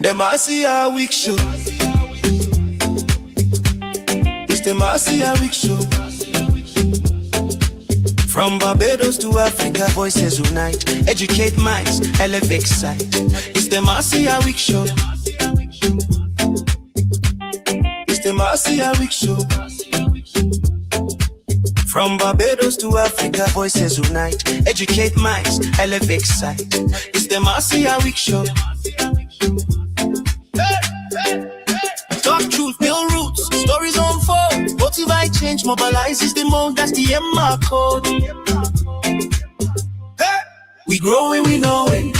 Them I see a weak show. It's them I see a weak show. From Barbados to Africa, voices unite. Educate minds, elevate sight. It's them I see a weak show. It's them I see a weak show. From Barbados to Africa, voices unite. Educate minds, elevate sight. It's them I see a weak show. Talk truth, build roots, stories unfold. Motivate change, mobilize is the mode, that's the MR code. Hey! We growing, we know it.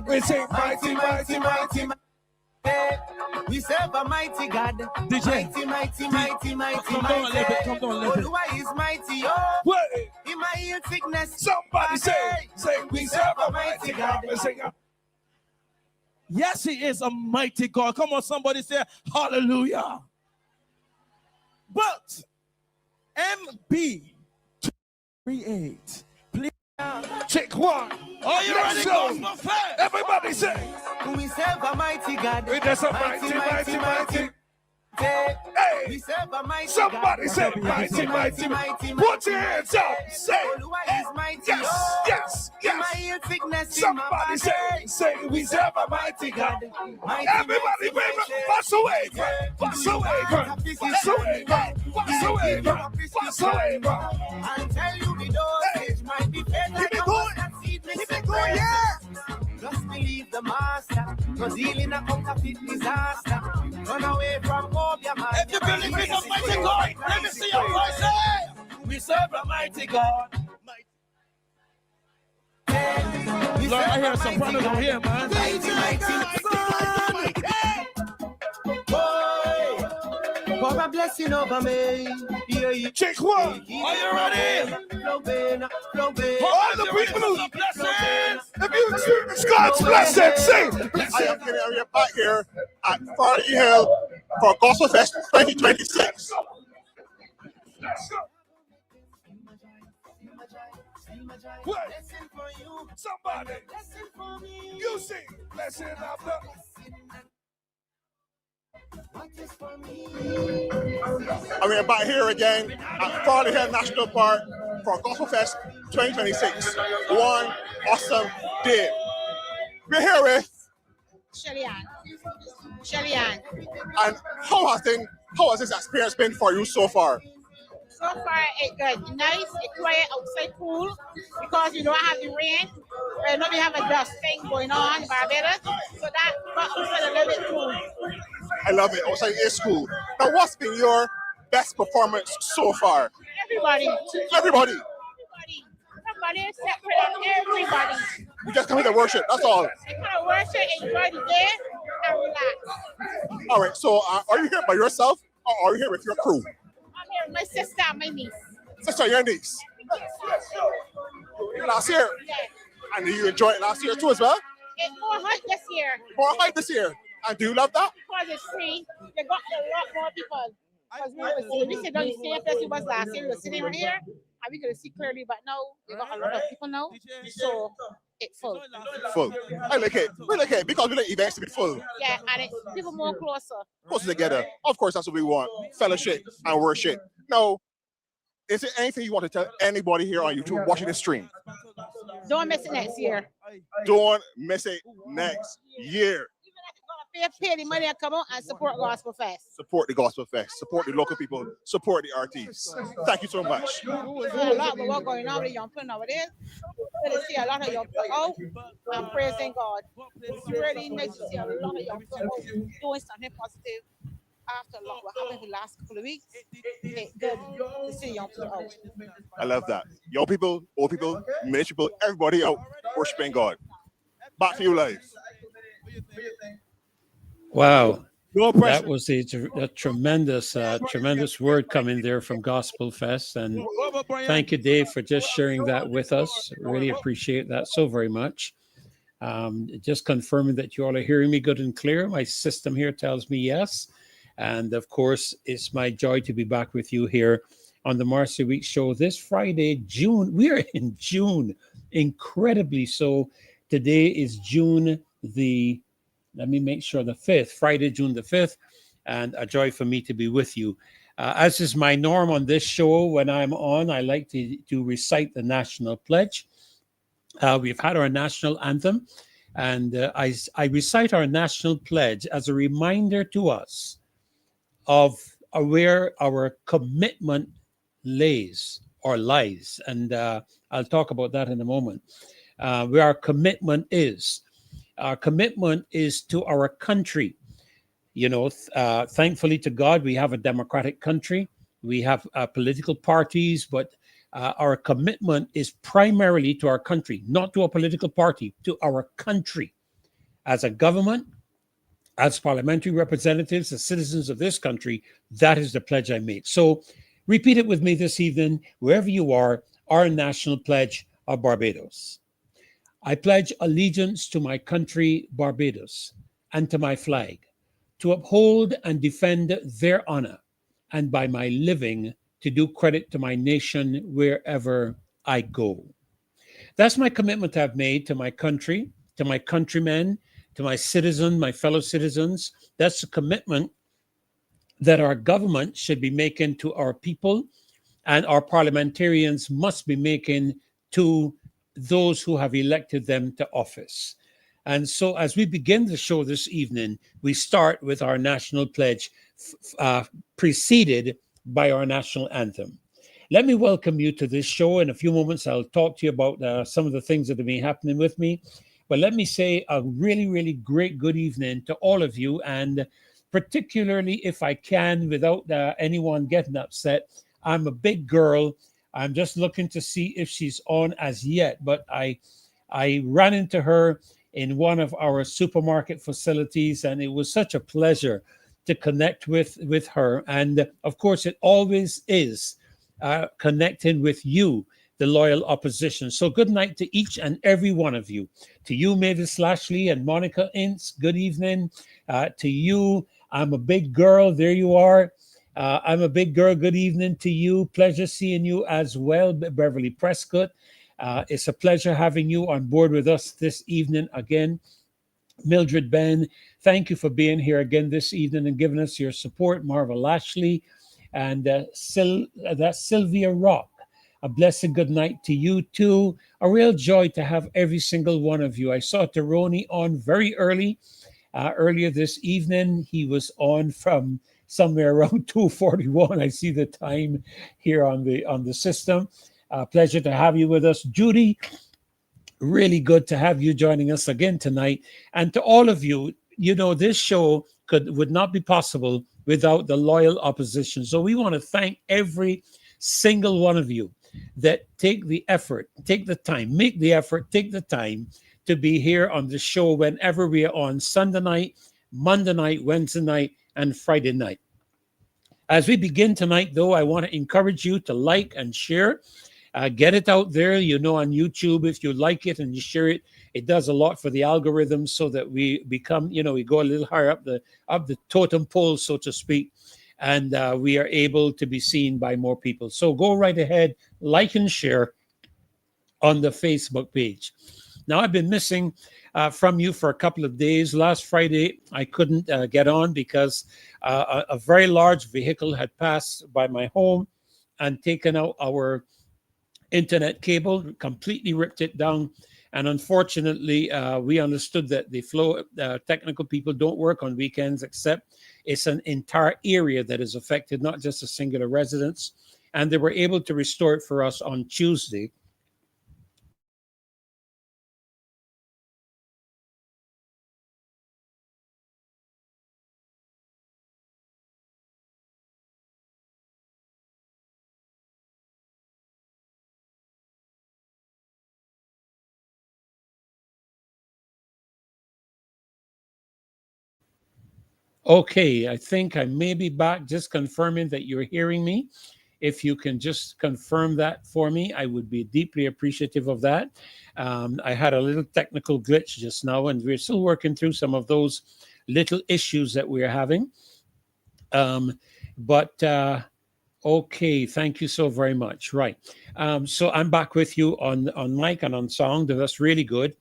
We say mighty, mighty, mighty, mighty. We serve a mighty God. DJ. Mighty, mighty, mighty, Come down a little bit, come down a little bit. Oluwa is mighty, oh. Wait. In my heel sickness. Somebody say, we serve a mighty God. Yes, he is a mighty God. Come on, somebody say hallelujah. But MB38, please check one. Are you ready? Everybody say, we serve a mighty God. We serve a mighty, mighty, mighty. Hey, we serve a mighty somebody God. Say mighty, mighty, mighty. Put your hands up. Say yes. Somebody say we serve a mighty God. Everybody, baby, pass away, pass away, pass away, pass away, pass away. I'll tell you the dosage might be better. Keep it going, yeah. Just believe the master, cause healing a counterfeit disaster. Run away from home, your man. If you believe in the mighty God, let me see your voice. Hey! We serve a mighty God. Lord, I hear some brothers over here, man. Mighty. For a blessing over me. Check one. Are you ready? Flow in. All the people who blessings. If you experience God's blessing, sing. I am getting back here at Farley Hill for Gospel Fest 2026. Play. Blessing for you. Somebody. Blessing for me. You sing. Blessing of the. What is for me? And we're back here again at Farley Hill National Park for Gospel Fest 2026. One awesome day. We're here with, Shelly Ann. and how has this experience been for you so far? So far, it's good. Nice, it's quiet outside, cool, because you don't have the rain. Now we have a dust thing going on in Barbados, so that got outside a little bit cool. I love it. Also, it's cool. Now, what's been your best performance so far? Everybody is separate on everybody. You just come here to worship. That's all. They kind of worship, enjoy the day, and relax. All right. So, are you here by yourself, or are you here with your crew? I'm here with my sister and my niece. Sister, your niece. Last year, Yeah. and you enjoyed it last year too as well. It's more hot this year. More hype this year. And do you love that? Because it's free, they got a lot more people. Because we sit down the same place it was last year. We were sitting right here, and we could see clearly, but now they got a lot of people now, so it's full. Full. I like it. We like it because we like events to be full. Yeah, and it's people more closer. Closer together. Of course, that's what we want. Fellowship and worship. Now, is there anything you want to tell anybody here on YouTube watching this stream? Don't miss it next year. Don't miss it next year. Even if you're gonna pay the money and come out and support Gospel Fest. Support the Gospel Fest. Support the local people. Support the artists. Thank you so much. There's a lot of work going on with the young people nowadays. So to see a lot of young people out and praising God. It's really nice to see a lot of young people out doing something positive. After a lot what happened the last couple of weeks, it's good to see young people out. I love that. Young people, old people, middle people, everybody out worshiping God. Back to you live. Wow. No pressure. That was a tremendous word coming there from Gospel Fest. And thank you, Dave, for just sharing that with us. Really appreciate that so very much. Just confirming that you all are hearing me good and clear. My system here tells me yes. And of course, it's my joy to be back with you here on the Marcy Week Show this Friday, June. We are in June, incredibly so. Today is June let me make sure, the 5th, Friday, June the 5th, and a joy for me to be with you. As is my norm on this show, when I'm on, I like to recite the national pledge. We've had our national anthem, and I recite our national pledge as a reminder to us of where our commitment lies. And I'll talk about that in a moment. Where our commitment is. Our commitment is to our country. You know, thankfully to God, we have a democratic country. We have political parties, but our commitment is primarily to our country, not to a political party, to our country. As a government, as parliamentary representatives, as citizens of this country, that is the pledge I make. So repeat it with me this evening, wherever you are, our national pledge of Barbados. I pledge allegiance to my country, Barbados, and to my flag, to uphold and defend their honor, and by my living, to do credit to my nation wherever I go. That's my commitment I've made to my country, to my countrymen, to my citizens, my fellow citizens. That's a commitment that our government should be making to our people, and our parliamentarians must be making to those who have elected them to office. And so as we begin the show this evening, we start with our national pledge, preceded by our national anthem. Let me welcome you to this show. In a few moments, I'll talk to you about some of the things that have been happening with me. But let me say a really, really great good evening to all of you. And particularly, if I can, without anyone getting upset, I'm a big girl. I'm just looking to see if she's on as yet. But I ran into her in one of our supermarket facilities, and it was such a pleasure to connect with her. And of course, it always is connecting with you, the loyal opposition. So good night to each and every one of you. To you, Mavis Lashley and Monica Ince, good evening. To you, I'm a big girl. There you are. I'm a big girl. Good evening to you. Pleasure seeing you as well, Beverly Prescott. It's a pleasure having you on board with us this evening again. Mildred Ben, thank you for being here again this evening and giving us your support. Marva Lashley and that's Sylvia Rock. A blessed good night to you too. A real joy to have every single one of you. I saw Taroni on very earlier this evening. He was on from somewhere around 2:41. I see the time here on the system. Pleasure to have you with us, Judy. Really good to have you joining us again tonight. And to all of you, this show would not be possible without the loyal opposition. So we want to thank every single one of you that take the effort, take the time, make the effort, take the time to be here on the show whenever we are on Sunday night, Monday night, Wednesday night, and Friday night. As we begin tonight, though, I want to encourage you to like and share. Get it out there, on YouTube. If you like it and you share it, it does a lot for the algorithm so that we become, we go a little higher up the totem pole, so to speak, and we are able to be seen by more people. So go right ahead, like and share on the Facebook page. Now, I've been missing from you for a couple of days. Last Friday, I couldn't get on because a very large vehicle had passed by my home and taken out our internet cable, completely ripped it down. And unfortunately, we understood that the flow technical people don't work on weekends, except it's an entire area that is affected, not just a singular residence. And they were able to restore it for us on Tuesday. Okay, I think I may be back, just confirming that you're hearing me. If you can just confirm that for me, I would be deeply appreciative of that. I had a little technical glitch just now, and we're still working through some of those little issues that we're having. Okay, thank you so very much. Right. So I'm back with you on mic and on sound. That's really good.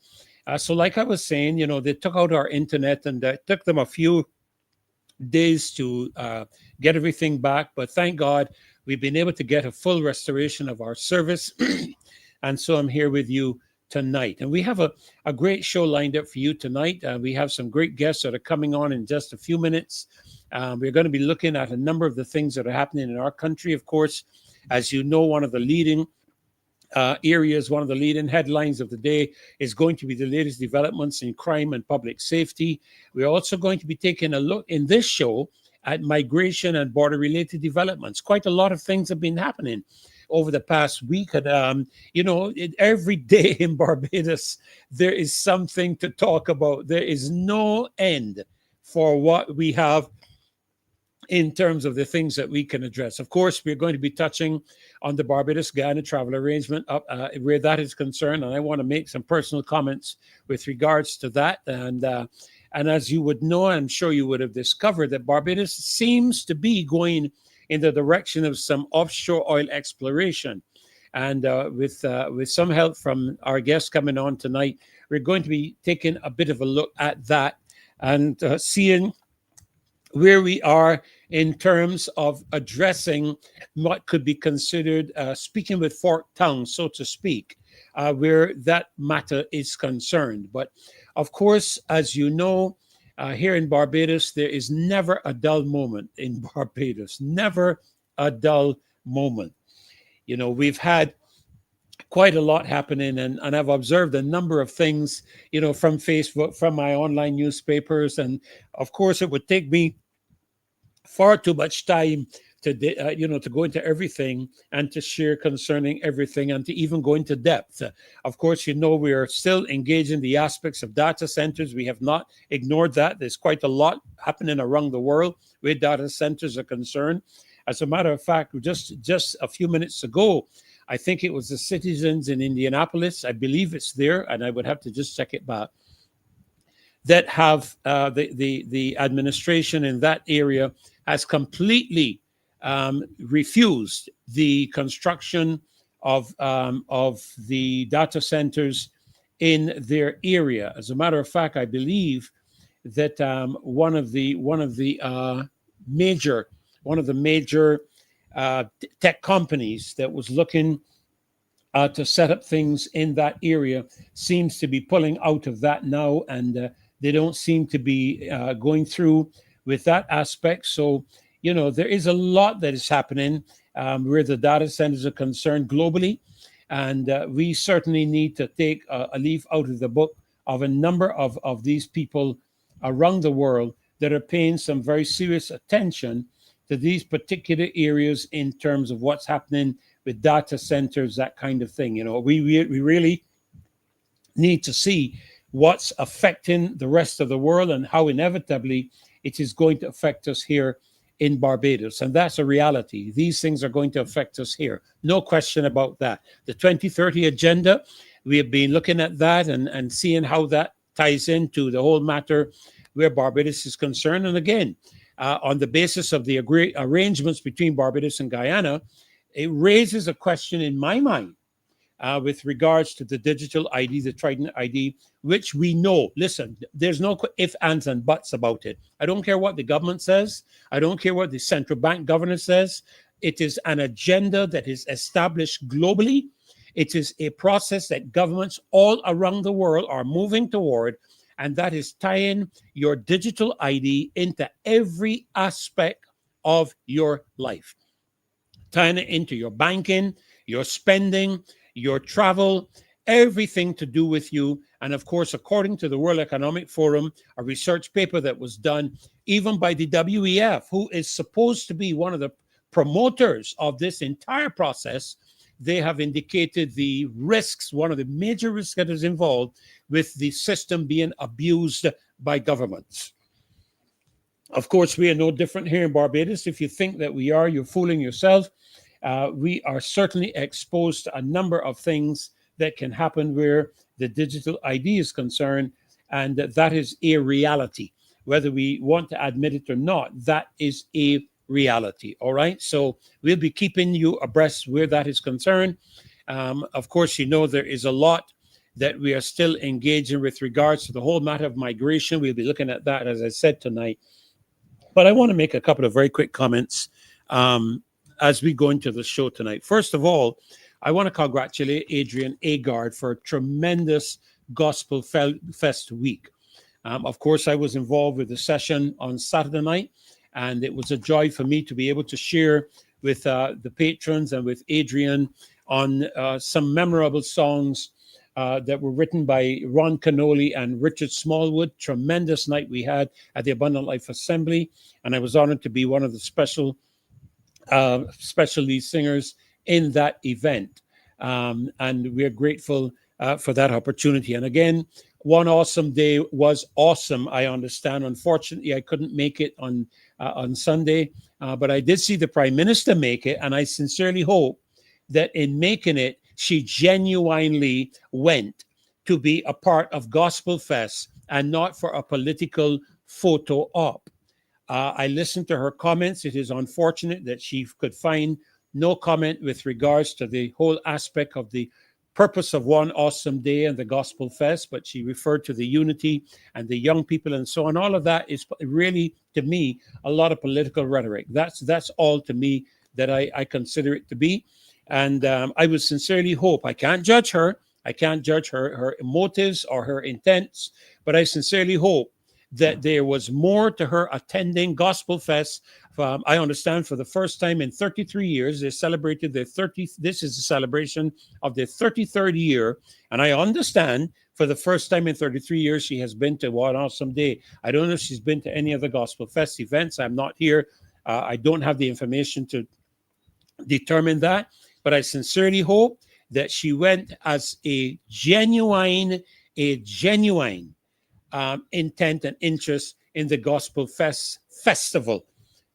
So like I was saying, they took out our internet, and it took them a few days to get everything back, but thank God we've been able to get a full restoration of our service. And so I'm here with you tonight, and we have a great show lined up for you tonight. We have some great guests that are coming on in just a few minutes. We're going to be looking at a number of the things that are happening in our country. Of course, as you know, one of the leading areas, one of the leading headlines of the day is going to be the latest developments in crime and public safety. We're also going to be taking a look in this show at migration and border-related developments. Quite a lot of things have been happening over the past week. And, every day in Barbados, there is something to talk about. There is no end for what we have in terms of the things that we can address. Of course, we're going to be touching on the Barbados-Guyana travel arrangement where that is concerned, and I want to make some personal comments with regards to that. And as you would know, I'm sure you would have discovered that Barbados seems to be going in the direction of some offshore oil exploration. And with some help from our guests coming on tonight, we're going to be taking a bit of a look at that and seeing where we are in terms of addressing what could be considered speaking with forked tongue, so to speak, where that matter is concerned. But of course, as you know, here in Barbados, there is never a dull moment in Barbados, never a dull moment. We've had quite a lot happening, and I've observed a number of things, from Facebook, from my online newspapers. And of course, it would take me far too much time to go into everything and to share concerning everything and to even go into depth. Of course, we are still engaged in the aspects of data centers. We have not ignored that. There's quite a lot happening around the world where data centers are concerned. As a matter of fact, just a few minutes ago, I think it was the citizens in Indianapolis, I believe it's there, and I would have to just check it back, that have the administration in that area has completely refused the construction of the data centers in their area. As a matter of fact, I believe that one of the major tech companies that was looking to set up things in that area seems to be pulling out of that now, and they don't seem to be going through with that aspect. So, there is a lot that is happening where the data centers are concerned globally, and we certainly need to take a leaf out of the book of a number of these people around the world that are paying some very serious attention to these particular areas in terms of what's happening with data centers, that kind of thing. We really need to see what's affecting the rest of the world and how inevitably it is going to affect us here in Barbados. And that's a reality. These things are going to affect us here. No question about that. The 2030 agenda, we have been looking at that and seeing how that ties into the whole matter where Barbados is concerned. And again, on the basis of the arrangements between Barbados and Guyana, it raises a question in my mind with regards to the digital ID, the Trident ID, which we know. Listen, there's no ifs, ands, and buts about it. I don't care what the government says. I don't care what the central bank governor says. It is an agenda that is established globally. It is a process that governments all around the world are moving toward, and that is tying your digital ID into every aspect of your life, tying it into your banking, your spending, your travel, everything to do with you. And of course, according to the World Economic Forum, a research paper that was done even by the WEF, who is supposed to be one of the promoters of this entire process, they have indicated the risks, one of the major risks that is involved with the system being abused by governments. Of course, we are no different here in Barbados. If you think that we are, you're fooling yourself. We are certainly exposed to a number of things that can happen where the digital ID is concerned, and that is a reality. Whether we want to admit it or not, that is a reality. All right. So we'll be keeping you abreast where that is concerned. Of course, there is a lot that we are still engaging with regards to the whole matter of migration. We'll be looking at that, as I said, tonight. But I want to make a couple of very quick comments as we go into the show tonight. First of all, I want to congratulate Adrian Agard for a tremendous Gospel Fest week. Of course, I was involved with the session on Saturday night, and it was a joy for me to be able to share with the patrons and with Adrian on some memorable songs that were written by Ron Canoli and Richard Smallwood. Tremendous night we had at the Abundant Life Assembly, and I was honored to be one of the special lead singers in that event. And we're grateful for that opportunity. And again, One Awesome Day was awesome, I understand. Unfortunately, I couldn't make it on Sunday, but I did see the Prime Minister make it, and I sincerely hope that in making it, she genuinely went to be a part of Gospel Fest and not for a political photo op. I listened to her comments. It is unfortunate that she could find no comment with regards to the whole aspect of the purpose of One Awesome Day and the Gospel Fest, but she referred to the unity and the young people and so on. All of that is really, to me, a lot of political rhetoric. That's all to me that I consider it to be. And I would sincerely hope, I can't judge her. I can't judge her motives or her intents, but I sincerely hope that there was more to her attending Gospel Fest. I understand for the first time in 33 years, they celebrated their 30th. This is the celebration of their 33rd year. And I understand for the first time in 33 years, she has been to One Awesome Day. I don't know if she's been to any other Gospel Fest events. I'm not here. I don't have the information to determine that. But I sincerely hope that she went as a genuine intent and interest in the Gospel Festival.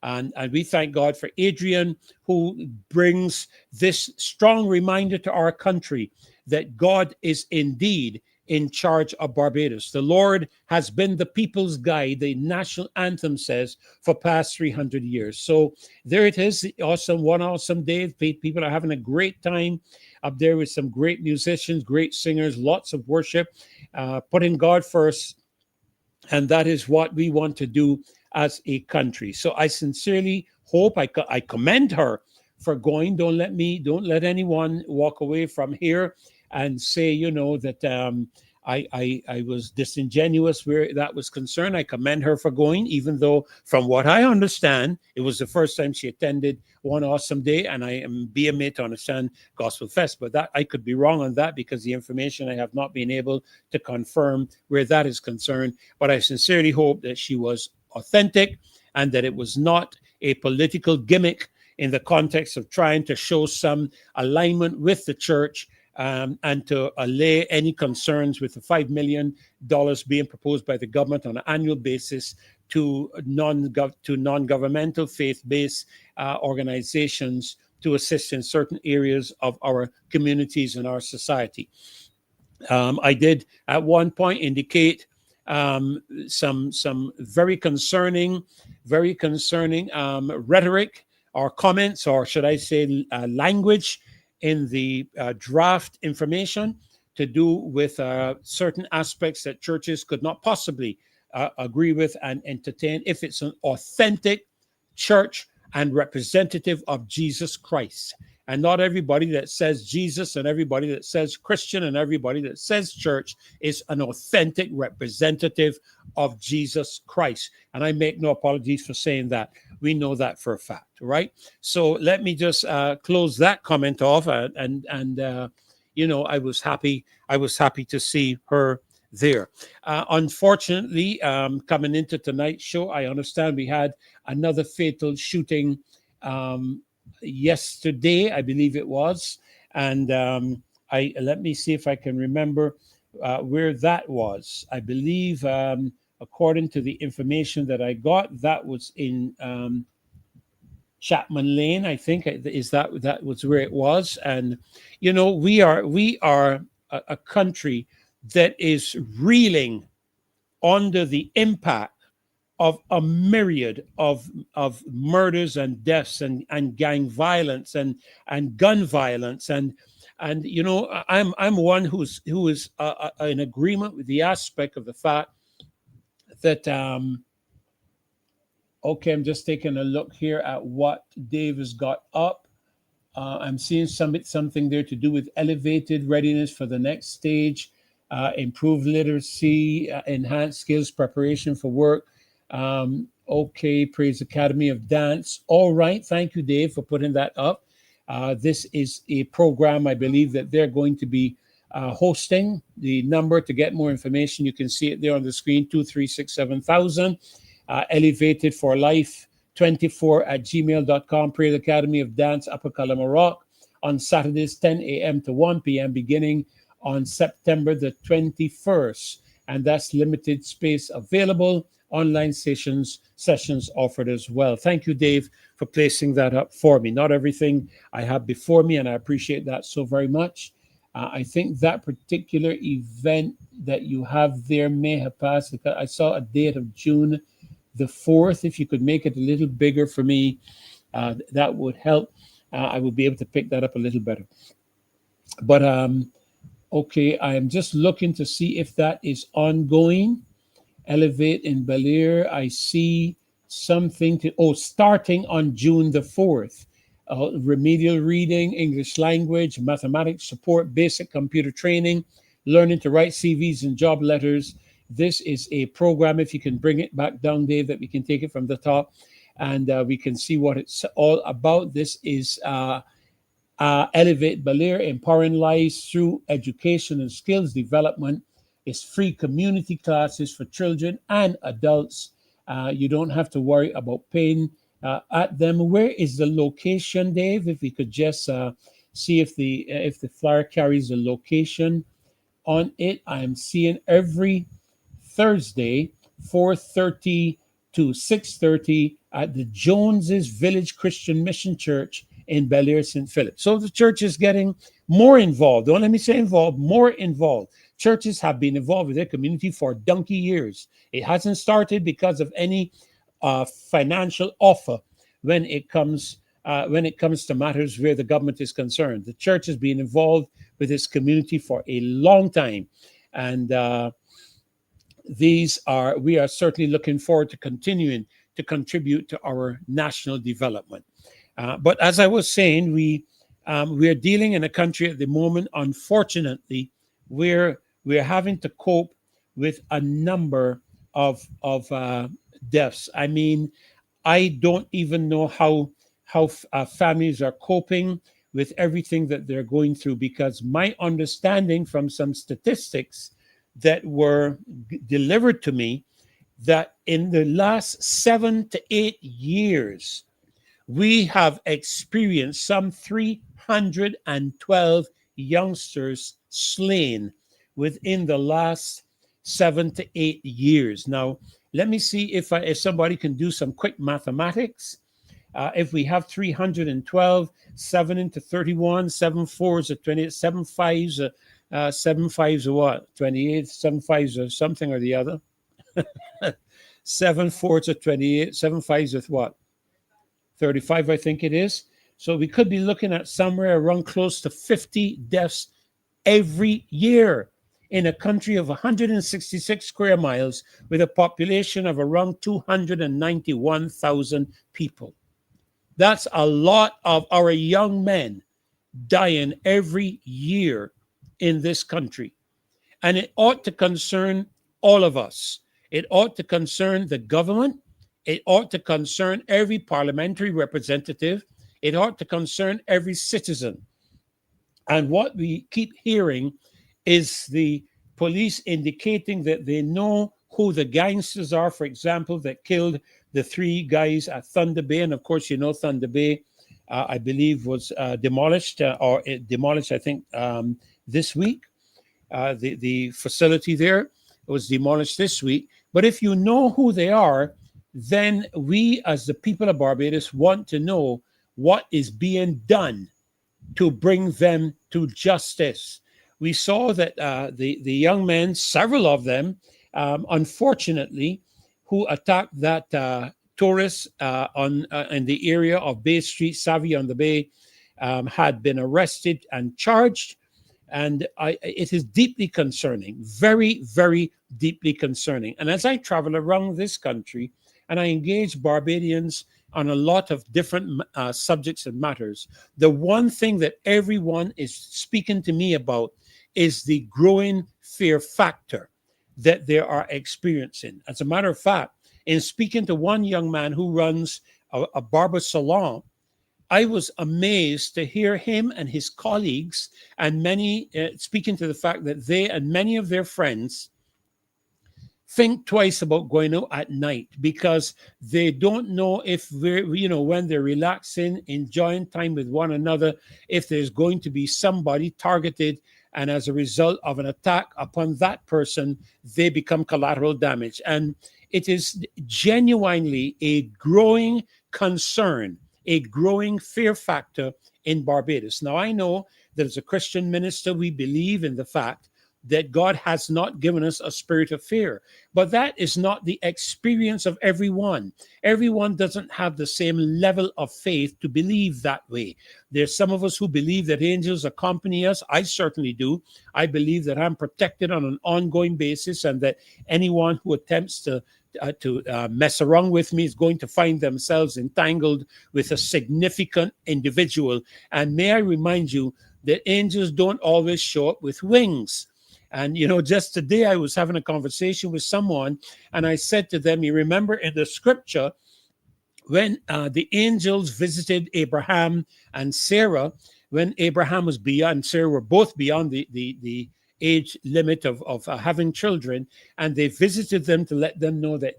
And we thank God for Adrian, who brings this strong reminder to our country that God is indeed in charge of Barbados. The Lord has been the people's guide, the national anthem says, for past 300 years. So there it is. One awesome day. People are having a great time up there with some great musicians, great singers, lots of worship, putting God first. And that is what we want to do as a country. So I sincerely hope, I commend her for going. Don't let anyone walk away from here and say, that I was disingenuous where that was concerned. I commend her for going, even though from what I understand, it was the first time she attended One Awesome Day, and I am BMA to understand Gospel Fest. But that I could be wrong on that, because the information I have not been able to confirm where that is concerned. But I sincerely hope that she was authentic and that it was not a political gimmick in the context of trying to show some alignment with the church, and to allay any concerns with the $5 million being proposed by the government on an annual basis to non-governmental faith-based organizations to assist in certain areas of our communities and our society. I did at one point indicate some very concerning rhetoric or comments, or should I say language, in the draft information to do with certain aspects that churches could not possibly agree with and entertain if it's an authentic church and representative of Jesus Christ. And not everybody that says Jesus and everybody that says Christian and everybody that says church is an authentic representative of Jesus Christ. And I make no apologies for saying that. We know that for a fact, right? So let me just close that comment off. I was happy to see her there. Unfortunately, coming into tonight's show, I understand we had another fatal shooting yesterday, I believe it was, and let me see if I can remember where that was. I believe, according to the information that I got, that was in Chapman Lane, I think. That was where it was. And we are a country that is reeling under the impact of a myriad of murders and deaths and gang violence and gun violence, and I'm one who is in agreement with the aspect of the fact that okay, I'm just taking a look here at what Dave has got up. I'm seeing something there to do with elevated readiness for the next stage, improved literacy, enhanced skills, preparation for work. Okay, Praise Academy of Dance. All right, thank you, Dave, for putting that up. This is a program I believe that they're going to be hosting. The number to get more information, you can see it there on the screen, 2367,000. Elevated for Life 24@gmail.com. Praise Academy of Dance, Upper Kalamarock, on Saturdays 10 a.m. to 1 p.m. beginning on September the 21st. And that's limited space available. Online sessions offered as well. Thank you, Dave, for placing that up for me. Not everything I have before me, and I appreciate that so very much. I think that particular event that you have there may have passed. I saw a date of June the 4th. If you could make it a little bigger for me, that would help. I would be able to pick that up a little better. But okay, I am just looking to see if that is ongoing. Elevate in Bel Air. I see something starting on June the 4th. Remedial reading, English language, mathematics support, basic computer training, learning to write CVs and job letters. This is a program, if you can bring it back down, Dave, that we can take it from the top and we can see what it's all about. This is Elevate Bel Air, empowering lives through education and skills development. It's free community classes for children and adults. You don't have to worry about paying at them. Where is the location, Dave? If we could just see if the flyer carries the location on it. I am seeing every Thursday, 4:30 to 6:30 at the Joneses Village Christian Mission Church in Bel Air, St. Philip. So the church is getting more involved. Don't let me say involved, more involved. Churches have been involved with their community for donkey years. It hasn't started because of any financial offer when it comes to matters where the government is concerned. The church has been involved with its community for a long time, and we are certainly looking forward to continuing to contribute to our national development. But as I was saying, we are dealing in a country at the moment, unfortunately, where we're having to cope with a number of deaths. I mean, I don't even know how families are coping with everything that they're going through, because my understanding from some statistics that were delivered to me, that in the last 7 to 8 years, we have experienced some 312 youngsters slain within the last 7 to 8 years. Now, let me see if somebody can do some quick mathematics. If we have 312, 7 into 31, 7 4s are 28, 7 5s are 7 5s are what? 28, 7 5s are something or the other. 7 4s are 28, 7 5s are what? 35, I think it is. So we could be looking at somewhere around close to 50 deaths every year in a country of 166 square miles with a population of around 291,000 people. That's a lot of our young men dying every year in this country. And it ought to concern all of us. It ought to concern the government. It ought to concern every parliamentary representative. It ought to concern every citizen. And what we keep hearing is the police indicating that they know who the gangsters are, for example, that killed the 3 guys at Thunder Bay. And of course, you know, Thunder Bay, I believe, was demolished, I think, this week. The facility there was demolished this week. But if you know who they are, then we as the people of Barbados want to know what is being done to bring them to justice. We saw that the young men, several of them, unfortunately, who attacked that tourist in the area of Bay Street, Savvy on the Bay, had been arrested and charged. And it is deeply concerning, very, very deeply concerning. And as I travel around this country and I engage Barbadians on a lot of different subjects and matters, the one thing that everyone is speaking to me about is the growing fear factor that they are experiencing. As a matter of fact, in speaking to one young man who runs a barber salon, I was amazed to hear him and his colleagues and many speaking to the fact that they and many of their friends think twice about going out at night because they don't know if when they're relaxing, enjoying time with one another, if there's going to be somebody targeted, and as a result of an attack upon that person, they become collateral damage. And it is genuinely a growing concern, a growing fear factor in Barbados. Now, I know that as a Christian minister, we believe in the fact that God has not given us a spirit of fear. But that is not the experience of everyone. Everyone doesn't have the same level of faith to believe that way. There's some of us who believe that angels accompany us. I certainly do. I believe that I'm protected on an ongoing basis and that anyone who attempts to mess around with me is going to find themselves entangled with a significant individual. And may I remind you that angels don't always show up with wings. And, just today I was having a conversation with someone and I said to them, you remember in the scripture when the angels visited Abraham and Sarah, when Abraham was beyond, Sarah were both beyond the age limit of having children, and they visited them to let them know that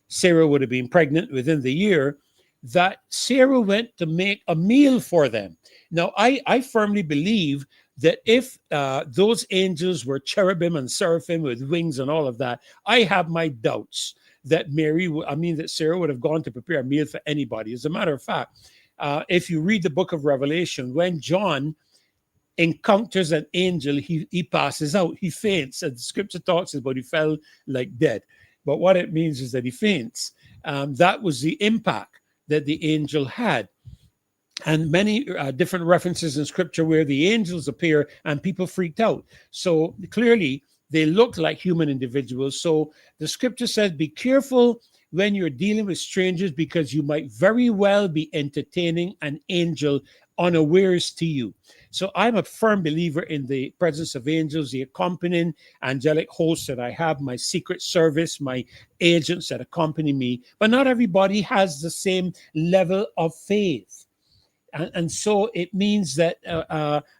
Sarah would have been pregnant within the year, that Sarah went to make a meal for them. Now, I firmly believe that if those angels were cherubim and seraphim with wings and all of that, I have my doubts that that Sarah would have gone to prepare a meal for anybody. As a matter of fact, if you read the book of Revelation, when John encounters an angel, he passes out, he faints. And the scripture talks about he fell like dead. But what it means is that he faints. That was the impact that the angel had. And many different references in scripture where the angels appear and people freaked out. So clearly, they look like human individuals. So the scripture says, be careful when you're dealing with strangers, because you might very well be entertaining an angel unawares to you. So I'm a firm believer in the presence of angels, the accompanying angelic hosts that I have, my secret service, my agents that accompany me. But not everybody has the same level of faith. And so it means that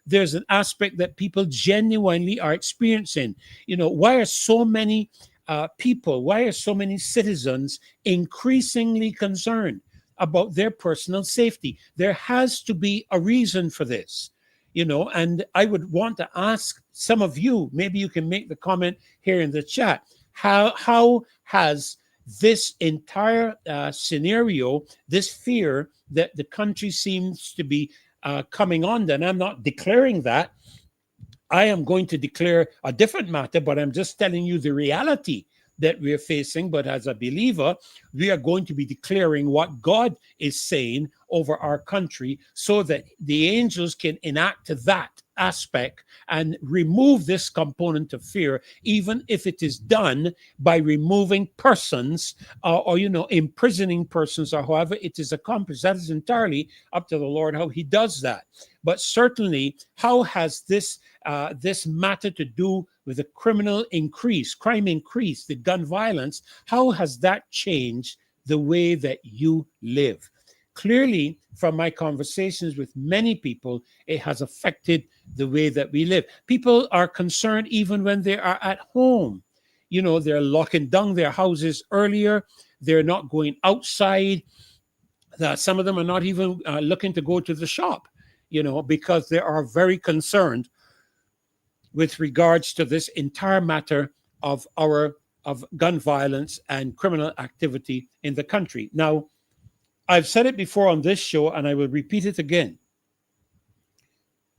there's an aspect that people genuinely are experiencing. You know, why are so many people, why are so many citizens increasingly concerned about their personal safety? There has to be a reason for this, you know, and I would want to ask some of you, maybe you can make the comment here in the chat, how has this entire scenario, this fear that the country seems to be coming on, and I'm not declaring that. I am going to declare a different matter, but I'm just telling you the reality that we're facing. But as a believer, we are going to be declaring what God is saying over our country so that the angels can enact that aspect and remove this component of fear, even if it is done by removing persons or imprisoning persons, or however it is accomplished. That is entirely up to the Lord how he does that. But certainly, how has this matter to do with the crime increase, the gun violence? How has that changed the way that you live? Clearly, from my conversations with many people, it has affected the way that we live. People are concerned even when they are at home. You know, they're locking down their houses earlier. They're not going outside. Some of them are not even looking to go to the shop, you know, because they are very concerned with regards to this entire matter of gun violence and criminal activity in the country. Now, I've said it before on this show, and I will repeat it again.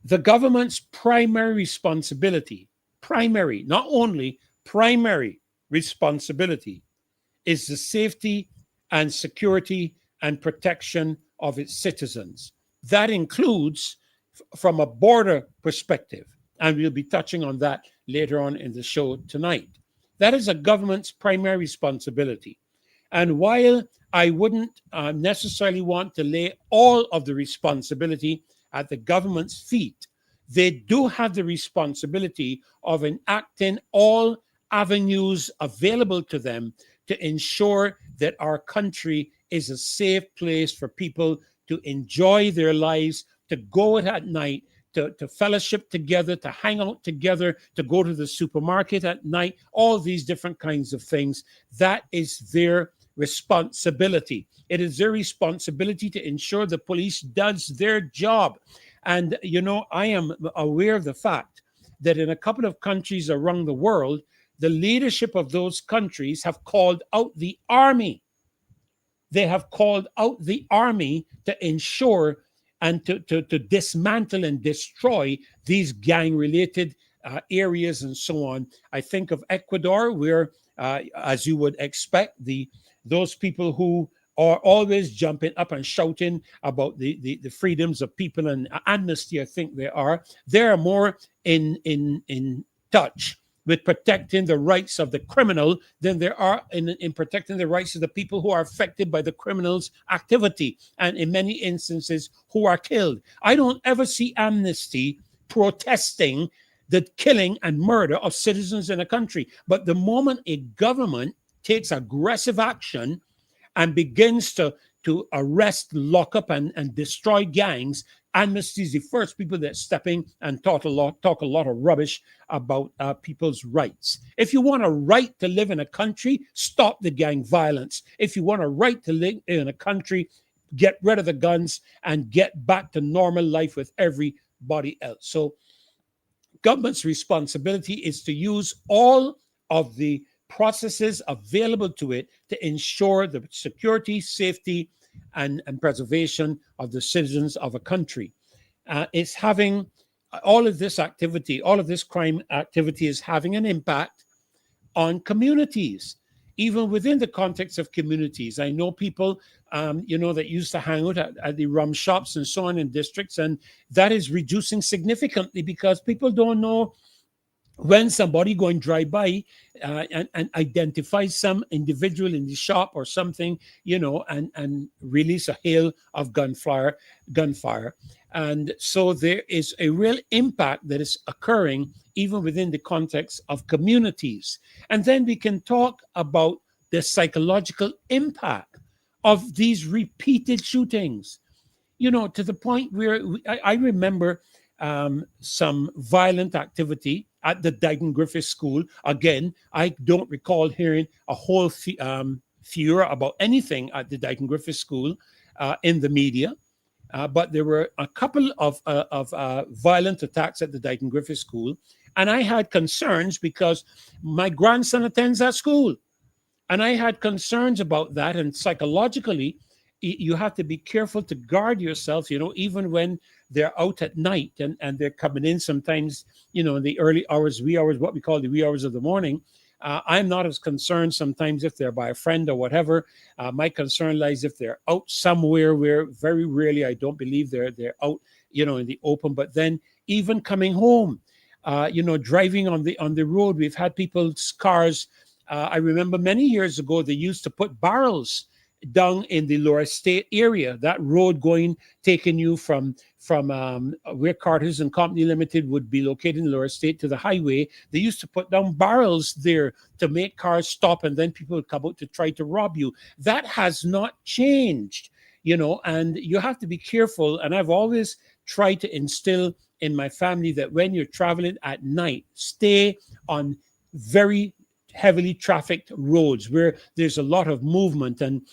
The government's primary responsibility, not only primary responsibility, is the safety and security and protection of its citizens. That includes from a border perspective, and we'll be touching on that later on in the show tonight. That is a government's primary responsibility. And while I wouldn't necessarily want to lay all of the responsibility at the government's feet, they do have the responsibility of enacting all avenues available to them to ensure that our country is a safe place for people to enjoy their lives, to go out at night, to fellowship together, to hang out together, to go to the supermarket at night, all these different kinds of things. That is their responsibility. It is their responsibility to ensure the police does their job. And, you know, I am aware of the fact that in a couple of countries around the world, the leadership of those countries have called out the army. They have called out the army to ensure and to dismantle and destroy these gang-related areas and so on. I think of Ecuador, where, as you would expect, those people who are always jumping up and shouting about the freedoms of people and amnesty, I think they are more in touch with protecting the rights of the criminal than there are in protecting the rights of the people who are affected by the criminal's activity, and in many instances who are killed. I don't ever see amnesty protesting the killing and murder of citizens in a country. But the moment a government takes aggressive action and begins to arrest, lock up, and destroy gangs, Amnesty is the first people that step in and talk a lot of rubbish about people's rights. If you want a right to live in a country, stop the gang violence. If you want a right to live in a country, get rid of the guns and get back to normal life with everybody else. So government's responsibility is to use all of the processes available to it to ensure the security, safety, and preservation of the citizens of a country. It's having all of this activity, all of this crime activity is having an impact on communities, even within the context of communities. I know people, that used to hang out at the rum shops and so on in districts, and that is reducing significantly because people don't know when somebody going drive by and identify some individual in the shop or something, and release a hail of gunfire. And so there is a real impact that is occurring even within the context of communities. And then we can talk about the psychological impact of these repeated shootings, to the point where I remember some violent activity at the Dighton Griffith School. Again, I don't recall hearing a whole furor about anything at the Dighton Griffith School in the media. But there were a couple of violent attacks at the Dighton Griffith School. And I had concerns because my grandson attends that school. And I had concerns about that. And psychologically, you have to be careful to guard yourself, even when they're out at night and they're coming in sometimes, in the early hours, wee hours, what we call the wee hours of the morning. I'm not as concerned sometimes if they're by a friend or whatever. My concern lies if they're out somewhere where very rarely I don't believe they're out, in the open. But then even coming home, driving on the road, we've had people's cars. I remember many years ago, they used to put barrels down in the Lower Estate area, that road taking you from where Carter's and Company Limited would be located in Lower Estate to the highway. They used to put down barrels there to make cars stop, and then people would come out to try to rob you. That has not changed, and you have to be careful. And I've always tried to instill in my family that when you're traveling at night, stay on very heavily trafficked roads where there's a lot of movement. And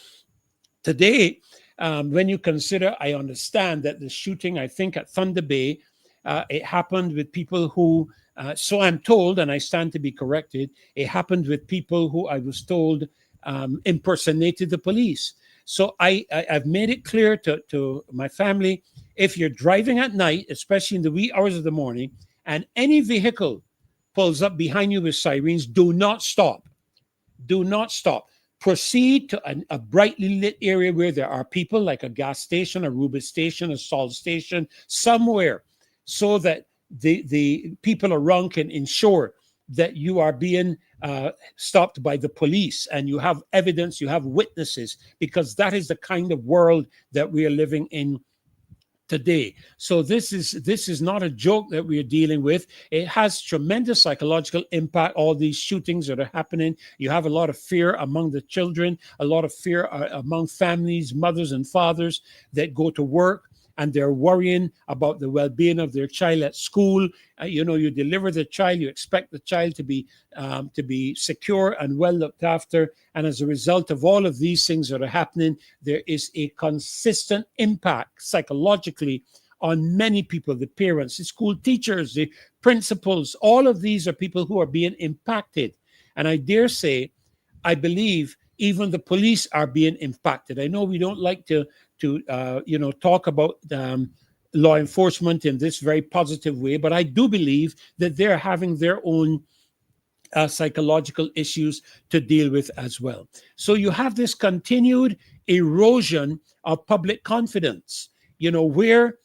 today, when you consider, I understand that the shooting, I think at Thunder Bay, it happened with people who, so I'm told, and I stand to be corrected, it happened with people who I was told impersonated the police. So I've made it clear to my family, if you're driving at night, especially in the wee hours of the morning, and any vehicle pulls up behind you with sirens, do not stop. Do not stop. Proceed to a brightly lit area where there are people, like a gas station, a Rubis station, a salt station, somewhere, so that the people around can ensure that you are being stopped by the police and you have evidence, you have witnesses, because that is the kind of world that we are living in today. So this is not a joke that we are dealing with. It has tremendous psychological impact. All these shootings that are happening, you have a lot of fear among the children, a lot of fear among families, mothers and fathers that go to work and they're worrying about the well-being of their child at school. You deliver the child, you expect the child to be secure and well looked after. And as a result of all of these things that are happening, there is a consistent impact psychologically on many people, the parents, the school teachers, the principals. All of these are people who are being impacted. And I dare say, I believe even the police are being impacted. I know we don't like to talk about law enforcement in this very positive way, but I do believe that they're having their own psychological issues to deal with as well. So you have this continued erosion of public confidence, where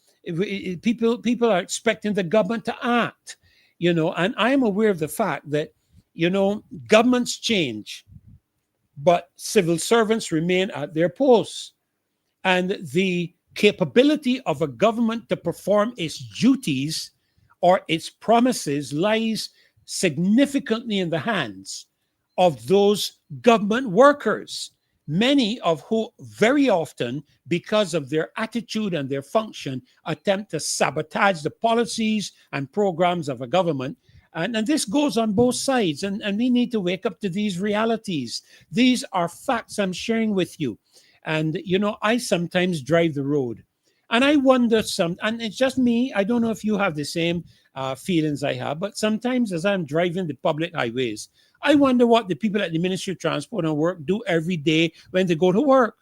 people are expecting the government to act, and I am aware of the fact that, governments change, but civil servants remain at their posts. And the capability of a government to perform its duties or its promises lies significantly in the hands of those government workers, many of who very often, because of their attitude and their function, attempt to sabotage the policies and programs of a government. And this goes on both sides, and we need to wake up to these realities. These are facts I'm sharing with you. And, I sometimes drive the road and I wonder and it's just me. I don't know if you have the same feelings I have, but sometimes as I'm driving the public highways, I wonder what the people at the Ministry of Transport and Work do every day when they go to work,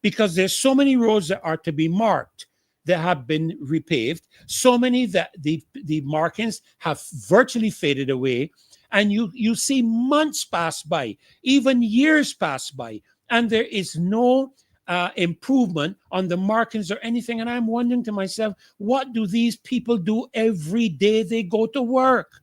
because there's so many roads that are to be marked that have been repaved, so many that the markings have virtually faded away, and you see months pass by, even years pass by, and there is no improvement on the markings or anything. And I'm wondering to myself, what do these people do every day they go to work?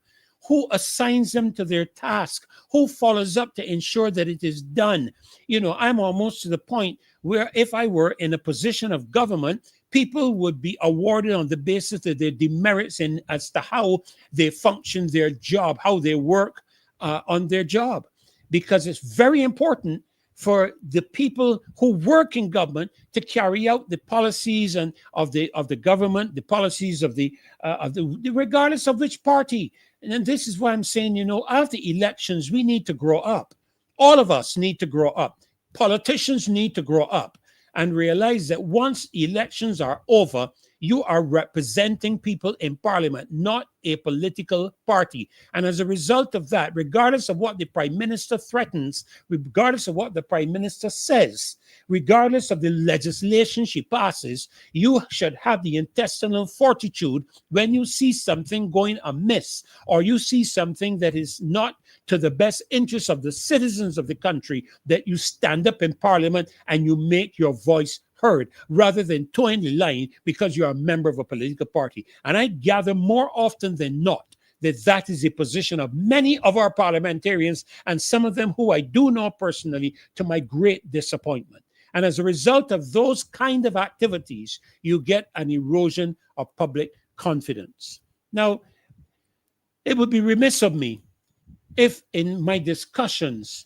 Who assigns them to their task? Who follows up to ensure that it is done? I'm almost to the point where if I were in a position of government, people would be awarded on the basis of their demerits in as to how they function their job, how they work on their job, because it's very important for the people who work in government to carry out the policies and of the government, the policies of the regardless of which party. And then this is why I'm saying, after elections, we need to grow up. All of us need to grow up. Politicians need to grow up and realize that once elections are over, you are representing people in parliament, not a political party. And as a result of that, regardless of what the prime minister threatens, regardless of what the prime minister says, regardless of the legislation she passes, you should have the intestinal fortitude when you see something going amiss, or you see something that is not to the best interest of the citizens of the country, that you stand up in parliament and you make your voice heard, rather than toeing the line because you're a member of a political party. And I gather more often than not that is the position of many of our parliamentarians, and some of them who I do know personally, to my great disappointment. And as a result of those kind of activities, you get an erosion of public confidence. Now, it would be remiss of me if in my discussions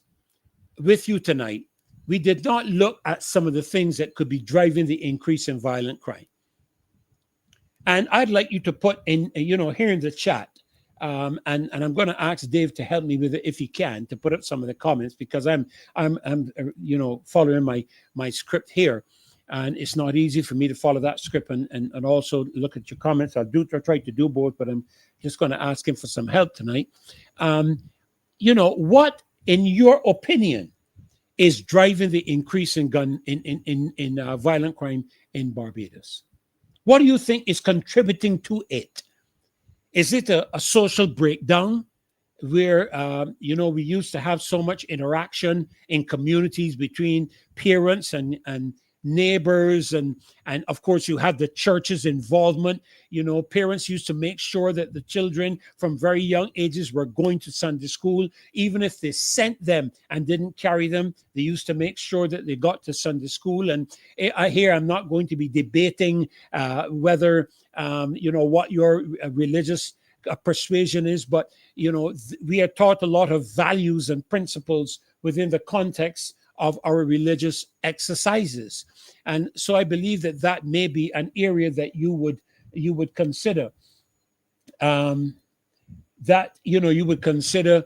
with you tonight, we did not look at some of the things that could be driving the increase in violent crime. And I'd like you to put in, here in the chat, and I'm going to ask Dave to help me with it if he can, to put up some of the comments, because I'm following my script here, and it's not easy for me to follow that script and also look at your comments. I'll try to do both, but I'm just going to ask him for some help tonight. What, in your opinion, is driving the increase in violent crime in Barbados? What do you think is contributing to it? Is it a social breakdown where, we used to have so much interaction in communities between parents and neighbors, and of course you have the church's involvement. Parents used to make sure that the children from very young ages were going to Sunday school. Even if they sent them and didn't carry them, they used to make sure that they got to Sunday school. And I'm not going to be debating whether what your religious persuasion is, but we are taught a lot of values and principles within the context of our religious exercises. And so I believe that may be an area that you would consider, you would consider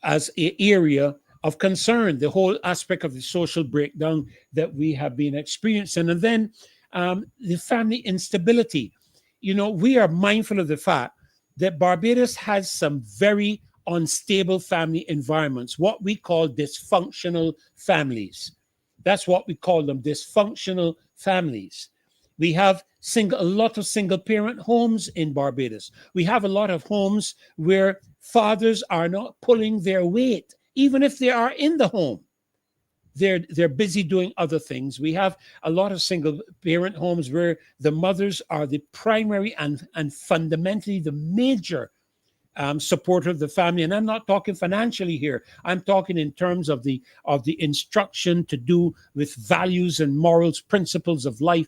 as an area of concern, the whole aspect of the social breakdown that we have been experiencing. And then the family instability. We are mindful of the fact that Barbados has some very unstable family environments, what we call dysfunctional families. That's what we call them, dysfunctional families. We have a lot of single parent homes in Barbados. We have a lot of homes where fathers are not pulling their weight, even if they are in the home. They're busy doing other things. We have a lot of single parent homes where the mothers are the primary and fundamentally the major supporter of the family. And I'm not talking financially here. I'm talking in terms of the instruction to do with values and morals, principles of life.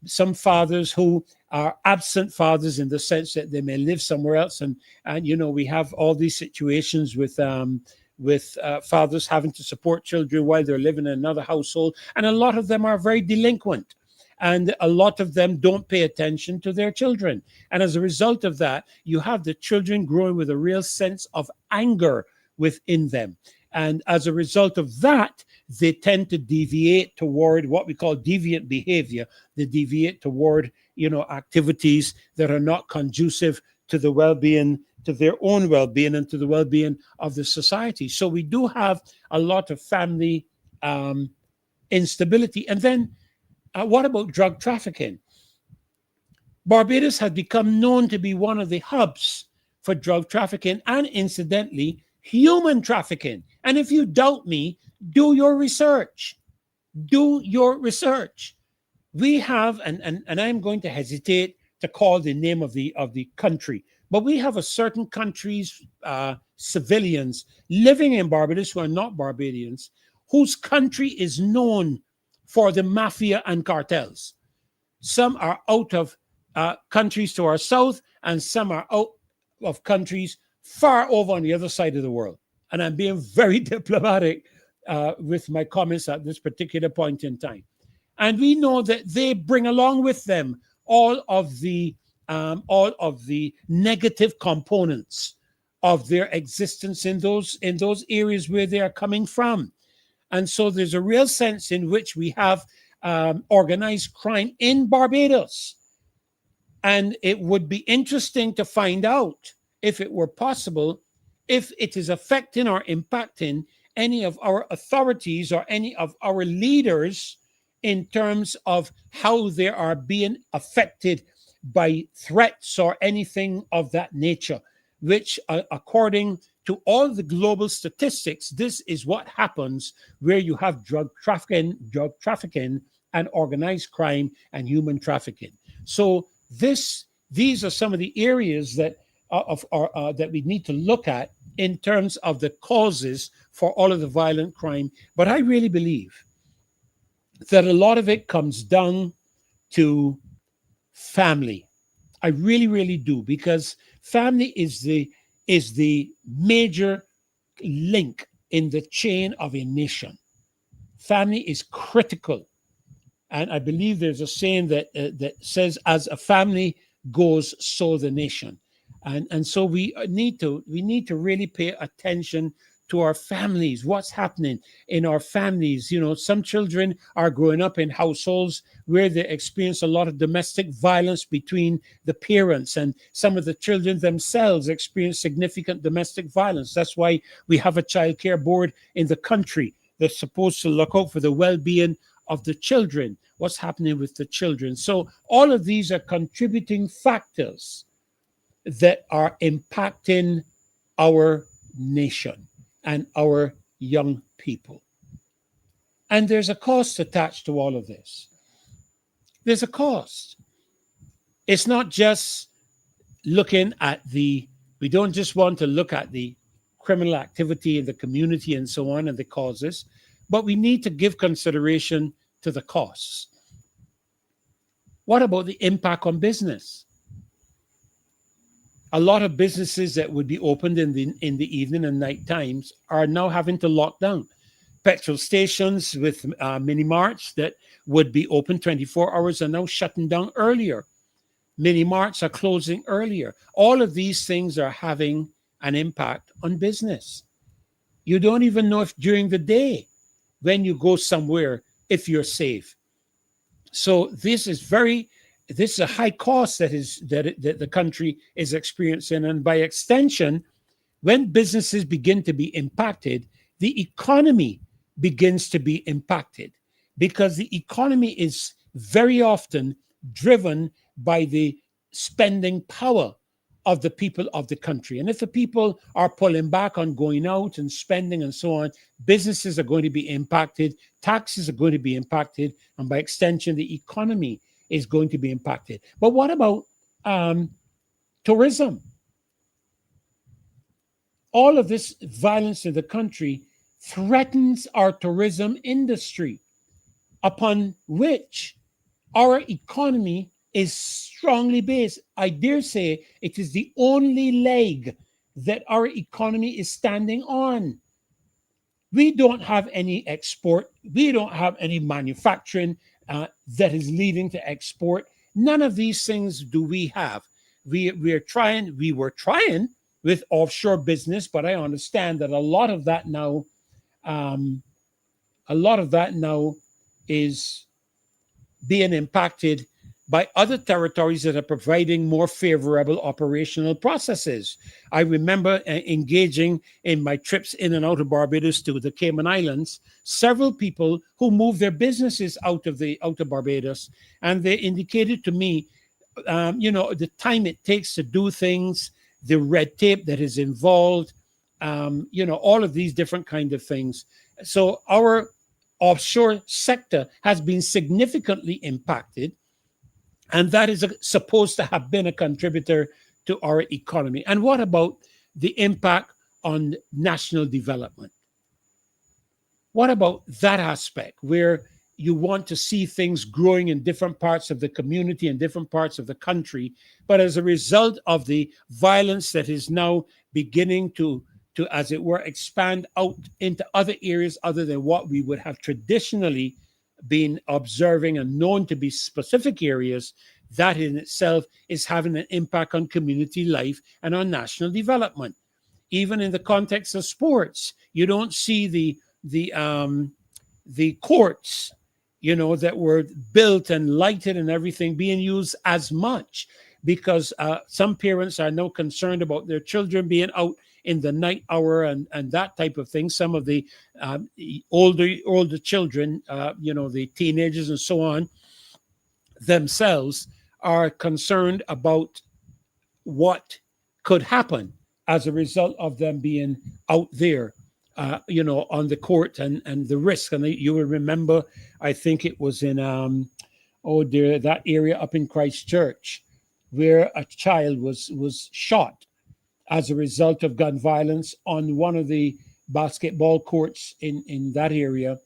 Some fathers who are absent fathers in the sense that they may live somewhere else. And we have all these situations with fathers having to support children while they're living in another household. And a lot of them are very delinquent. And a lot of them don't pay attention to their children. And as a result of that, you have the children growing with a real sense of anger within them. And as a result of that, they tend to deviate toward what we call deviant behavior. They deviate toward, activities that are not conducive to the well-being, to their own well-being and to the well-being of the society. So we do have a lot of family instability. And then what about drug trafficking? Barbados has become known to be one of the hubs for drug trafficking and, incidentally, human trafficking. And if you doubt me, do your research. Do your research. We have, and I'm going to hesitate to call the name of the country, but we have a certain country's civilians living in Barbados who are not Barbadians, whose country is known for the mafia and cartels. Some are out of countries to our south, and some are out of countries far over on the other side of the world. And I'm being very diplomatic with my comments at this particular point in time. And we know that they bring along with them all of the negative components of their existence in those areas where they are coming from. And so there's a real sense in which we have organized crime in Barbados. And it would be interesting to find out, if it were possible, if it is affecting or impacting any of our authorities or any of our leaders in terms of how they are being affected by threats or anything of that nature, which according to all the global statistics, this is what happens where you have drug trafficking and organized crime and human trafficking. So these are some of the areas that that we need to look at in terms of the causes for all of the violent crime. But I really believe that a lot of it comes down to family. I really, really do, because family is the major link in the chain of a nation. Family is critical. And I believe there's a saying that says, as a family goes, so the nation. And so we need to really pay attention to our families, what's happening in our families. You know, some children are growing up in households where they experience a lot of domestic violence between the parents, and some of the children themselves experience significant domestic violence. That's why we have a child care board in the country that's supposed to look out for the well-being of the children, what's happening with the children. So all of these are contributing factors that are impacting our nation and our young people. And there's a cost attached to all of this. There's a cost. It's not just looking at we don't just want to look at the criminal activity in the community and so on and the causes, but we need to give consideration to the costs. What about the impact on business? A lot of businesses that would be opened in the evening and night times are now having to lock down. Petrol stations with mini marts that would be open 24 hours are now shutting down earlier. Mini marts are closing earlier. All of these things are having an impact on business. You don't even know if during the day when you go somewhere, if you're safe. So this is a high cost that the country is experiencing. And by extension, when businesses begin to be impacted, the economy begins to be impacted, because the economy is very often driven by the spending power of the people of the country. And if the people are pulling back on going out and spending and so on, businesses are going to be impacted, taxes are going to be impacted, and by extension, the economy is going to be impacted. But what about tourism? All of this violence in the country threatens our tourism industry, upon which our economy is strongly based. I dare say it is the only leg that our economy is standing on. We don't have any export. We don't have any manufacturing that is leading to export. None of these things do we have. We were trying with offshore business, but I understand that a lot of that now is being impacted by other territories that are providing more favorable operational processes. I remember engaging in my trips in and out of Barbados to the Cayman Islands, several people who moved their businesses out of Barbados, and they indicated to me the time it takes to do things, the red tape that is involved, all of these different kind of things. So our offshore sector has been significantly impacted, and that is supposed to have been a contributor to our economy. And what about the impact on national development? What about that aspect where you want to see things growing in different parts of the community and different parts of the country, but as a result of the violence that is now beginning to as it were, expand out into other areas other than what we would have traditionally been observing and known to be specific areas, that in itself is having an impact on community life and on national development. Even in the context of sports, you don't see the courts, that were built and lighted and everything being used as much, because some parents are now concerned about their children being out in the night hour and that type of thing. Some of the older children, the teenagers and so on, themselves are concerned about what could happen as a result of them being out there, on the court and the risk. And you will remember, I think it was in, that area up in Christchurch, where a child was shot as a result of gun violence on one of the basketball courts in that area.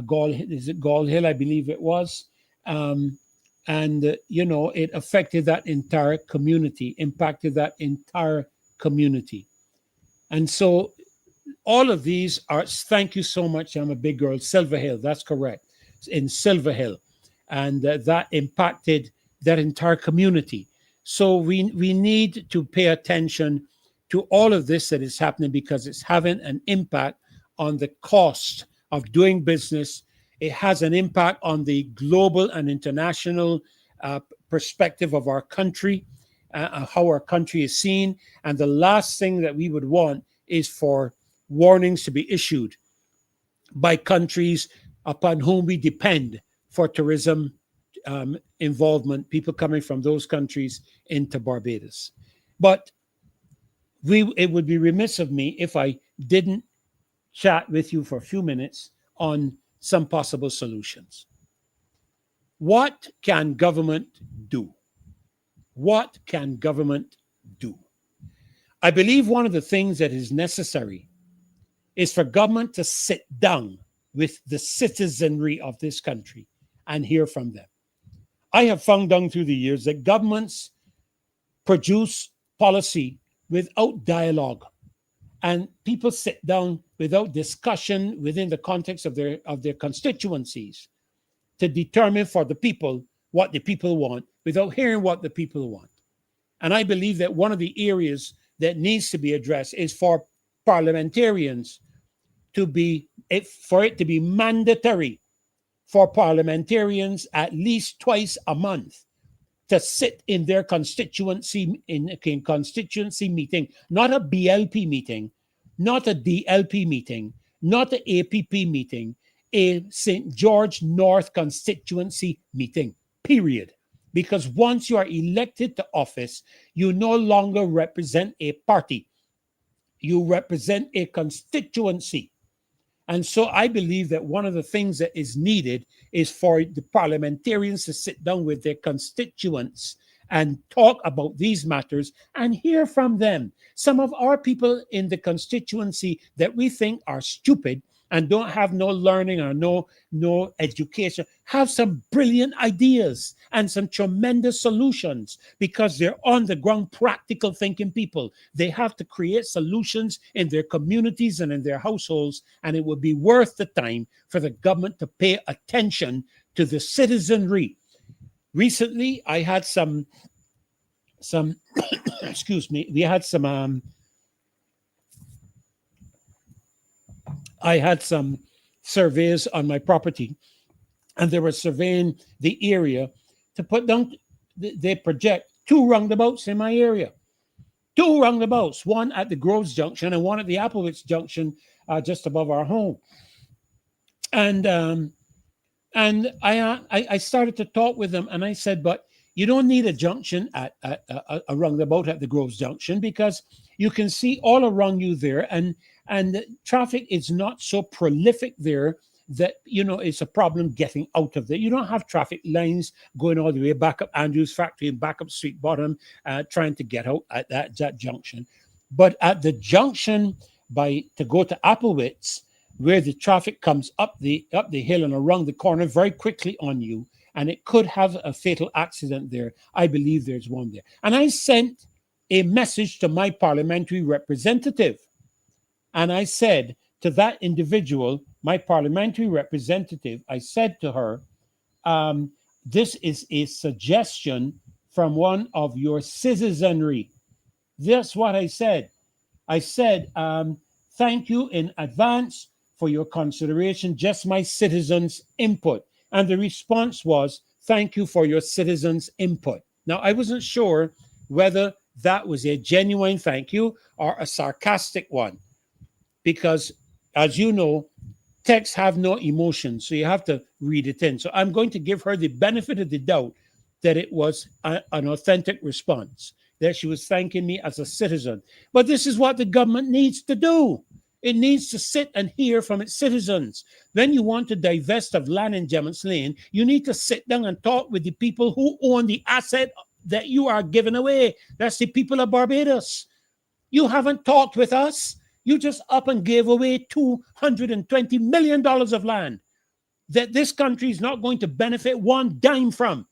Gall Hill, I believe it was. It affected that entire community, impacted that entire community. And so all of these are, thank you so much, I'm a big girl, Silver Hill, that's correct, in Silver Hill. And that impacted that entire community. So we need to pay attention to all of this that is happening, because it's having an impact on the cost of doing business. It has an impact on the global and international perspective of our country, how our country is seen. And the last thing that we would want is for warnings to be issued by countries upon whom we depend for tourism involvement, people coming from those countries into Barbados. But it would be remiss of me if I didn't chat with you for a few minutes on some possible solutions. What can government do? What can government do? I believe one of the things that is necessary is for government to sit down with the citizenry of this country and hear from them. I have found down through the years that governments produce policy without dialogue, and people sit down without discussion within the context of their constituencies to determine for the people what the people want, without hearing what the people want. And I believe that one of the areas that needs to be addressed is for parliamentarians for it to be mandatory for parliamentarians at least twice a month to sit in their constituency constituency meeting, not a BLP meeting, not a DLP meeting, not an APP meeting, a St. George North constituency meeting, period. Because once you are elected to office, you no longer represent a party. You represent a constituency. And so I believe that one of the things that is needed is for the parliamentarians to sit down with their constituents and talk about these matters and hear from them. Some of our people in the constituency that we think are stupid and don't have no learning or no education have some brilliant ideas and some tremendous solutions, because they're on the ground, practical thinking people. They have to create solutions in their communities and in their households, and it would be worth the time for the government to pay attention to the citizenry. Recently, I had some excuse me, we had some I had some surveys on my property, and they were surveying the area to put down, they project 2 roundabouts in my area. 2 roundabouts, one at the Groves Junction and one at the Applewitz Junction, just above our home. And I started to talk with them, and I said, but You don't need a junction at a roundabout at the Groves Junction, because you can see all around you there, and traffic is not so prolific there that it's a problem getting out of there. You don't have traffic lines going all the way back up Andrews Factory and back up Street Bottom, trying to get out at that junction. But at the junction to go to Applewitz, where the traffic comes up the hill and around the corner very quickly on you, and it could have a fatal accident there. I believe there's one there. And I sent a message to my parliamentary representative, and I said to that individual, my parliamentary representative, I said to her, this is a suggestion from one of your citizenry. That's what I said. I said, thank you in advance for your consideration, just my citizens' input. And the response was, thank you for your citizens' input. Now, I wasn't sure whether that was a genuine thank you or a sarcastic one, because, as you know, texts have no emotion, so you have to read it in. So I'm going to give her the benefit of the doubt that it was an authentic response, that she was thanking me as a citizen. But this is what the government needs to do. It needs to sit and hear from its citizens. When you want to divest of land in Gemmitt's Lane, you need to sit down and talk with the people who own the asset that you are giving away. That's the people of Barbados. You haven't talked with us. You just up and gave away $220 million of land that this country is not going to benefit one dime from.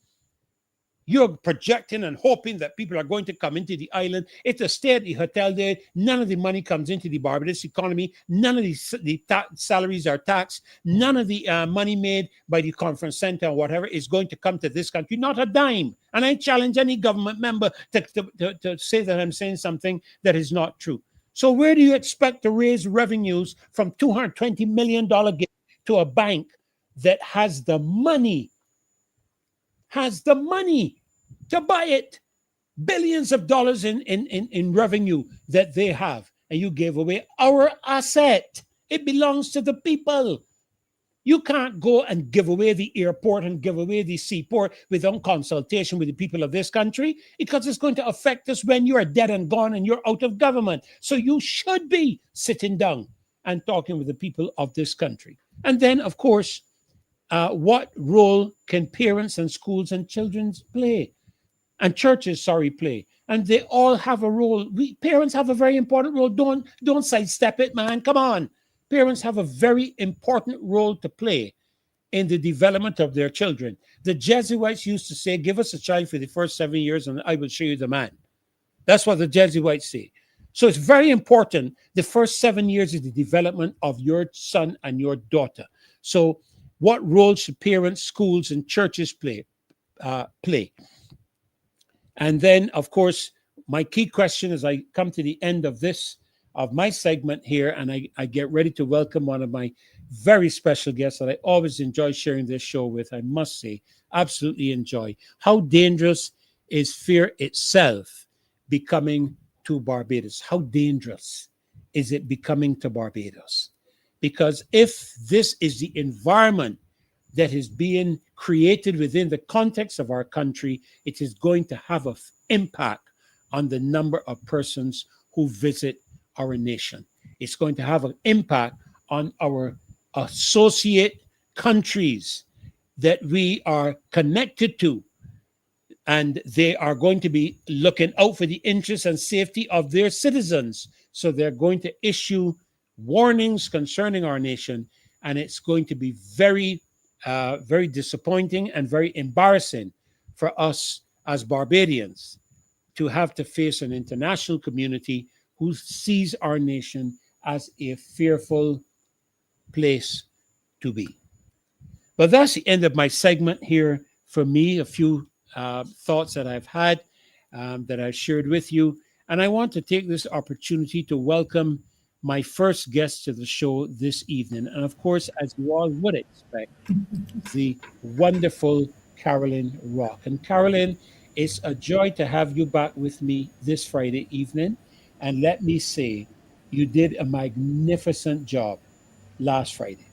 You're projecting and hoping that people are going to come into the island. It's a stay at the hotel there. None of the money comes into the Barbados economy. None of the salaries are taxed. None of the money made by the conference center or whatever is going to come to this country. Not a dime. And I challenge any government member to say that I'm saying something that is not true. So where do you expect to raise revenues from $220 million gift to a bank that has the money to buy it? Billions of dollars in revenue that they have. And you gave away our asset. It belongs to the people. You can't go and give away the airport and give away the seaport without consultation with the people of this country, because it's going to affect us when you are dead and gone and you're out of government. So you should be sitting down and talking with the people of this country. And then, of course, what role can parents and schools and children play? And churches, play. And they all have a role. Parents have a very important role. Don't sidestep it, man. Come on. Parents have a very important role to play in the development of their children. The Jesuits used to say, give us a child for the first 7 years and I will show you the man. That's what the Jesuits say. So it's very important, the first 7 years of the development of your son and your daughter. So what role should parents, schools, and churches play? And then, of course, my key question as I come to the end of my segment here, and I get ready to welcome one of my very special guests that I always enjoy sharing this show with, I must say, absolutely enjoy. How dangerous is fear itself becoming to Barbados? How dangerous is it becoming to Barbados? Because if this is the environment that is being created within the context of our country, it is going to have an impact on the number of persons who visit our nation. It's going to have an impact on our associate countries that we are connected to. And they are going to be looking out for the interests and safety of their citizens. So they're going to issue warnings concerning our nation. And it's going to be very, very disappointing and very embarrassing for us as Barbadians to have to face an international community who sees our nation as a fearful place to be. But that's the end of my segment here. For me, a few thoughts that I've had that I've shared with you. And I want to take this opportunity to welcome my first guest to the show this evening. And of course, as you all would expect, the wonderful Carolyn Rock. And Carolyn, it's a joy to have you back with me this Friday evening. And let me say, you did a magnificent job last Friday.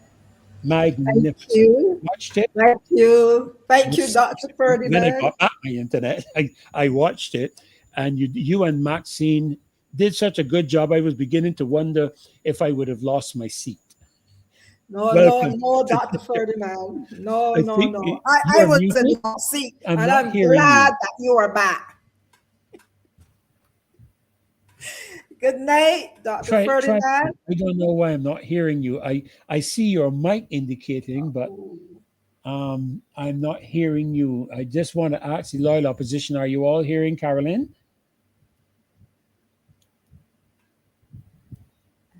Magnificent. Thank you. Watched it. Thank you. Thank you, Dr. Ferdinand. my internet. I watched it, and you and Maxine did such a good job. I was beginning to wonder if I would have lost my seat. No, Welcome. Dr. Ferdinand. No. I think I you're was in muted. the hot seat, I'm and not I'm hearing glad you. that you are back. Good night, Dr. Try. Ferdinand. I don't know why I'm not hearing you. I see your mic indicating, but I'm not hearing you. I just want to ask the loyal opposition, are you all hearing Carolyn?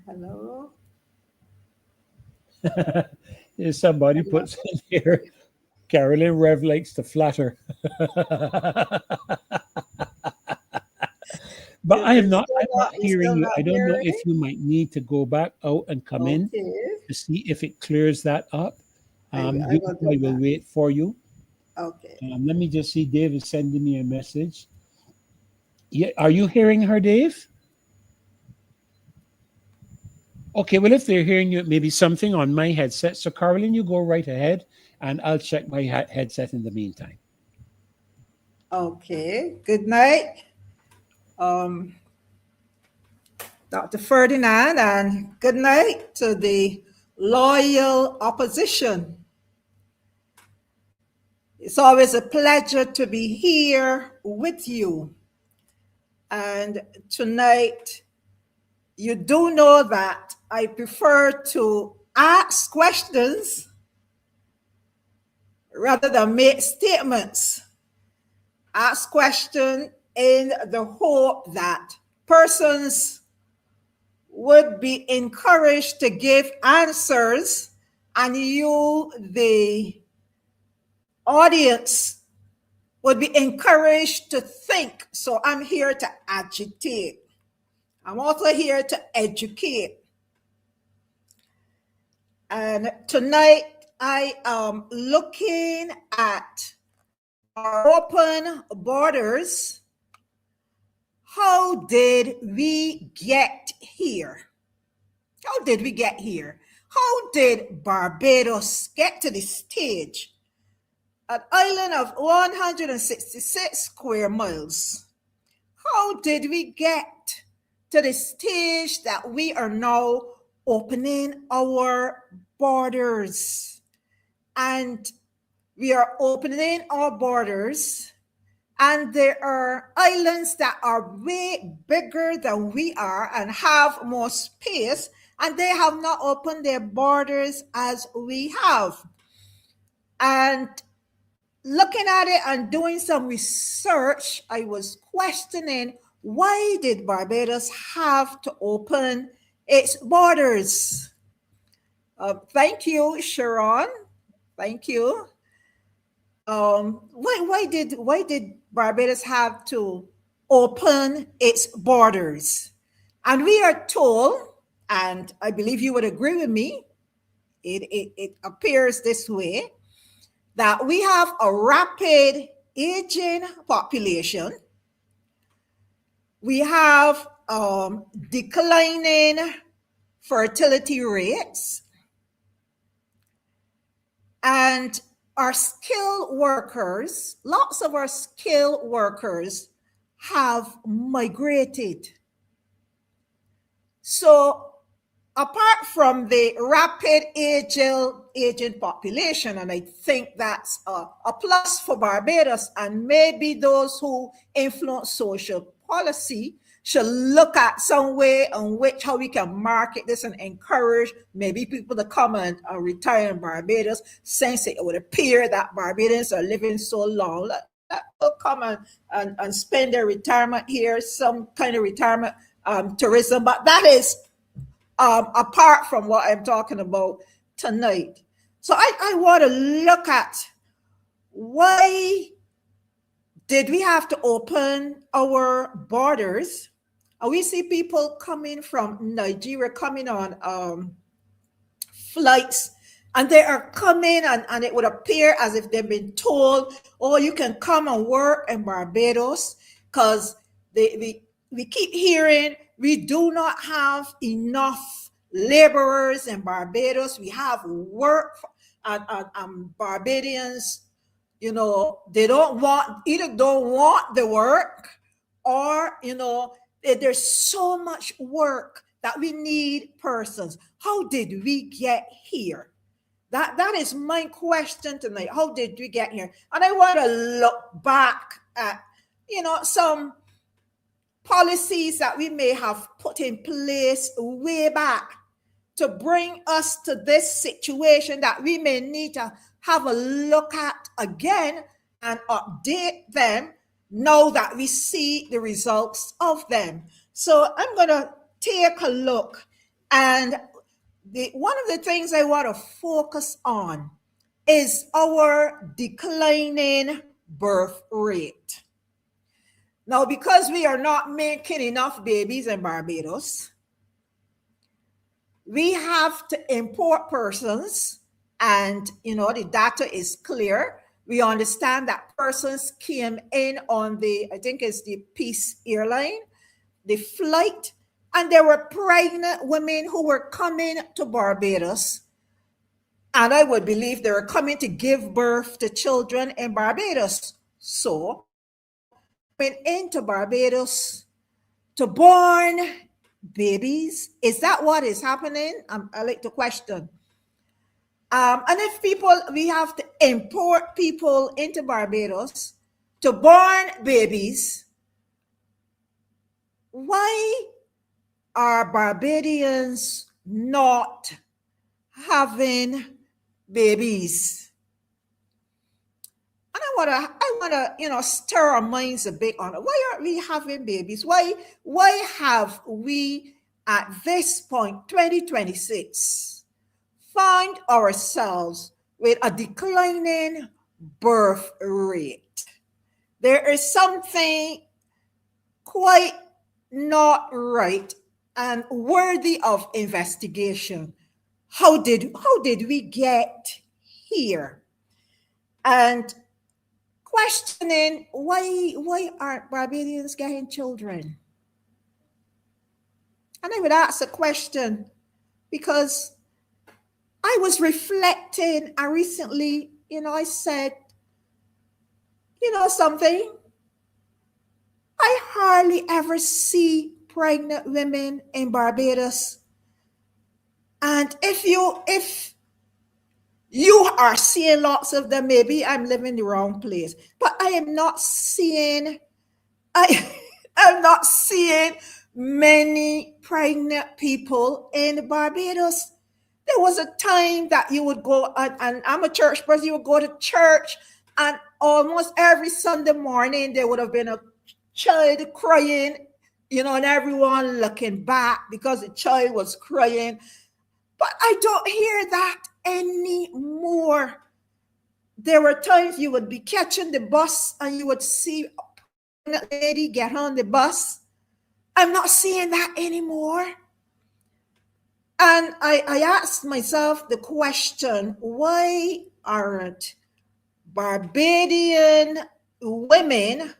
Hello. There's somebody puts in here. Carolyn Rev likes to flatter. But I'm not hearing you. I don't know if you might need to go back out and come in to see if it clears that up. I will wait for you. Okay. Let me just see. Dave is sending me a message. Yeah, are you hearing her, Dave? Okay, well, if they're hearing you, maybe something on my headset. So, Carolyn, you go right ahead, and I'll check my headset in the meantime. Okay. Good night, Dr. Ferdinand, and good night to the loyal opposition. It's always a pleasure to be here with you. And tonight, you do know that I prefer to ask questions rather than make statements. Ask questions in the hope that persons would be encouraged to give answers, and you, the audience, would be encouraged to think. So I'm here to agitate. I'm also here to educate. And tonight I am looking at our open borders. How did we get here? How did we get here? How did Barbados get to this stage? An island of 166 square miles. How did we get to the stage that we are now opening our borders? And we are opening our borders, and there are islands that are way bigger than we are and have more space, and they have not opened their borders as we have. And looking at it and doing some research, I was questioning, why did Barbados have to open its borders? Thank you, Sharon. Thank you. Why did Barbados have to open its borders? And we are told, and I believe you would agree with me, it appears this way, that we have a rapid aging population. We have declining fertility rates, and our skilled workers, lots of our skilled workers have migrated. So apart from the rapid aging population, and I think that's a plus for Barbados, and maybe those who influence social policy should look at some way in which how we can market this and encourage maybe people to come and retire in Barbados, since it would appear that Barbadians are living so long. Let people come and spend their retirement here, some kind of retirement tourism. But that is apart from what I'm talking about tonight. So I want to look at, why did we have to open our borders? And we see people coming from Nigeria, coming on flights, and they are coming, and it would appear as if they've been told, oh, you can come and work in Barbados, because we keep hearing we do not have enough laborers in Barbados. We have work, and Barbadians they don't want the work, or there's so much work that we need persons. How did we get here? That is my question tonight. How did we get here? And I want to look back at some policies that we may have put in place way back to bring us to this situation that we may need to have a look at again and update them now that we see the results of them. So I'm going to take a look, and one of the things I want to focus on is our declining birth rate. Now, because we are not making enough babies in Barbados, we have to import persons, and the data is clear. We understand that persons came in on I think it's the Peace Airline, the flight, and there were pregnant women who were coming to Barbados, and I would believe they were coming to give birth to children in Barbados. So, went into Barbados to born babies. Is that what is happening? I like to question. And if we have to import people into Barbados to born babies, why are Barbadians not having babies? And I wanna stir our minds a bit on it. Why aren't we having babies? Why have we at this point, 2026, find ourselves with a declining birth rate? There is something quite not right and worthy of investigation. How did we get here? And questioning why aren't Barbadians getting children? And I would ask a question because I was reflecting, and recently, I said, something, I hardly ever see pregnant women in Barbados. And if you are seeing lots of them, maybe I'm living in the wrong place. But I am not seeing, I'm not seeing many pregnant people in Barbados. There was a time that you would go, and I'm a church person, you would go to church, and almost every Sunday morning there would have been a child crying, and everyone looking back because the child was crying. But I don't hear that anymore. There were times you would be catching the bus and you would see a pregnant lady get on the bus. I'm not seeing that anymore. And I asked myself the question, why aren't Barbadian women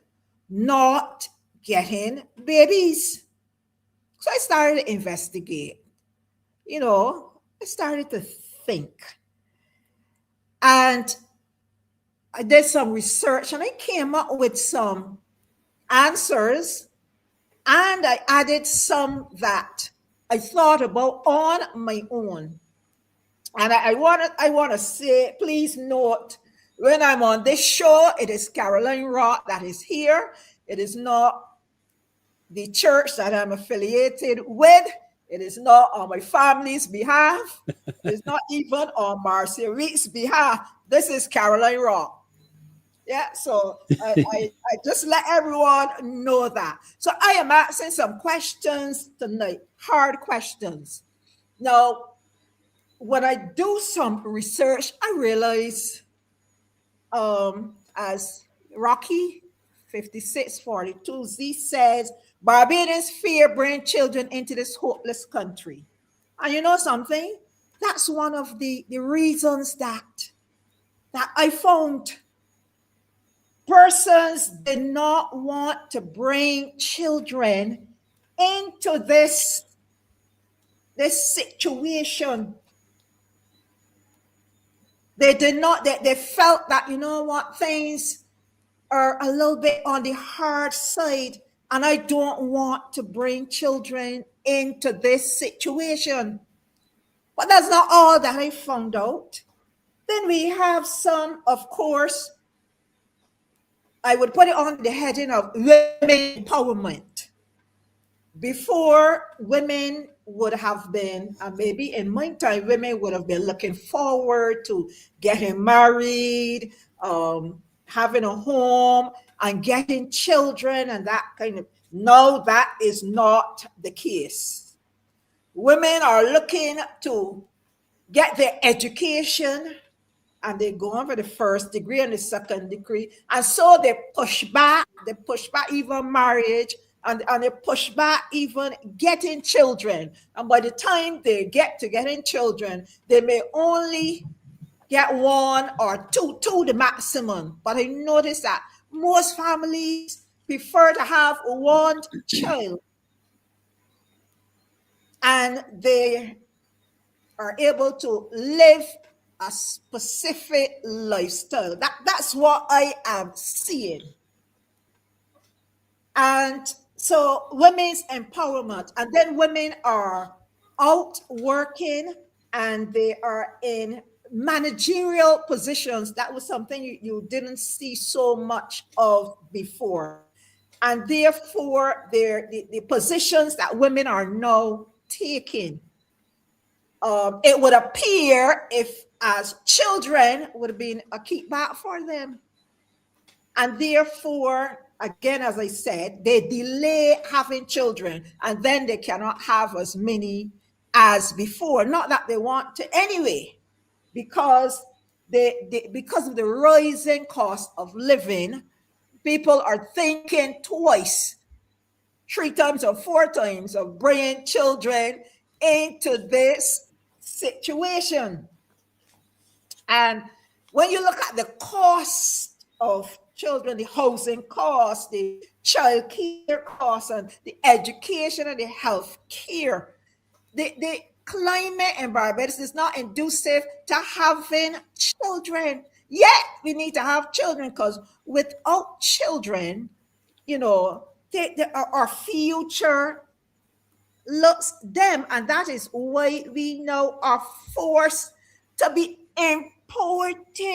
not getting babies? So I started to investigate. I started to think. And I did some research and I came up with some answers, and I added some that I thought about on my own. And I want to say, please note, when I'm on this show, it is Caroline Rock that is here. It is not the church that I'm affiliated with. It is not on my family's behalf. It's not even on Marcia Reed's behalf. This is Caroline Rock. Yeah, so I just let everyone know that. So I am asking some questions tonight, hard questions. Now, when I do some research, I realize, as Rocky 5642Z says, Barbadians fear bringing children into this hopeless country. And you know something? That's one of the reasons that I found persons did not want to bring children into this situation. They did not, they felt that, you know what, things are a little bit on the hard side, and I don't want to bring children into this situation. But that's not all that I found out. Then we have some, of course, I would put it on the heading of women empowerment. Before, women would have been, maybe in my time, women would have been looking forward to getting married, having a home, and getting children, and that kind of. No, that is not the case. Women are looking to get their education, and they go on for the first degree and the second degree. And so they push back even marriage, and they push back even getting children. And by the time they get to getting children, they may only get one or two the maximum. But I noticed that most families prefer to have one child, and they are able to live a specific lifestyle. That's what I am seeing. And so women's empowerment, and then women are out working and they are in managerial positions. That was something you didn't see so much of before. And therefore, the positions that women are now taking, it would appear if as children would have been a kickback for them. And therefore, again, as I said, they delay having children, and then they cannot have as many as before. Not that they want to anyway, because because of the rising cost of living, people are thinking twice, 3 times or 4 times of bringing children into this situation. And when you look at the cost of children, the housing cost, the child care cost, and the education and the health care, the climate in Barbados is not conducive to having children. Yet we need to have children, because without children, our future looks dim, and that is why we now are forced to be importing,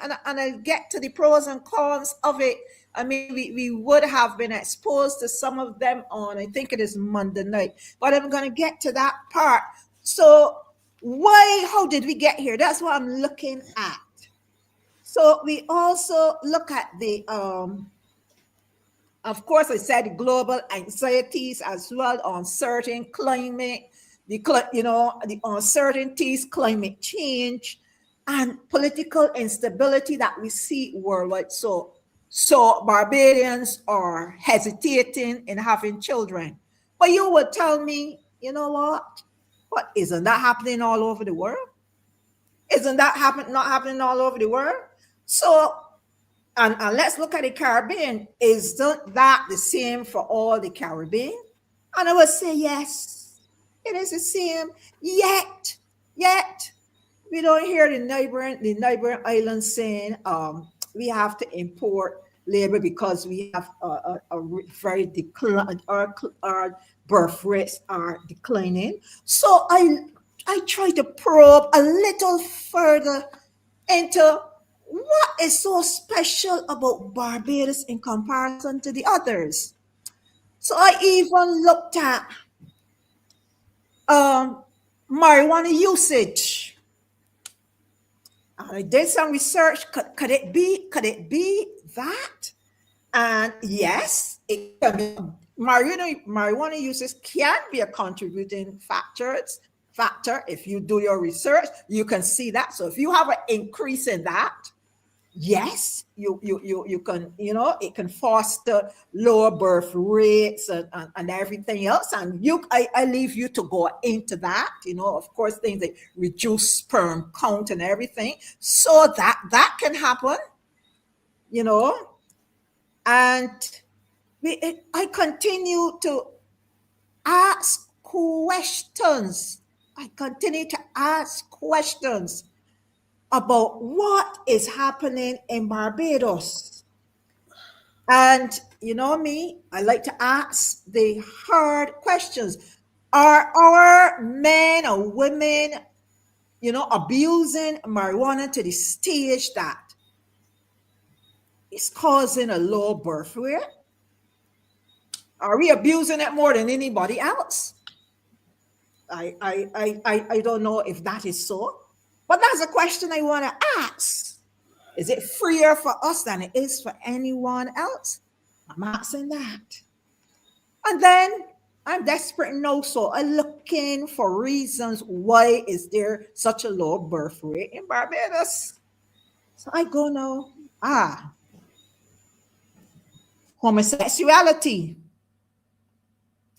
and I'll get to the pros and cons of it. I mean, we would have been exposed to some of them on, I think it is Monday night, but I'm going to get to that part. So how did we get here? That's what I'm looking at. So we also look at the, of course, I said global anxieties as well, uncertain climate, the uncertainties, climate change, and political instability that we see worldwide. So Barbadians are hesitating in having children. But you would tell me, you know what? What, isn't that happening all over the world? Isn't that not happening all over the world? So, and let's look at the Caribbean. Isn't that the same for all the Caribbean? And I would say, yes, it is the same. Yet, we don't hear the neighboring islands saying we have to import labor because we have a very decline, our birth rates are declining. So I try to probe a little further into what is so special about Barbados in comparison to the others. So I even looked at marijuana usage. I did some research. Could it be that? And yes, it can be. Marijuana usage can be a contributing factor. If you do your research, you can see that. So if you have an increase in that, yes, you can, it can foster lower birth rates and everything else. And I leave you to go into that, of course, things like reduce sperm count and everything. So that can happen, and I continue to ask questions. about what is happening in Barbados. And you know me, I like to ask the hard questions. Are our men or women, abusing marijuana to the stage that it's causing a low birth rate? Are we abusing it more than anybody else? I don't know if that is so, but that's a question I want to ask. Is it freer for us than it is for anyone else? I'm asking that. And then I'm desperate now, so I'm looking for reasons why is there such a low birth rate in Barbados. So I go now, homosexuality.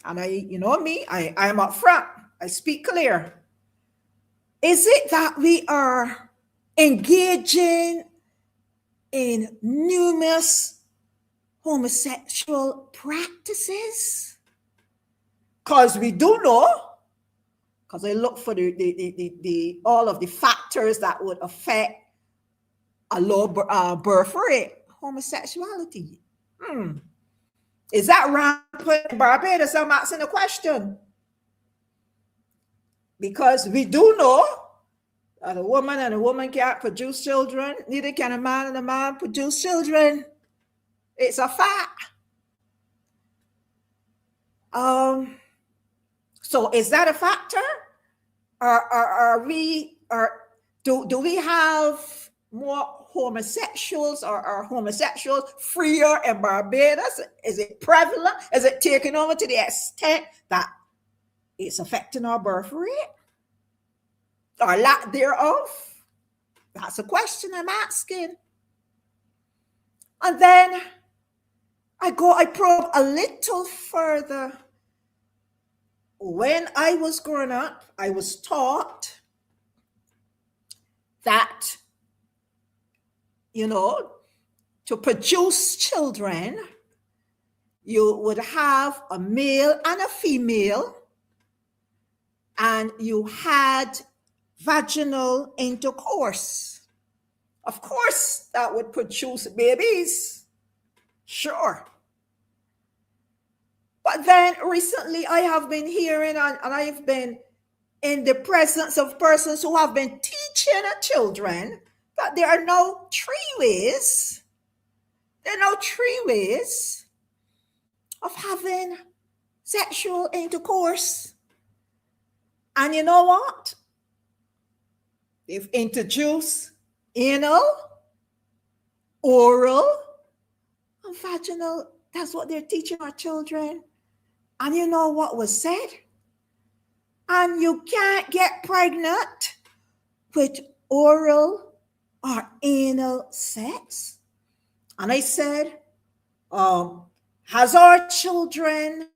And I'm up front. I speak clear. Is it that we are engaging in numerous homosexual practices? Because we do know, because I look for the all of the factors that would affect a low birth rate. Homosexuality. Is that rampant in Barbados? I'm asking a question. Because we do know that a woman and a woman can't produce children, neither can a man and a man produce children. It's a fact. So is that a factor? Do we have more homosexuals, or are homosexuals freer in Barbados? Is it prevalent? Is it taking over to the extent that it's affecting our birth rate or lack thereof? That's a question I'm asking. And then I probe a little further. When I was growing up, I was taught that, to produce children, you would have a male and a female, and you had vaginal intercourse. Of course, that would produce babies. Sure. But then recently I have been hearing, and I've been in the presence of persons who have been teaching children that there are no three ways. There are no three ways of having sexual intercourse. And you know what? They've introduced anal, oral, and vaginal. That's what they're teaching our children. And you know what was said? And you can't get pregnant with oral or anal sex. And I said, has our children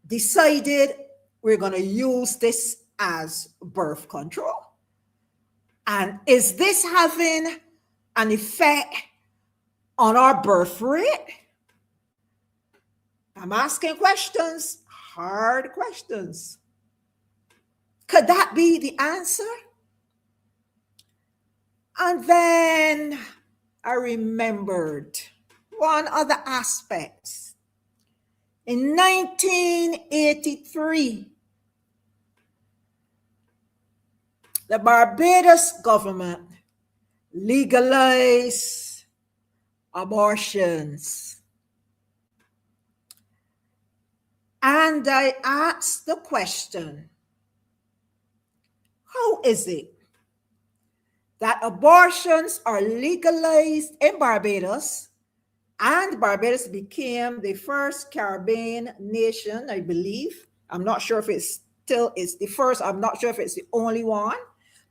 decided we're going to use this as birth control? And is this having an effect on our birth rate? I'm asking questions, hard questions. Could that be the answer? And then I remembered one other aspect. In 1983, the Barbados government legalized abortions. And I asked the question, how is it that abortions are legalized in Barbados, and Barbados became the first Caribbean nation, I believe. I'm not sure if it's the first, I'm not sure if it's the only one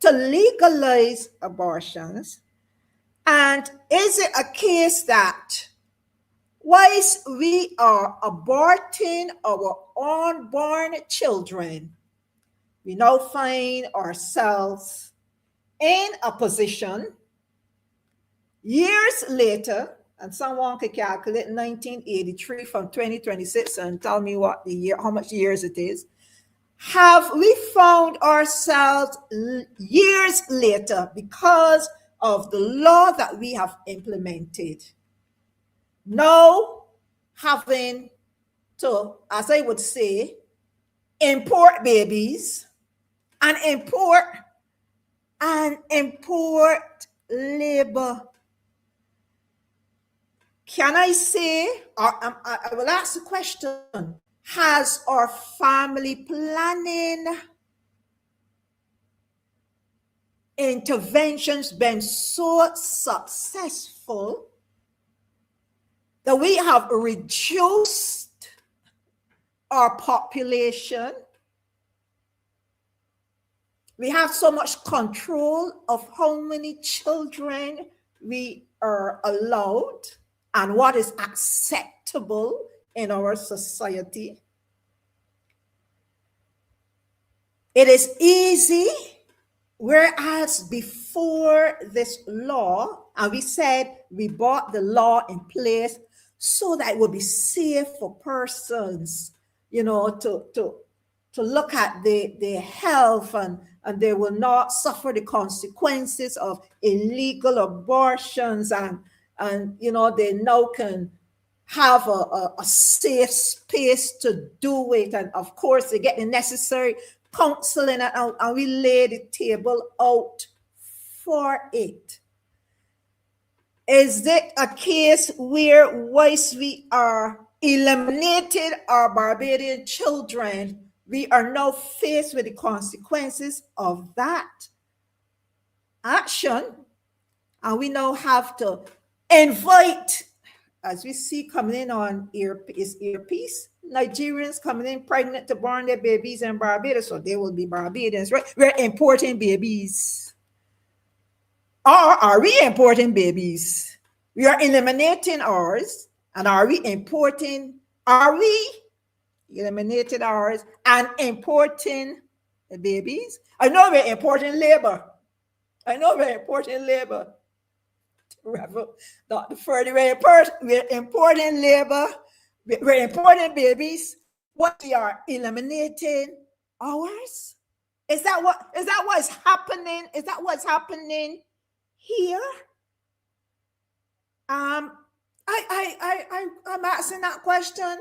to legalize abortions. And is it a case that whilst we are aborting our unborn children, we now find ourselves in a position years later, and someone could calculate 1983 from 2026 and tell me what the year, how much years it is. have we found ourselves years later because of the law that we have implemented now having to, as I would say, import babies and import labor? Can I say, or I will ask the question, has our family planning interventions been so successful that we have reduced our population? We have so much control of how many children we are allowed and what is acceptable in our society. It is easy, whereas before this law, and we said we brought the law in place so that it would be safe for persons, to look at their health, and they will not suffer the consequences of illegal abortions, and they now can have a safe space to do it. And of course, they get the necessary counseling, and we lay the table out for it. Is it a case where once we are eliminated our Barbadian children, we are now faced with the consequences of that action, and we now have to invite, as we see coming in on earpiece, Nigerians coming in pregnant to born their babies in Barbados, so they will be Barbadians, right? We're importing babies. Or are we importing babies? We are eliminating ours, and are we eliminated ours and importing the babies? I know we're importing labor. Dr. Ferdy, we're importing labor, we're importing babies. What we are eliminating ours? Is that what's happening? Is that what's happening here? I'm asking that question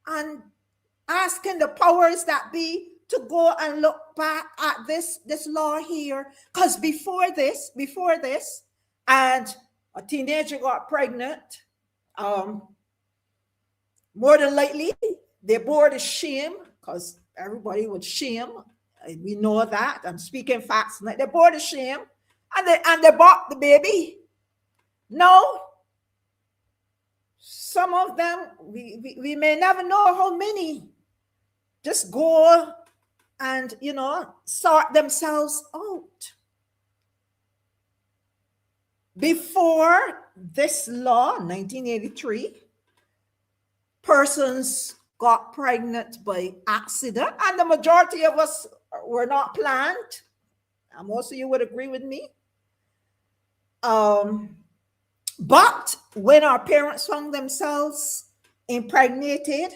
and asking the powers that be to go and look back at this law here, because before this, and a teenager got pregnant, more than likely they bore the shame, because everybody would shame. We know that. I'm speaking facts. They bore the shame, and they bought the baby. No, some of them we may never know how many just go and sort themselves out. Before this law, 1983, persons got pregnant by accident, and the majority of us were not planned. And most of you would agree with me. But when our parents found themselves impregnated,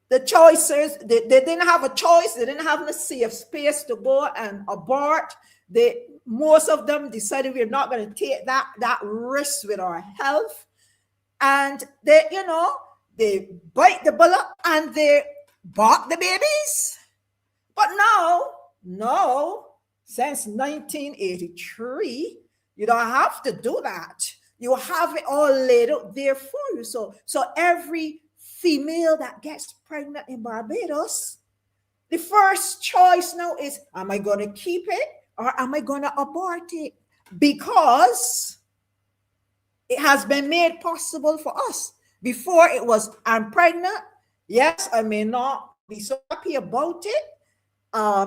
the choices, they didn't have a choice. They didn't have a safe space to go and abort. Most of them decided we're not going to take that risk with our health. And they bite the bullet and they bought the babies. But no, since 1983, you don't have to do that. You have it all laid out there for you. So every female that gets pregnant in Barbados, the first choice now is, am I going to keep it or am I going to abort it? Because it has been made possible for us. Before it was, I'm pregnant. Yes, I may not be so happy about it.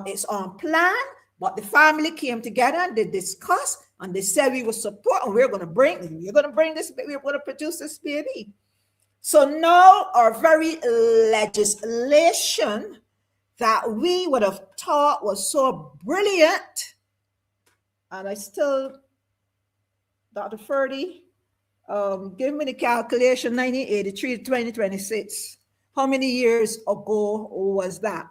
It's on plan, but the family came together and they discussed and they said we will support, and we're going to produce this baby. So now our very legislation that we would have thought was so brilliant, and I still, Dr. Ferdy, give me the calculation, 1983 to 2026. How many years ago was that?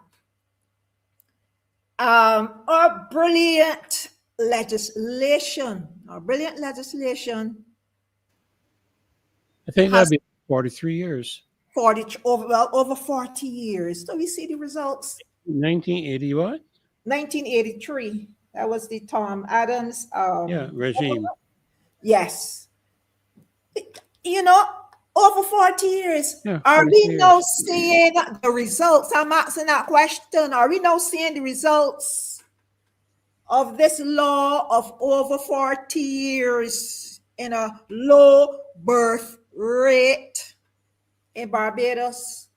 Our brilliant legislation, I think has that'd be 43 years. 40 over 40 years. So we see the results. 1980 what? 1983. That was the Tom Adams. Yeah, regime. Yes. You know, over 40 years. Yeah, Are 40 we now years. seeing the results? I'm asking that question. Are we now seeing the results of this law of over 40 years in a low birth rate in Barbados?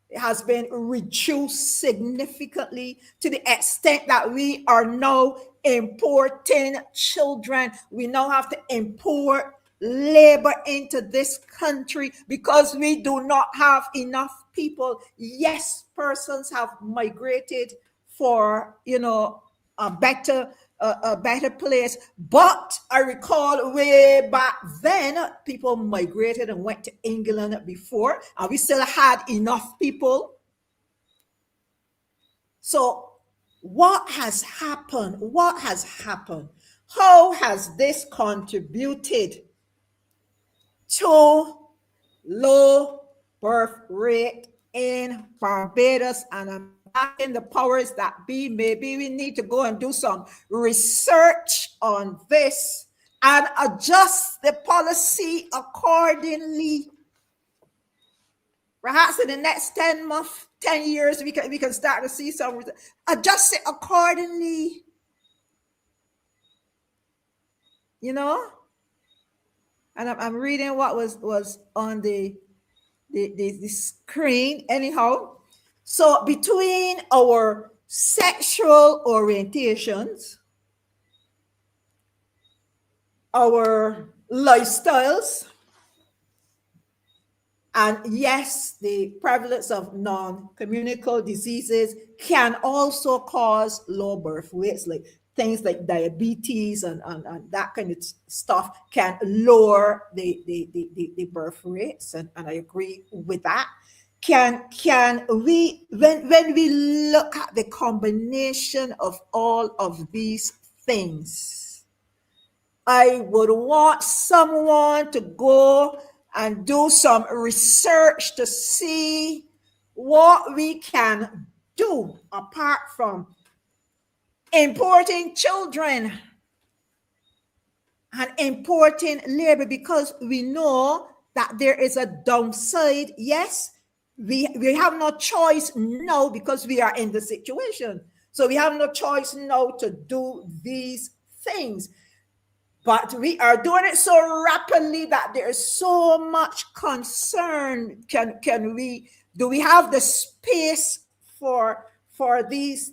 It has been reduced significantly to the extent that we are now importing children. We now have to import labor into this country because we do not have enough people. Yes, persons have migrated for, a better place. But I recall way back then, people migrated and went to England before, and we still had enough people. So what has happened? How has this contributed to low birth rate in Barbados? And I'm asking the powers that be, maybe we need to go and do some research on this and adjust the policy accordingly. Perhaps in the next 10 months, 10 years, we can start to see some adjust it accordingly. And I'm reading what was on the screen anyhow. So between our sexual orientations, our lifestyles, and yes, the prevalence of non-communicable diseases can also cause low birth rates, like things like diabetes and that kind of stuff can lower the birth rates. And I agree with that. Can we, when we look at the combination of all of these things, I would want someone to go and do some research to see what we can do apart from importing children and importing labor, because we know that there is a downside. Yes, we have no choice now because we are in the situation. So we have no choice now to do these things. But we are doing it so rapidly that there is so much concern. Do we have the space for these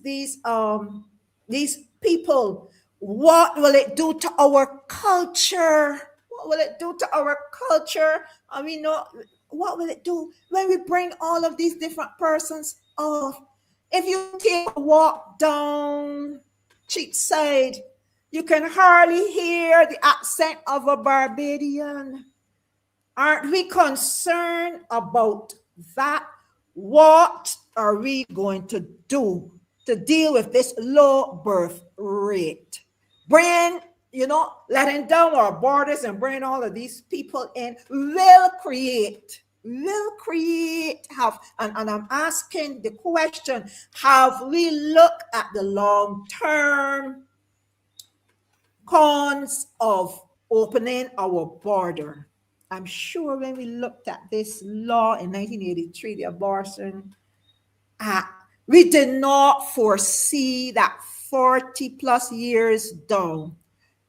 people? What will it do to our culture? What will it do to our culture? I mean, what will it do when we bring all of these different persons off? If you take a walk down Cheapside, you can hardly hear the accent of a Barbadian. Aren't we concerned about that? What are we going to do to deal with this low birth rate? Letting down our borders and bringing all of these people in will create, and I'm asking the question, have we looked at the long-term cons of opening our border? I'm sure when we looked at this law in 1983, the Abortion Act, we did not foresee that 40 plus years down,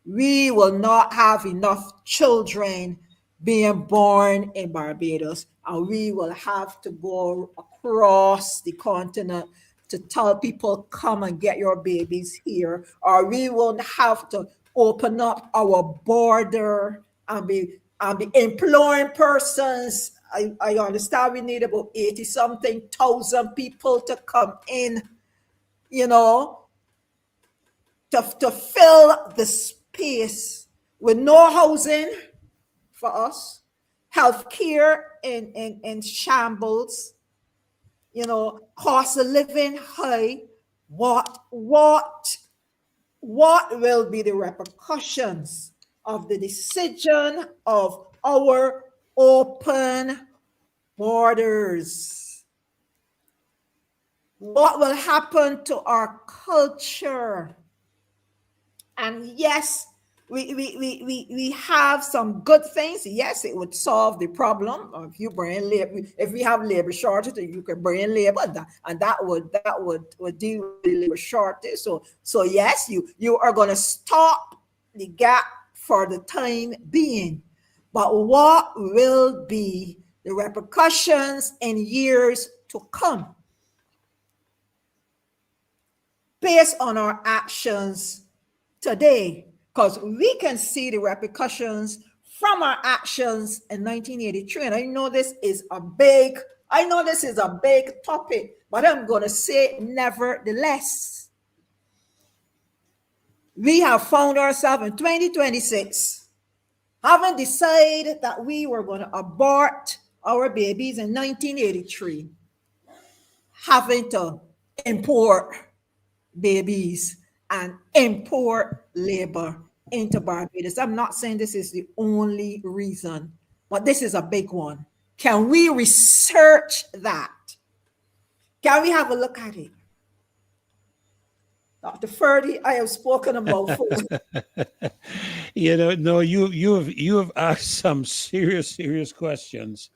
we will not have enough children being born in Barbados, and we will have to go across the continent to tell people, come and get your babies here, or we will have to open up our border and be employing persons. I understand we need about 80-something thousand people to come in, to fill the space with no housing for us, healthcare in shambles, cost of living high, What will be the repercussions of the decision of our open borders? What will happen to our culture? And yes, we have some good things. Yes, it would solve the problem. If you bring labor, if we have labor shortage, you can bring labor, and that would deal with the labor shortage. So yes, you are going to stop the gap for the time being. But what will be the repercussions in years to come based on our actions today? Because we can see the repercussions from our actions in 1983. And I know this is a big topic, but I'm going to say nevertheless, we have found ourselves in 2026 having decided that we were going to abort our babies in 1983, having to import babies and import labor into Barbados. I'm not saying this is the only reason, but this is a big one. Can we research that? Can we have a look at it? Dr. Ferdy, I have spoken about food. No, you have asked some serious questions,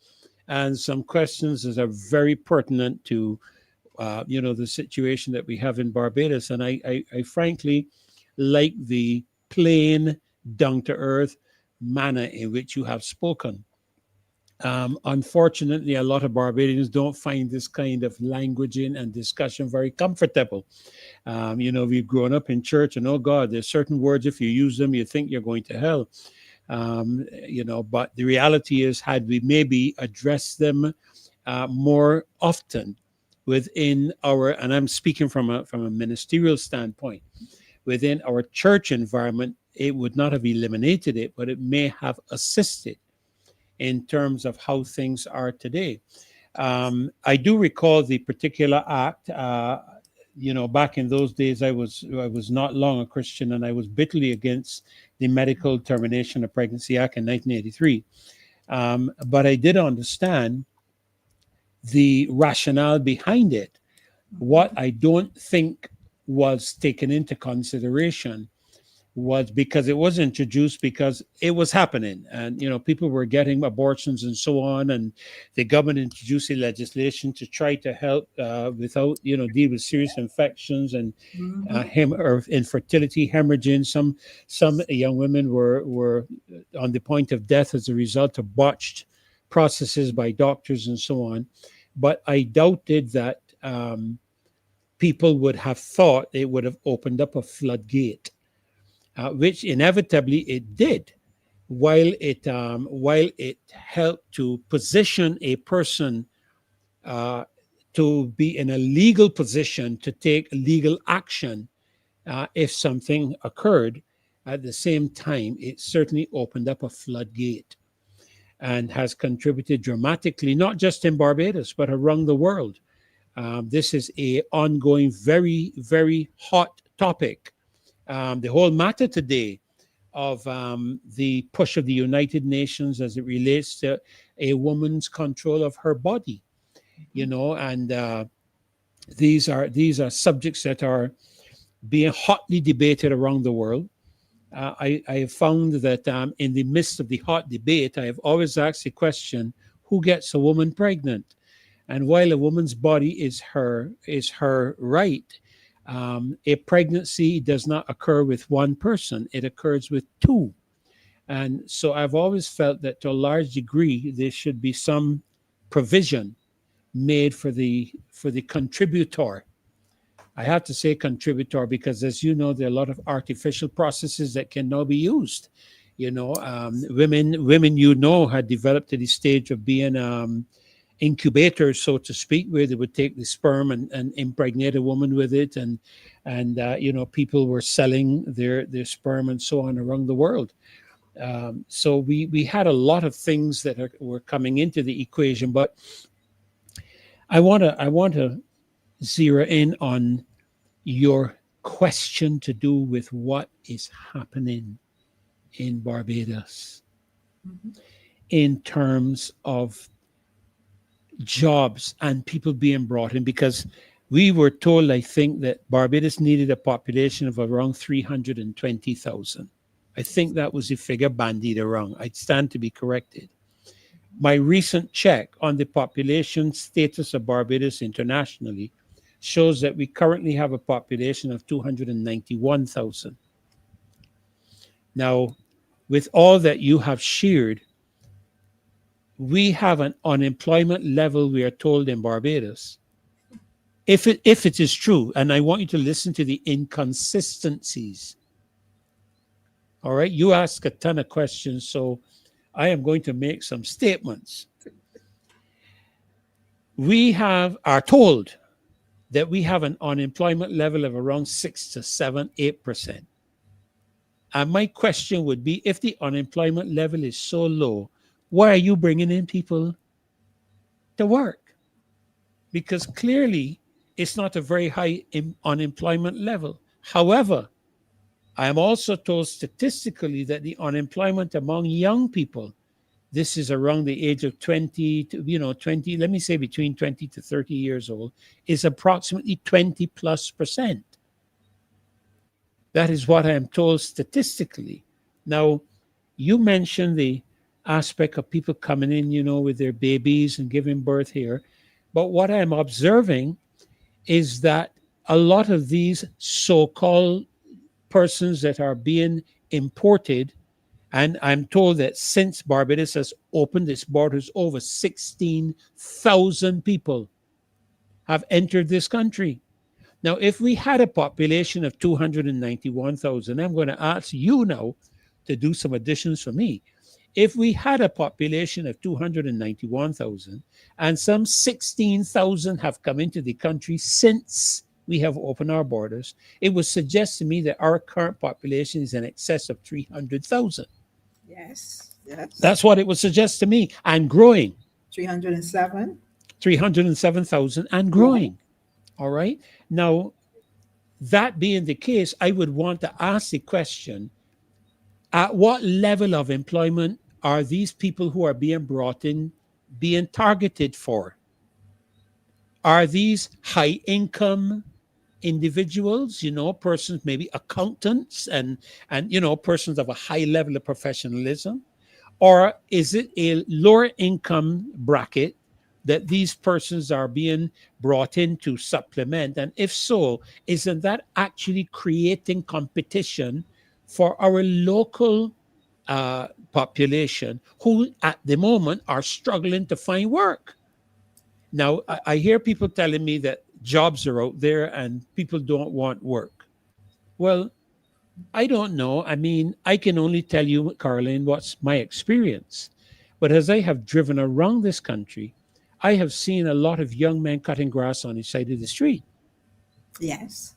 and some questions that are very pertinent to the situation that we have in Barbados. And I frankly like the plain, down-to-earth manner in which you have spoken. Unfortunately, a lot of Barbadians don't find this kind of languaging and discussion very comfortable. We've grown up in church, and oh God, there's certain words, if you use them, you think you're going to hell. But the reality is, had we maybe addressed them more often within our, and I'm speaking from a ministerial standpoint, within our church environment, it would not have eliminated it, but it may have assisted in terms of how things are today. I do recall the particular act. Back in those days, I was not long a Christian, and I was bitterly against the Medical Termination of Pregnancy Act in 1983. But I did understand the rationale behind it. What I don't think was taken into consideration was because it was introduced because it was happening, and people were getting abortions and so on, and the government introduced a legislation to try to help without deal with serious infections and infertility, hemorrhaging. Some young women were on the point of death as a result of botched processes by doctors and so on. But I doubted that people would have thought it would have opened up a floodgate. Which inevitably it did, while it helped to position a person to be in a legal position to take legal action if something occurred. At the same time, it certainly opened up a floodgate and has contributed dramatically, not just in Barbados, but around the world. This is an ongoing, very, very hot topic. The whole matter today of the push of the United Nations as it relates to a woman's control of her body, and these are subjects that are being hotly debated around the world. I have found that in the midst of the hot debate, I have always asked the question, who gets a woman pregnant? And while a woman's body is her right, a pregnancy does not occur with one person, it occurs with two. And so I've always felt that to a large degree, there should be some provision made for the contributor. I have to say contributor because, as you know, there are a lot of artificial processes that can now be used. Women, had developed to the stage of being incubators, so to speak, where they would take the sperm and impregnate a woman with it, and people were selling their sperm and so on around the world. So we had a lot of things that were coming into the equation, but I want to zero in on your question to do with what is happening in Barbados in terms of jobs and people being brought in, because we were told, I think, that Barbados needed a population of around 320,000. I think that was the figure bandied around. I'd stand to be corrected. My recent check on the population status of Barbados internationally shows that we currently have a population of 291,000. Now, with all that you have shared, we have an unemployment level, we are told, in Barbados. If it is true, and I want you to listen to the inconsistencies. All right, you ask a ton of questions, so I am going to make some statements. We are told that we have an unemployment level of around 6 to 7, 8%. And my question would be, if the unemployment level is so low, why are you bringing in people to work? Because clearly it's not a very high unemployment level. However, I am also told statistically that the unemployment among young people, this is around the age of 20 to 20, let me say between 20 to 30 years old, is approximately 20+%. That is what I am told statistically. Now, you mentioned the aspect of people coming in, with their babies and giving birth here. But what I'm observing is that a lot of these so-called persons that are being imported, and I'm told that since Barbados has opened its borders, over 16,000 people have entered this country. Now, if we had a population of 291,000, I'm going to ask you now to do some additions for me. If we had a population of 291,000 and some 16,000 have come into the country since we have opened our borders, it would suggest to me that our current population is in excess of 300,000. Yes. That's what it would suggest to me, and growing. 307. 307,000 and growing. All right. Now, that being the case, I would want to ask the question, at what level of employment are these people who are being brought in being targeted for? Are these high income individuals, persons, maybe accountants and persons of a high level of professionalism? Or is it a lower income bracket that these persons are being brought in to supplement? And if so, isn't that actually creating competition for our local population who at the moment are struggling to find work? Now, I hear people telling me that jobs are out there and people don't want work. Well, I don't know. I mean, I can only tell you, Caroline, what's my experience. But as I have driven around this country, I have seen a lot of young men cutting grass on the side of the street. Yes.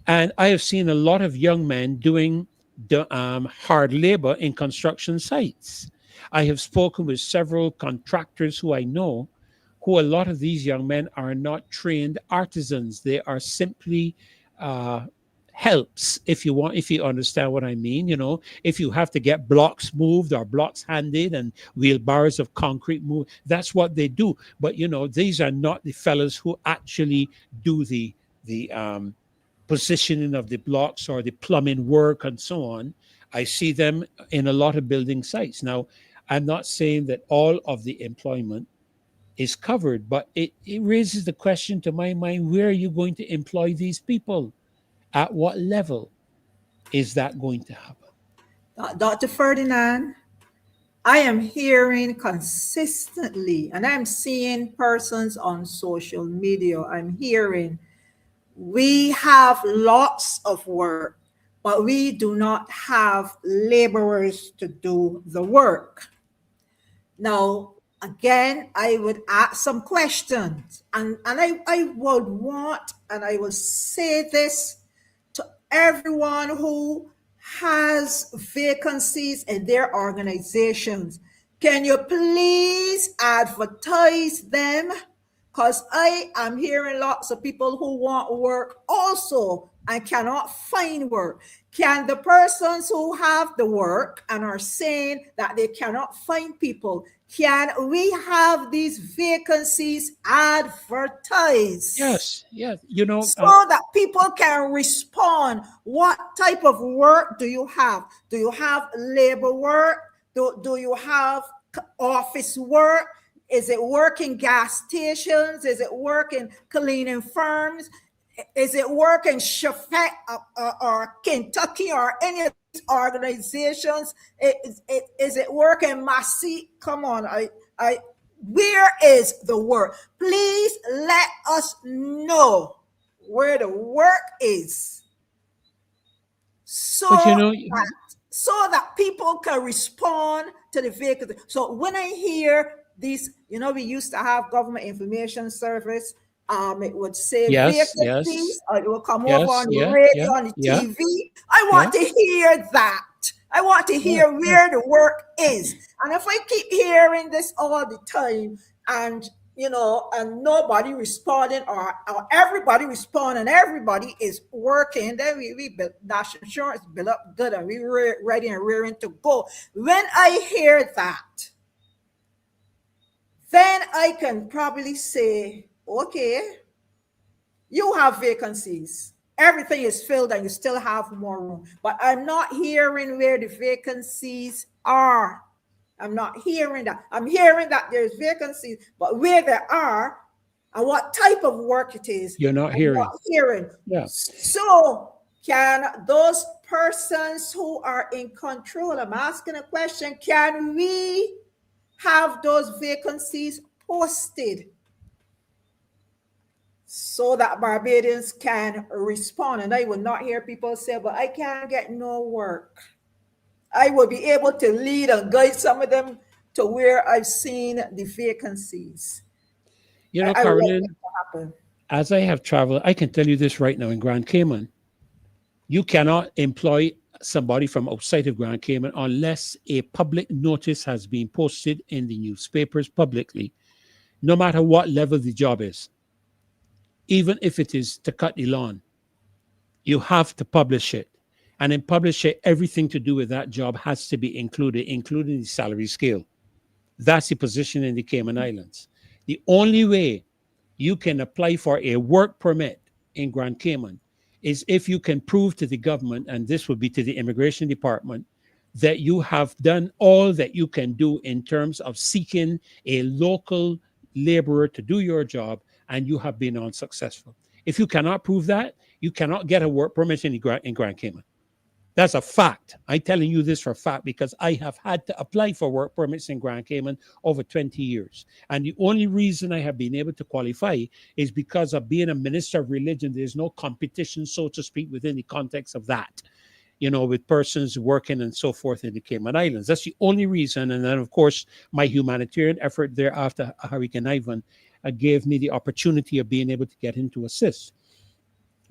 And I have seen a lot of young men doing hard labor in construction sites. I have spoken with several contractors who I know, who a lot of these young men are not trained artisans. They are simply helps, if you understand what I mean. If you have to get blocks moved or blocks handed and wheelbarrows of concrete moved, that's what they do. But these are not the fellas who actually do the positioning of the blocks or the plumbing work and so on. I see them in a lot of building sites. Now, I'm not saying that all of the employment is covered, but it raises the question to my mind, where are you going to employ these people? At what level is that going to happen? Dr. Ferdinand, I am hearing consistently, and I'm seeing persons on social media, I'm hearing, we have lots of work, but we do not have laborers to do the work. Now, again, I would ask some questions, and I would want, and I will say this to everyone who has vacancies in their organizations. Can you please advertise them Because I am hearing lots of people who want work also and cannot find work. Can the persons who have the work and are saying that they cannot find people, can we have these vacancies advertised? Yes, yes. You know, So that people can respond. What type of work do you have? Do you have labor work? Do you have office work? Is it working gas stations? Is it working cleaning firms? Is it working Chafet or Kentucky or any of these organizations? Is it working Massey? Come on, where is the work? Please let us know where the work is, so but you know, that people can respond to the vacancy. So when I hear these, we used to have government information service. It would say yes, vacancies, or it will come yes, over on the yeah, radio, yeah, on the yeah, TV. I want to hear that. I want to hear where the work is. And if I keep hearing this all the time, and and nobody responding, or everybody responding, everybody is working, then we build national insurance, build up good, and we ready and rearing to go. When I hear that, then I can probably say, okay, you have vacancies. Everything is filled and you still have more room. But I'm not hearing where the vacancies are. I'm not hearing that. I'm hearing that there's vacancies, but where there are and what type of work it is, you're not hearing. Yeah. So can those persons who are in control, I'm asking a question, can we have those vacancies posted so that Barbadians can respond? And I will not hear people say, but I can't get no work. I will be able to lead and guide some of them to where I've seen the vacancies. You know, Carolyn, as I have traveled, I can tell you this right now in Grand Cayman, you cannot employ somebody from outside of Grand Cayman unless a public notice has been posted in the newspapers publicly, no matter what level the job is. Even if it is to cut the lawn, you have to publish it. And in publish it, everything to do with that job has to be included, including the salary scale. That's the position in the Cayman Islands. The only way you can apply for a work permit in Grand Cayman is if you can prove to the government, and this would be to the immigration department, that you have done all that you can do in terms of seeking a local laborer to do your job, and you have been unsuccessful. If you cannot prove that, you cannot get a work permit in Grand Cayman. That's a fact. I'm telling you this for a fact because I have had to apply for work permits in Grand Cayman over 20 years. And the only reason I have been able to qualify is because of being a minister of religion. There's no competition, so to speak, within the context of that, with persons working and so forth in the Cayman Islands. That's the only reason. And then, of course, my humanitarian effort there after Hurricane Ivan gave me the opportunity of being able to get in to assist.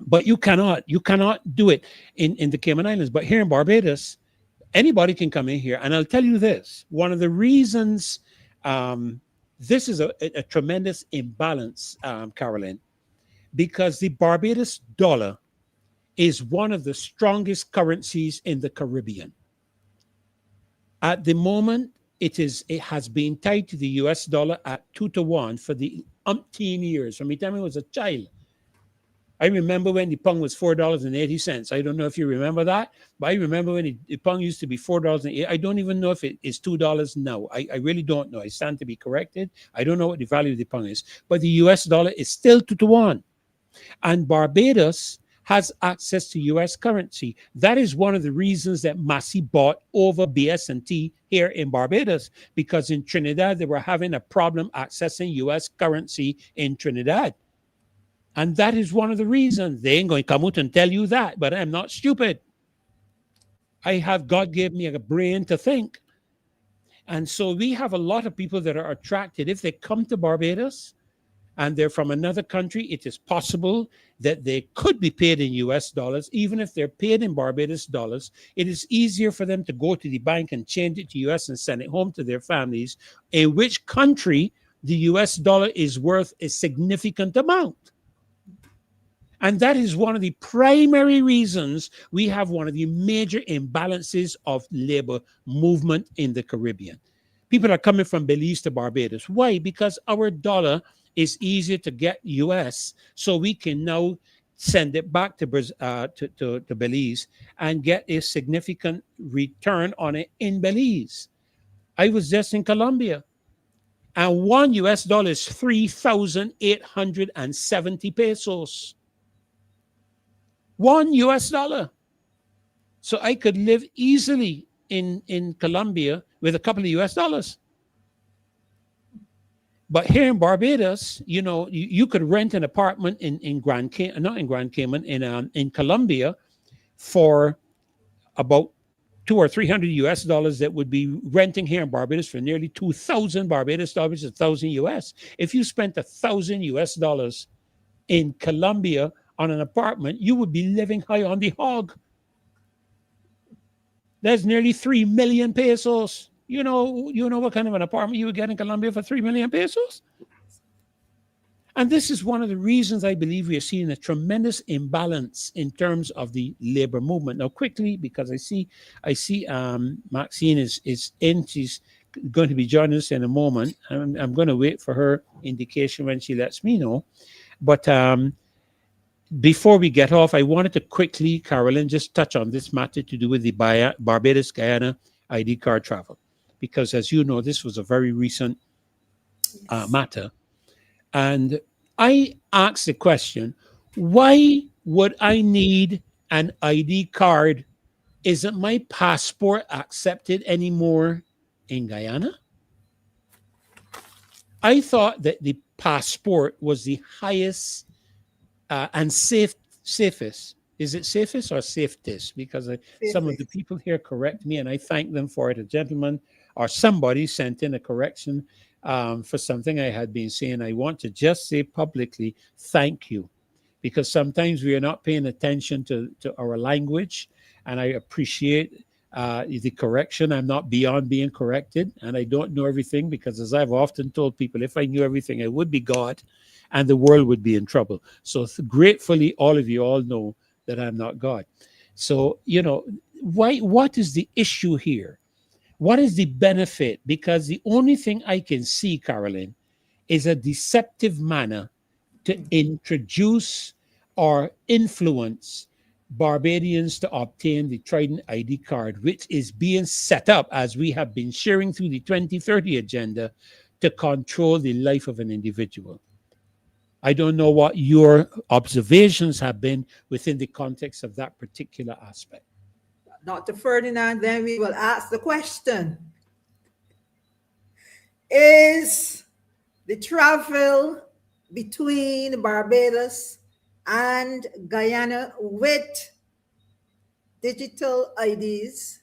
But you cannot do it in the Cayman Islands. But here in Barbados, anybody can come in here. And I'll tell you this, one of the reasons this is a tremendous imbalance, Carolyn, because the Barbados dollar is one of the strongest currencies in the Caribbean. At the moment, it has been tied to the US dollar at 2-to-1 for the umpteen years. From the time I was a child. I remember when the pound was $4.80. I don't know if you remember that, but I remember when the pound used to be $4.80. I don't even know if it is $2 now. I really don't know. I stand to be corrected. I don't know what the value of the pound is, but the US dollar is still 2-to-1. And Barbados has access to US currency. That is one of the reasons that Massey bought over BS&T here in Barbados, because in Trinidad, they were having a problem accessing US currency in Trinidad. And that is one of the reasons. They ain't going to come out and tell you that, but I'm not stupid. God gave me a brain to think. And so we have a lot of people that are attracted. If they come to Barbados and they're from another country, it is possible that they could be paid in US dollars. Even if they're paid in Barbados dollars, it is easier for them to go to the bank and change it to US and send it home to their families, in which country the US dollar is worth a significant amount. And that is one of the primary reasons we have one of the major imbalances of labor movement in the Caribbean. People are coming from Belize to Barbados. Why? Because our dollar is easier to get US, so we can now send it back to Belize and get a significant return on it in Belize. I was just in Colombia, and $1 is 3,870 pesos. $1. So I could live easily in Colombia with a couple of US dollars. But here in Barbados, you could rent an apartment in Grand Cayman, not in Grand Cayman, in Colombia for about $200 or $300 US that would be renting here in Barbados for nearly 2,000 Barbados dollars, 1,000 US. If you spent 1,000 US dollars in Colombia on an apartment, you would be living high on the hog. That's nearly 3 million pesos. You know what kind of an apartment you would get in Colombia for 3 million pesos? And this is one of the reasons I believe we are seeing a tremendous imbalance in terms of the labor movement. Now, quickly, because I see Maxine is in. She's going to be joining us in a moment. I'm going to wait for her indication when she lets me know. But before we get off, I wanted to quickly, Carolyn, just touch on this matter to do with the Barbados-Guyana ID card travel. Because as you know, this was a very recent matter. And I asked the question, why would I need an ID card? Isn't my passport accepted anymore in Guyana? I thought that the passport was the highest and safest. Is it safest or safest? Because some of the people here correct me, and I thank them for it. A gentleman or somebody sent in a correction for something I had been saying. I want to just say publicly, thank you. Because sometimes we are not paying attention to our language, and I appreciate the correction. I'm not beyond being corrected, and I don't know everything, because as I've often told people, if I knew everything, I would be God, and the world would be in trouble. So gratefully, all of you all know that I'm not God. So, what is the issue here? What is the benefit? Because the only thing I can see, Carolyn, is a deceptive manner to introduce or influence Barbadians to obtain the Trident ID card, which is being set up, as we have been sharing through the 2030 agenda, to control the life of an individual. I don't know what your observations have been within the context of that particular aspect. Dr. Ferdinand, then we will ask the question. Is the travel between Barbados and Guyana with digital IDs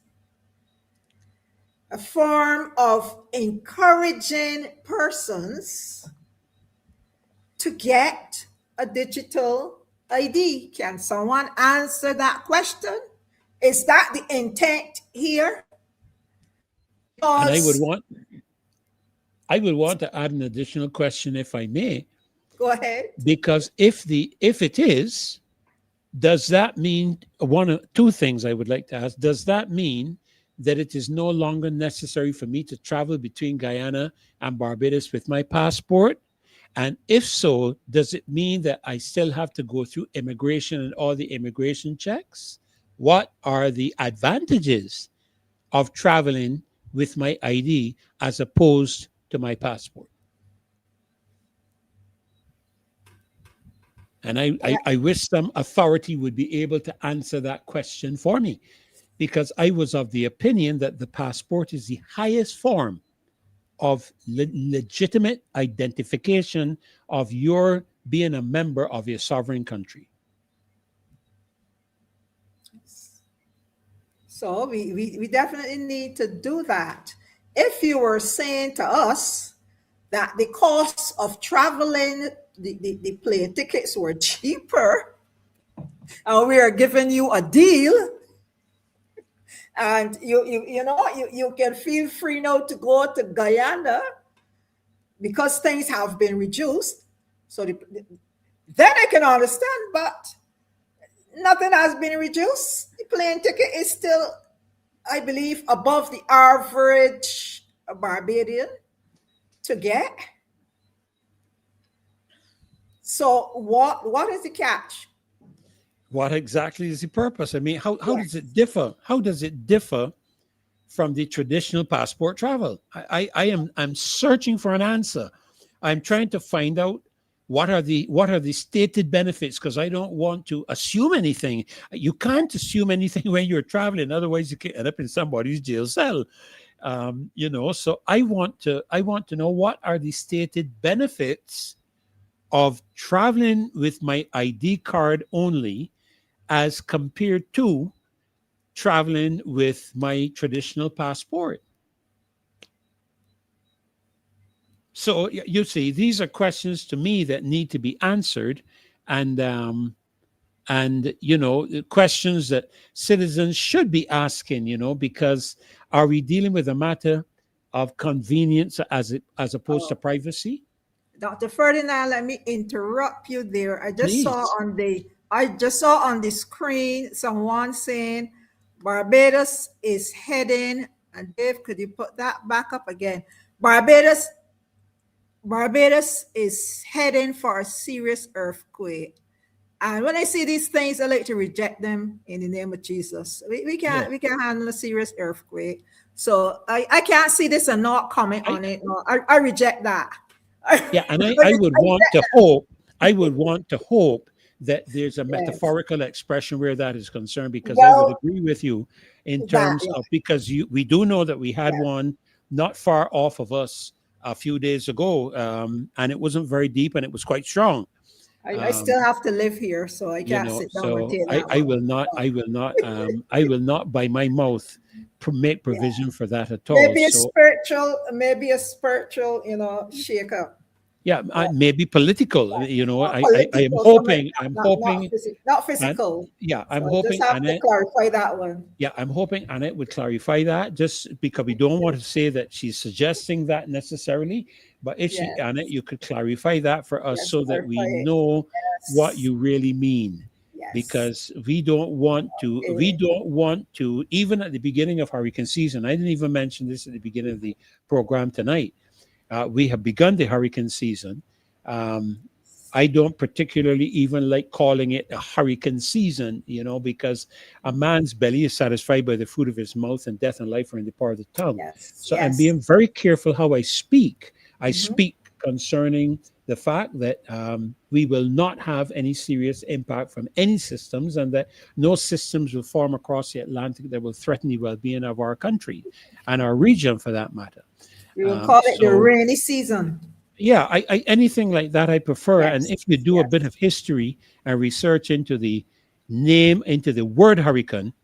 a form of encouraging persons to get a digital ID? Can someone answer that question? Is that the intent here? And I would want to add an additional question, if I may. Go ahead. Because if it is, does that mean two things I would like to ask? Does that mean that it is no longer necessary for me to travel between Guyana and Barbados with my passport? And if so, does it mean that I still have to go through immigration and all the immigration checks? What are the advantages of traveling with my ID as opposed to my passport? And I wish some authority would be able to answer that question for me, because I was of the opinion that the passport is the highest form of legitimate identification of your being a member of your sovereign country. So we definitely need to do that. If you were saying to us that the cost of traveling, the plane tickets were cheaper, and we are giving you a deal, and you can feel free now to go to Guyana, because things have been reduced. So then I can understand, but nothing has been reduced. The plane ticket is still, I believe, above the average Barbadian to get. So what is the catch? What exactly is the purpose? I mean, how does it differ? How does it differ from the traditional passport travel? I'm searching for an answer. I'm trying to find out what are the stated benefits, because I don't want to assume anything. You can't assume anything when you're traveling, otherwise you can end up in somebody's jail cell. So I want to know what are the stated benefits of traveling with my ID card only as compared to traveling with my traditional passport. So you see, these are questions to me that need to be answered, and questions that citizens should be asking, because are we dealing with a matter of convenience as opposed to privacy? Dr. Ferdinand, let me interrupt you there. I just Please. saw on the screen someone saying Barbados is heading, and Dave, could you put that back up again? Barbados is heading for a serious earthquake. And when I see these things, I like to reject them in the name of Jesus. We can't handle a serious earthquake. So I can't see this and not comment on it. No, I reject that. Yeah, and I would want to hope that there's a metaphorical expression where that is concerned, because I would agree with you in terms of, because we do know that we had one not far off of us a few days ago, and it wasn't very deep and it was quite strong. I still have to live here, so I can't sit down and take that. I will not by my mouth make provision for that at all. Maybe a spiritual, shake up. Yeah, maybe political. I am hoping. Not physical. I'm hoping. Just have to clarify that one. Yeah, I'm hoping Annette would clarify that, just because we don't want to say that she's suggesting that necessarily. But if Annette, you could clarify that for us, so that we know what you really mean. Yes. Because we don't want to, even at the beginning of hurricane season, I didn't even mention this at the beginning of the program tonight. We have begun the hurricane season. I don't particularly even like calling it a hurricane season, because a man's belly is satisfied by the fruit of his mouth, and death and life are in the power of the tongue. Yes. So I'm being very careful how I speak. I speak concerning the fact that we will not have any serious impact from any systems, and that no systems will form across the Atlantic that will threaten the well-being of our country and our region, for that matter. We will call it the rainy season. Yeah, I anything like that I prefer. Yes. And if you do a bit of history and research into the word hurricane,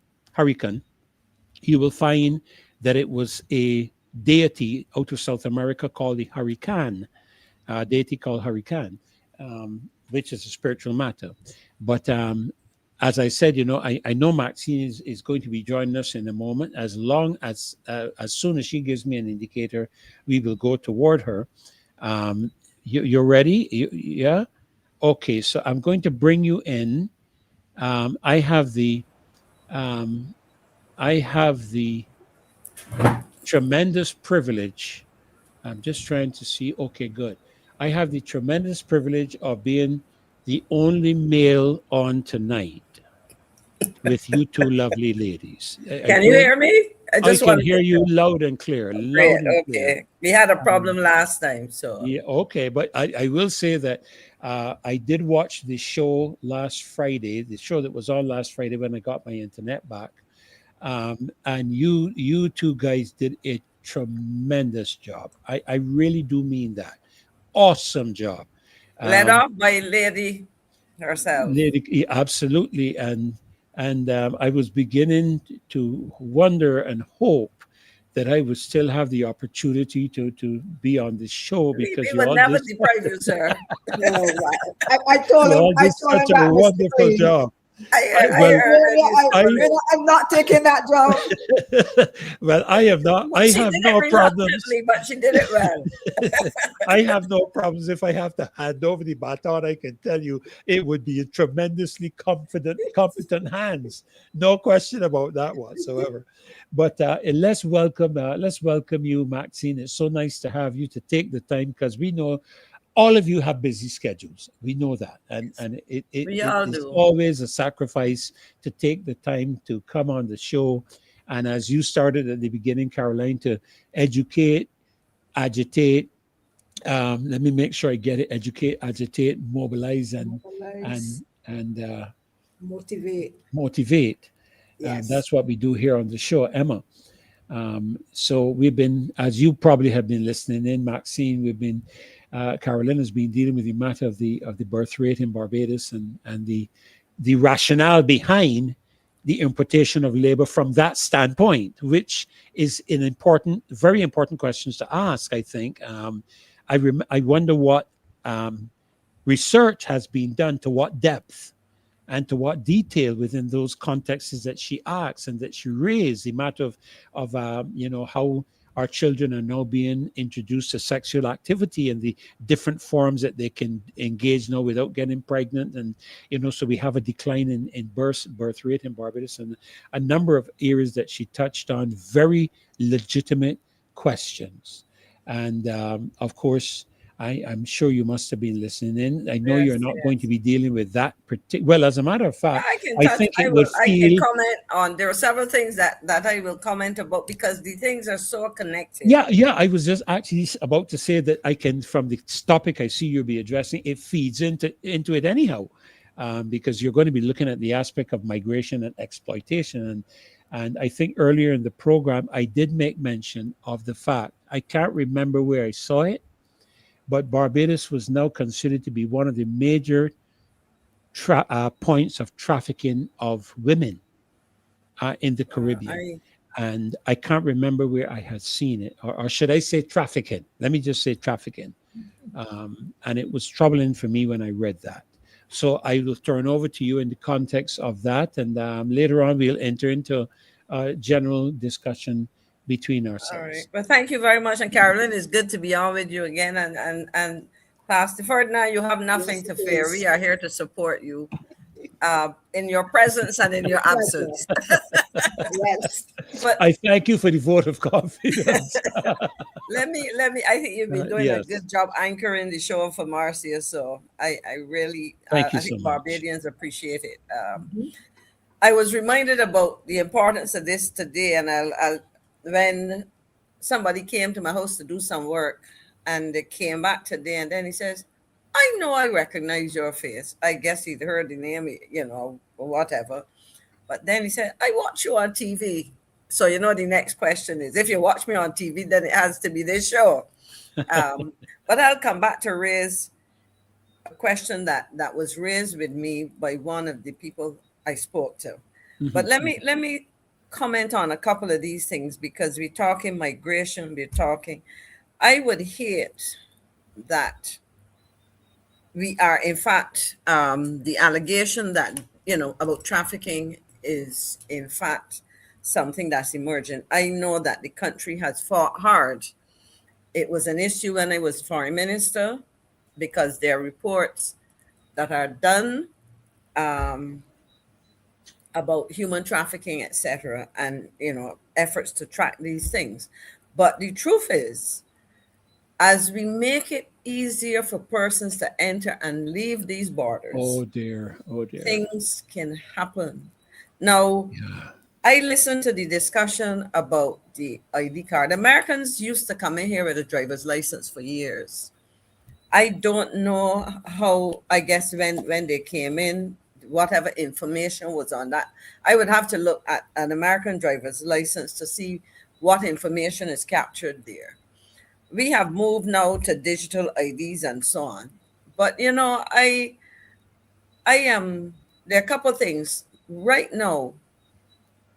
you will find that it was a deity out of South America called the Hurricane, deity called Hurricane, which is a spiritual matter. But as I said, I know Maxine is going to be joining us in a moment. As soon as she gives me an indicator, we will go toward her. You're ready? Yeah? Okay, so I'm going to bring you in. I have the tremendous privilege. I'm just trying to see. Okay, good. I have the tremendous privilege of being the only male on tonight with you two lovely ladies. Can you hear me? I can hear you loud and clear. Okay. We had a problem last time, so. Yeah, okay. But I will say that I did watch the show last Friday, the show that was on last Friday when I got my internet back. And you two guys did a tremendous job. I really do mean that. Awesome job. Led off by Lady herself. Lady, absolutely. And I was beginning to wonder and hope that I would still have the opportunity to be on this show, because we would never deprive you, sir. I told him such a wonderful job. I Well, I'm not taking that job. well, I am not. I She have did no it problems. reluctantly, but she did it well. I have no problems if I have to hand over the baton. I can tell you it would be in tremendously competent hands. No question about that whatsoever. But let's welcome you, Maxine. It's so nice to have you to take the time because we know all of you have busy schedules. We know that, and We it all is do. always a sacrifice to take the time to come on the show. And as you started at the beginning, Caroline, to educate, agitate. Let me make sure I get it: educate, agitate, mobilize, and Mobilize, and motivate. motivate. Yes. That's what we do here on the show, Emma. So we've been, as you probably have been listening in, Maxine, we've been, Carolyn has been dealing with the matter of the birth rate in Barbados and the rationale behind the importation of labor from that standpoint, which is an important, very important questions to ask. I think I wonder what research has been done, to what depth and to what detail within those contexts that she asks and that she raised, the matter of how our children are now being introduced to sexual activity and the different forms that they can engage now without getting pregnant. And so we have a decline in birth rate in Barbados, and a number of areas that she touched on, very legitimate questions. And of course, I'm sure you must have been listening in. I know you're not going to be dealing with that particular. Well, as a matter of fact, I think it would I can feel. comment on. There are several things that I will comment about because the things are so connected. Yeah. I was just actually about to say that I can, from the topic I see you'll be addressing, it feeds into it anyhow, because you're going to be looking at the aspect of migration and exploitation. And I think earlier in the program, I did make mention of the fact, I can't remember where I saw it, but Barbados was now considered to be one of the major points of trafficking of women in the Caribbean. And I can't remember where I had seen it, or should I say trafficking? Let me just say trafficking. And it was troubling for me when I read that. So I will turn over to you in the context of that. And later on, we'll enter into a general discussion between ourselves. All right. Well, thank you very much. And Carolyn, it's good to be on with you again. And Pastor Ferdinand, you have nothing to fear. We are here to support you in your presence and in your absence. Yes. But I thank you for the vote of confidence. let me, I think you've been doing yes. a good job anchoring the show for Marcia. So I really, Thank you I think so much. Barbadians appreciate it. I was reminded about the importance of this today. And I'll when somebody came to my house to do some work and they came back today, and then he says, I know I recognize your face. I guess he'd heard the name, or whatever. But then he said, I watch you on TV. So, the next question is, if you watch me on TV, then it has to be this show. But I'll come back to raise a question that was raised with me by one of the people I spoke to. But let me comment on a couple of these things, because we're talking migration, I would hate that we are, in fact, the allegation that, about trafficking is, in fact, something that's emerging. I know that the country has fought hard. It was an issue when I was foreign minister, because there are reports that are done about human trafficking, etc., and efforts to track these things. But the truth is, as we make it easier for persons to enter and leave these borders, oh dear, things can happen. Now, I listened to the discussion about the ID card. Americans used to come in here with a driver's license for years. I don't know how, I guess when they came in, whatever information was on that. I would have to look at an American driver's license to see what information is captured there. We have moved now to digital IDs and so on. But, I am, there are a couple of things right now.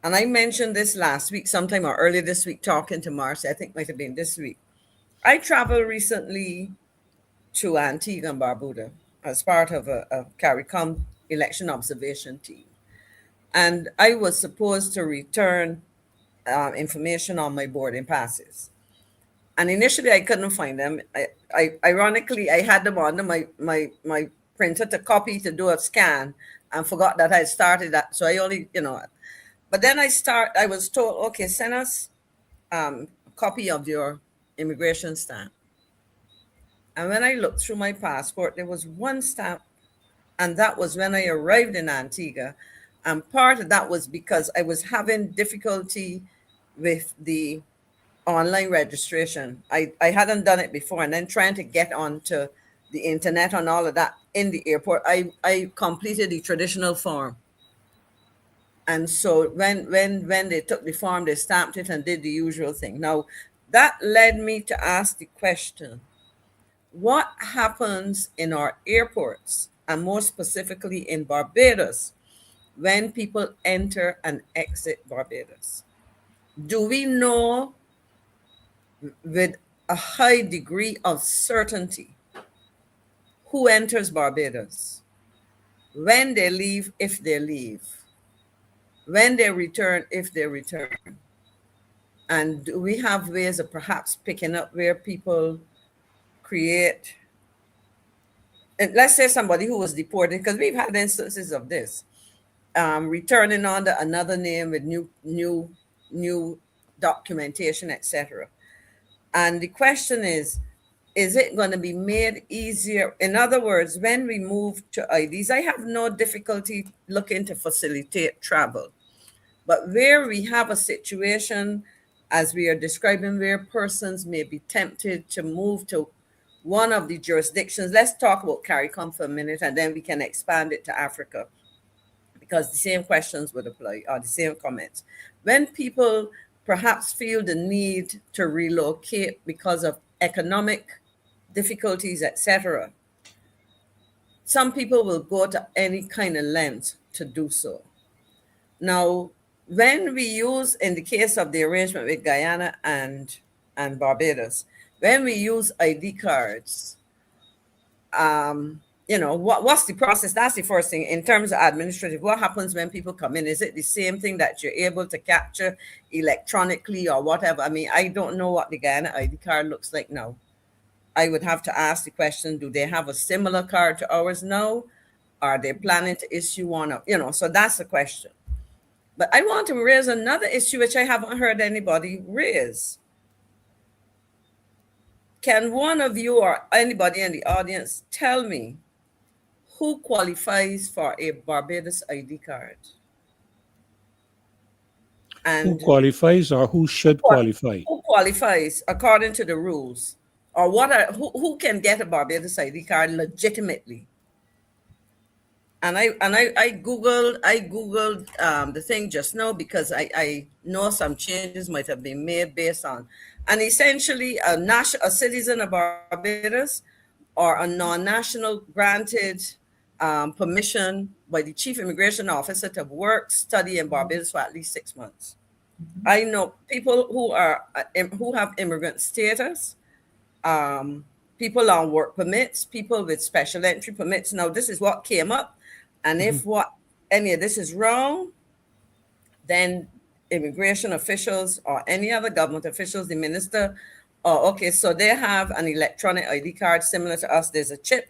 And I mentioned this last week, sometime or early this week, talking to Marcia, I think might have been this week. I traveled recently to Antigua and Barbuda as part of a CARICOM election observation team. and I was supposed to return information on my boarding passes. And initially, I couldn't find them. Ironically, I had them on my printer to copy to do a scan, and forgot that I started that. So I only, but then I was told, okay, send us a copy of your immigration stamp. And when I looked through my passport, there was one stamp, and that was when I arrived in Antigua. And part of that was because I was having difficulty with the online registration. I hadn't done it before, and then trying to get onto the internet and all of that in the airport, I completed the traditional form. And so when they took the form, they stamped it and did the usual thing. Now, that led me to ask the question, what happens in our airports, and more specifically in Barbados, when people enter and exit Barbados? Do we know with a high degree of certainty who enters Barbados, when they leave, if they leave, when they return, if they return? And do we have ways of perhaps picking up where people create, and let's say somebody who was deported, because we've had instances of this, returning under another name with new documentation, etc. And the question is it going to be made easier? In other words, when we move to IDs, I have no difficulty looking to facilitate travel. But where we have a situation, as we are describing, where persons may be tempted to move to one of the jurisdictions, let's talk about CARICOM for a minute, and then we can expand it to Africa, because the same questions would apply, or the same comments. When people perhaps feel the need to relocate because of economic difficulties, etc., some people will go to any kind of length to do so. Now, when we use, in the case of the arrangement with Guyana and Barbados, when we use ID cards, what's the process? That's the first thing. In terms of administrative, what happens when people come in? Is it the same thing that you're able to capture electronically or whatever? I mean, I don't know what the Guyana ID card looks like now. I would have to ask the question, do they have a similar card to ours now? Are they planning to issue one of, so that's the question. But I want to raise another issue which I haven't heard anybody raise. Can one of you or anybody in the audience tell me who qualifies for a Barbados ID card? And who qualifies, or who should qualify? Who qualifies according to the rules? Or who can get a Barbados ID card legitimately? And I googled the thing just now, because I know some changes might have been made based on, and essentially a citizen of Barbados or a non-national granted permission by the chief immigration officer to work, study in Barbados for at least 6 months. I know people who have immigrant status, people on work permits, people with special entry permits. Now, this is what came up. And if any of this is wrong, then immigration officials or any other government officials, the minister, so they have an electronic ID card similar to us. There's a chip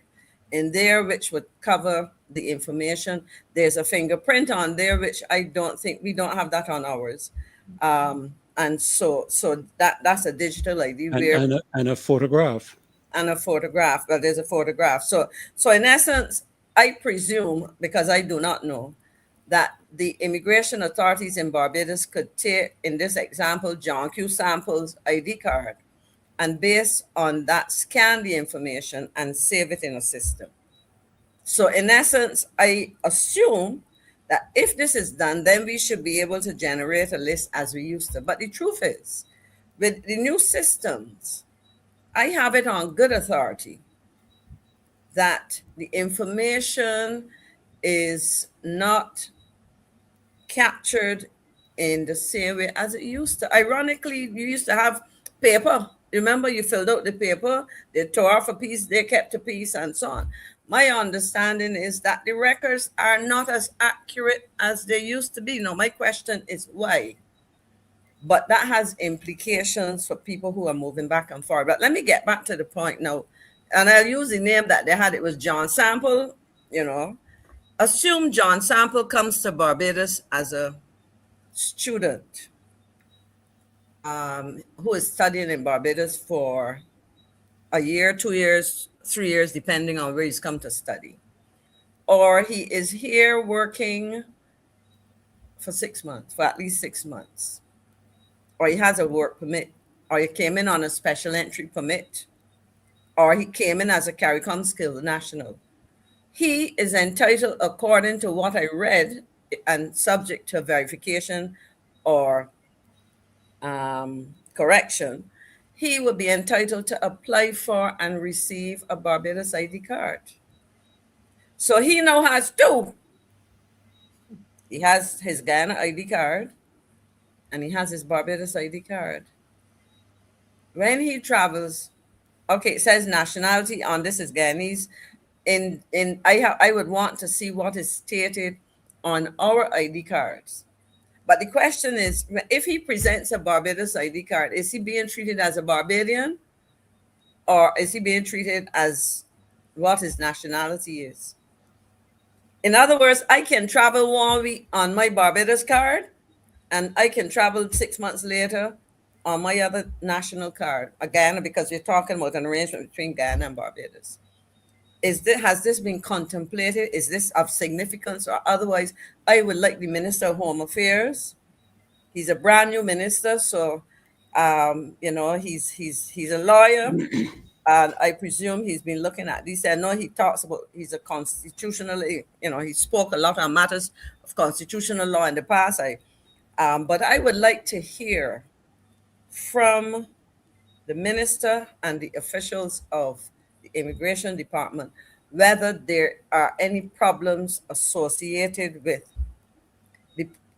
in there which would cover the information. There's a fingerprint on there, which we don't have that on ours. And so that's a digital ID, and a photograph. And a photograph. Well, there's a photograph. So in essence, I presume, because I do not know, that the immigration authorities in Barbados could take, in this example, John Q. Sample's ID card, and based on that, scan the information and save it in a system. So in essence, I assume that if this is done, then we should be able to generate a list as we used to. But the truth is, with the new systems, I have it on good authority that the information is not captured in the same way as it used to. Ironically, you used to have paper. Remember, you filled out the paper, they tore off a piece, they kept a piece, and so on. my understanding is that the records are not as accurate as they used to be. Now, my question is why? But that has implications for people who are moving back and forth. But let me get back to the point now. And I'll use the name that they had. It was John Sample, you know. Assume John Sample comes to Barbados as a student who is studying in Barbados for a year, 2 years, 3 years, depending on where he's come to study. Or he is here working for 6 months, for at least 6 months. Or he has a work permit, or he came in on a special entry permit, or he came in as a CARICOM skilled national. He is entitled, according to what I read, and subject to verification or correction, he will be entitled to apply for and receive a Barbados ID card. So he now has two. He has his Ghana ID card and he has his Barbados ID card. When he travels, okay, it says nationality on this is Ghanese. I would want to see what is stated on our ID cards. But the question is, if he presents a Barbados ID card, is he being treated as a Barbadian? Or is he being treated as what his nationality is? In other words, I can travel 1 week on my Barbados card, and I can travel 6 months later on my other national card, Ghana, because we're talking about an arrangement between Ghana and Barbados. Has this been contemplated? Is this of significance? Or otherwise, I would like the Minister of Home Affairs. He's a brand new minister, so he's a lawyer, and I presume he's been looking at this. I know he talks about he's a constitutionally, he spoke a lot on matters of constitutional law in the past. But I would like to hear from the minister and the officials of the Immigration Department whether there are any problems associated with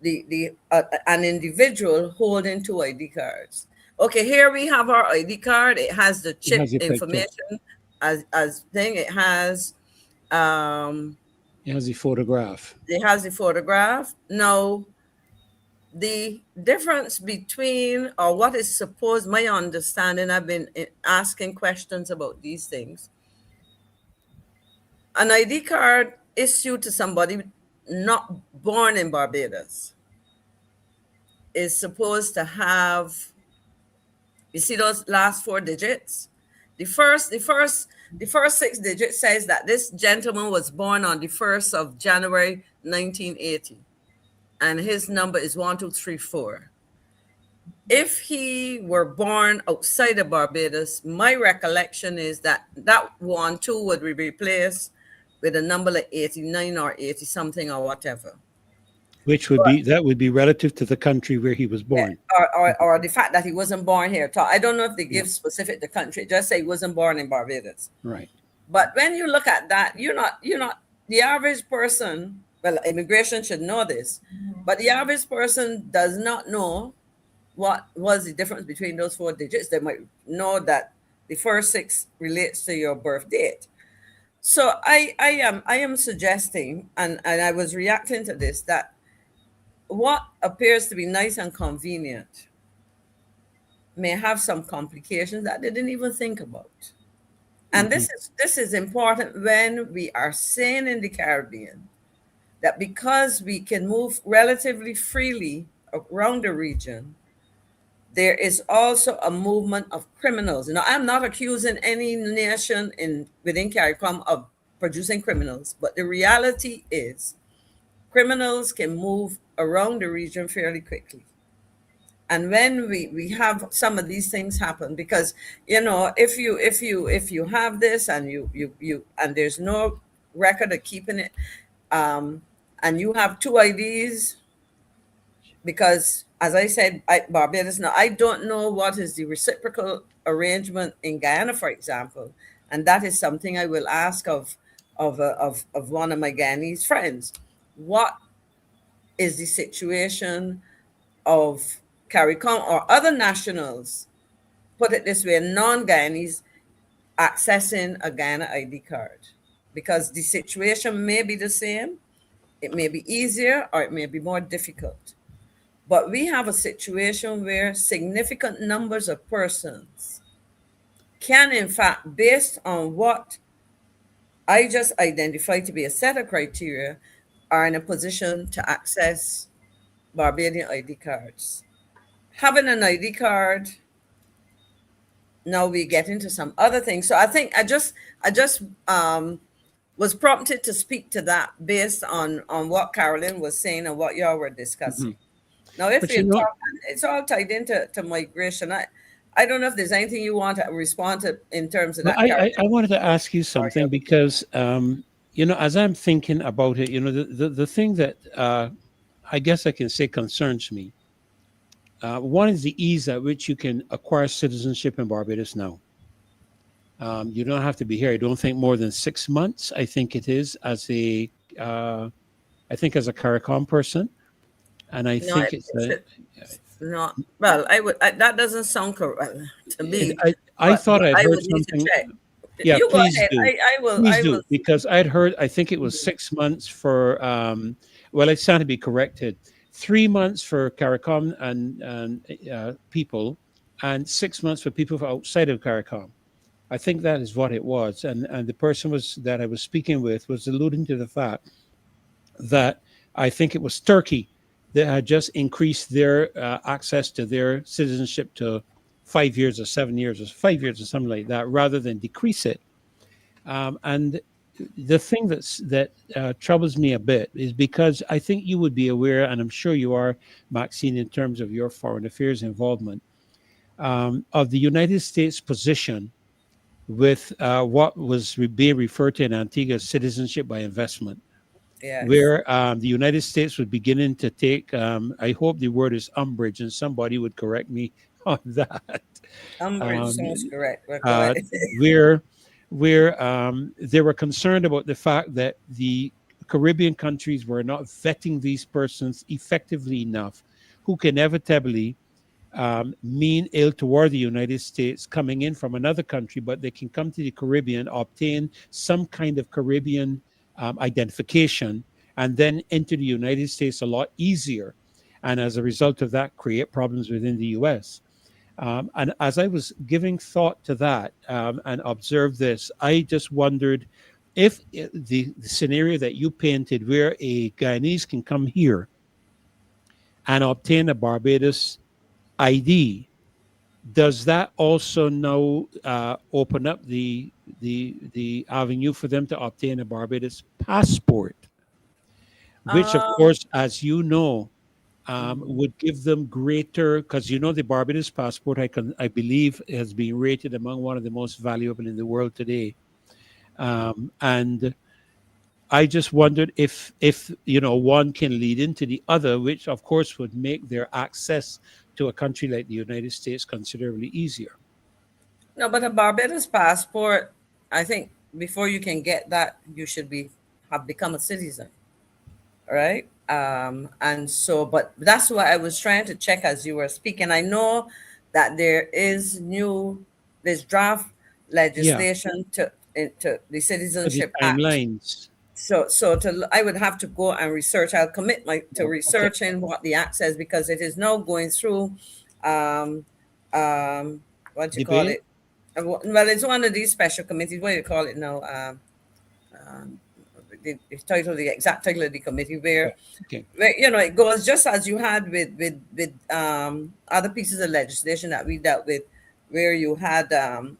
an individual holding two ID cards. Okay, here we have our ID card. It has the chip information as thing. It has the photograph. It has the photograph. Now, the difference between, or what is supposed, my understanding, I've been asking questions about these things. An ID card issued to somebody not born in Barbados is supposed to have, you see those last 4 digits? The first 6 digits says that this gentleman was born on the 1st of January, 1980. And his number is 1234. If he were born outside of Barbados, my recollection is that 12 would be replaced with a number like 89 or 80 something or whatever. Which would be relative to the country where he was born. Or the fact that he wasn't born here. I don't know if they give specific the country, just say he wasn't born in Barbados. Right. But when you look at that, you're not the average person. Well, immigration should know this, but the average person does not know what was the difference between those 4 digits. They might know that the first 6 relates to your birth date. So I am suggesting, and I was reacting to this, that what appears to be nice and convenient may have some complications that they didn't even think about. And this is important when we are saying in the Caribbean that because we can move relatively freely around the region, there is also a movement of criminals. Now, I'm not accusing any nation within CARICOM of producing criminals, but the reality is criminals can move around the region fairly quickly. And when we have some of these things happen, because if you have this and you and there's no record of keeping it, and you have 2 IDs, because as I said, Barbados, now I don't know what is the reciprocal arrangement in Guyana, for example, and that is something I will ask of one of my Guyanese friends. What is the situation of CARICOM or other nationals, put it this way, non-Guyanese, accessing a Guyana ID card? because the situation may be the same, it may be easier, or it may be more difficult. But we have a situation where significant numbers of persons can, in fact, based on what I just identified to be a set of criteria, are in a position to access Barbadian ID cards. Having an ID card, now we get into some other things. So I think I just was prompted to speak to that based on what Carolyn was saying and what y'all were discussing. Now, if But you you know- talk, it's all tied into migration. I don't know if there's anything you want to respond to in terms of But that. I wanted to ask you something because, as I'm thinking about it, the thing that I guess I can say concerns me. One is the ease at which you can acquire citizenship in Barbados now. You don't have to be here. I don't think more than 6 months. I think it is as a CARICOM person, and I No, think it's no. Well, that doesn't sound correct to me. I thought I'd I heard would need to something. check. Yeah, You go please ahead. do. I will. Please I do, will. because I'd heard, I think it was 6 months for, well, I stand to be corrected, 3 months for CARICOM and people, and 6 months for people outside of CARICOM. I think that is what it was. And the person that I was speaking with was alluding to the fact that I think it was Turkey that had just increased their access to their citizenship to 5 years or 7 years or 5 years or something like that, rather than decrease it. And the thing that troubles me a bit is because I think you would be aware, and I'm sure you are, Maxine, in terms of your foreign affairs involvement, of the United States position with what was being referred to in Antigua as citizenship by investment, Yes. where the United States was beginning to take, I hope the word is umbrage, and somebody would correct me on that. Umbrage sounds correct. But go uh, ahead. where they were concerned about the fact that the Caribbean countries were not vetting these persons effectively enough, who can inevitably mean ill toward the United States coming in from another country, but they can come to the Caribbean, obtain some kind of Caribbean identification, and then enter the United States a lot easier. And as a result of that, create problems within the US. And as I was giving thought to that and observed this, I just wondered if the scenario that you painted, where a Guyanese can come here and obtain a Barbados ID, does that also now open up the avenue for them to obtain a Barbados passport, which, of course, as you know, would give them greater, because the Barbados passport, I believe, has been rated among one of the most valuable in the world today, and I just wondered if one can lead into the other, which of course would make their access to a country like the United States considerably easier. No, but a Barbados passport, I think before you can get that, you should have become a citizen, right? And so, but that's what I was trying to check as you were speaking. I know that there's draft legislation to the Citizenship Act. Timelines. So I would have to go and research. I'll commit to researching what the act says, because it is now going through, what do you call it? Well, it's one of these special committees. What do you call it now? The exact title of the committee, where it goes just as you had with other pieces of legislation that we dealt with, where you had a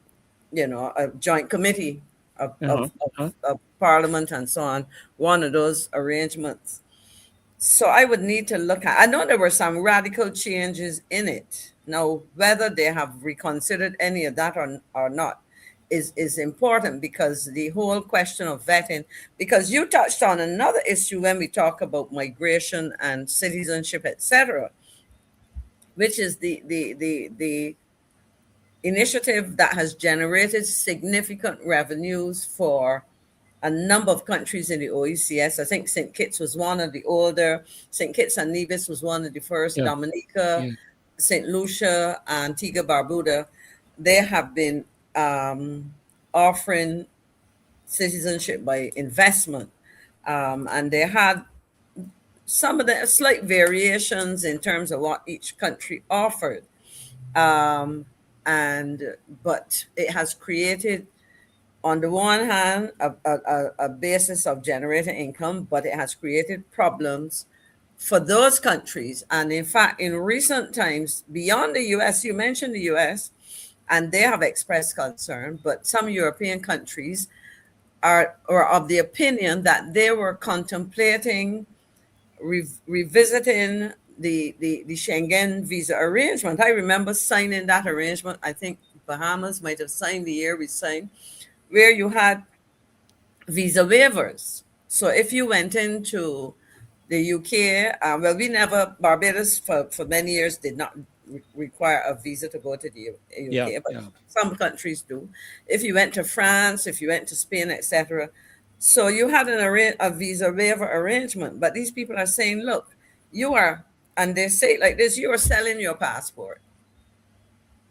joint committee of Parliament and so on, one of those arrangements. So I would need to look at, I know there were some radical changes in it. Now, whether they have reconsidered any of that or not is important, because the whole question of vetting, because you touched on another issue when we talk about migration and citizenship, etc., which is the initiative that has generated significant revenues for a number of countries in the OECS. I think St. Kitts was one of the older. St. Kitts and Nevis was one of the first. Yeah. Dominica, yeah. St. Lucia, Antigua, Barbuda. They have been offering citizenship by investment. And they had some of the slight variations in terms of what each country offered. But it has created, on the one hand, a basis of generating income, but it has created problems for those countries. And in fact, in recent times, beyond the US, you mentioned the US, and they have expressed concern, but some European countries are of the opinion that they were contemplating revisiting the Schengen visa arrangement. I remember signing that arrangement. I think Bahamas might have signed the year we signed, where you had visa waivers. So if you went into the UK, Barbados for many years did not require a visa to go to the UK, but some countries do. If you went to France, if you went to Spain, etc. So you had a visa waiver arrangement, but these people are saying, look, you are, and they say it like this, you are selling your passport.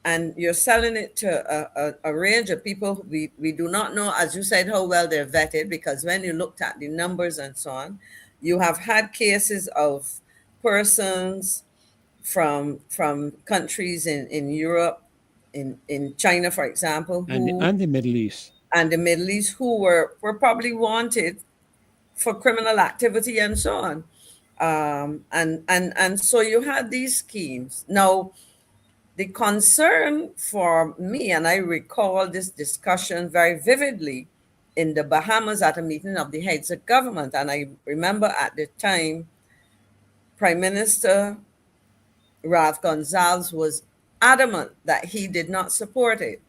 And you're selling it to a range of people. We do not know, as you said, how well they're vetted, because when you looked at the numbers and so on, you have had cases of persons from countries in Europe, in China, for example, and the Middle East. And the Middle East, who were probably wanted for criminal activity and so on. And so you had these schemes. Now, the concern for me, and I recall this discussion very vividly in the Bahamas at a meeting of the heads of government. And I remember at the time, Prime Minister Ralph Gonsalves was adamant that he did not support it.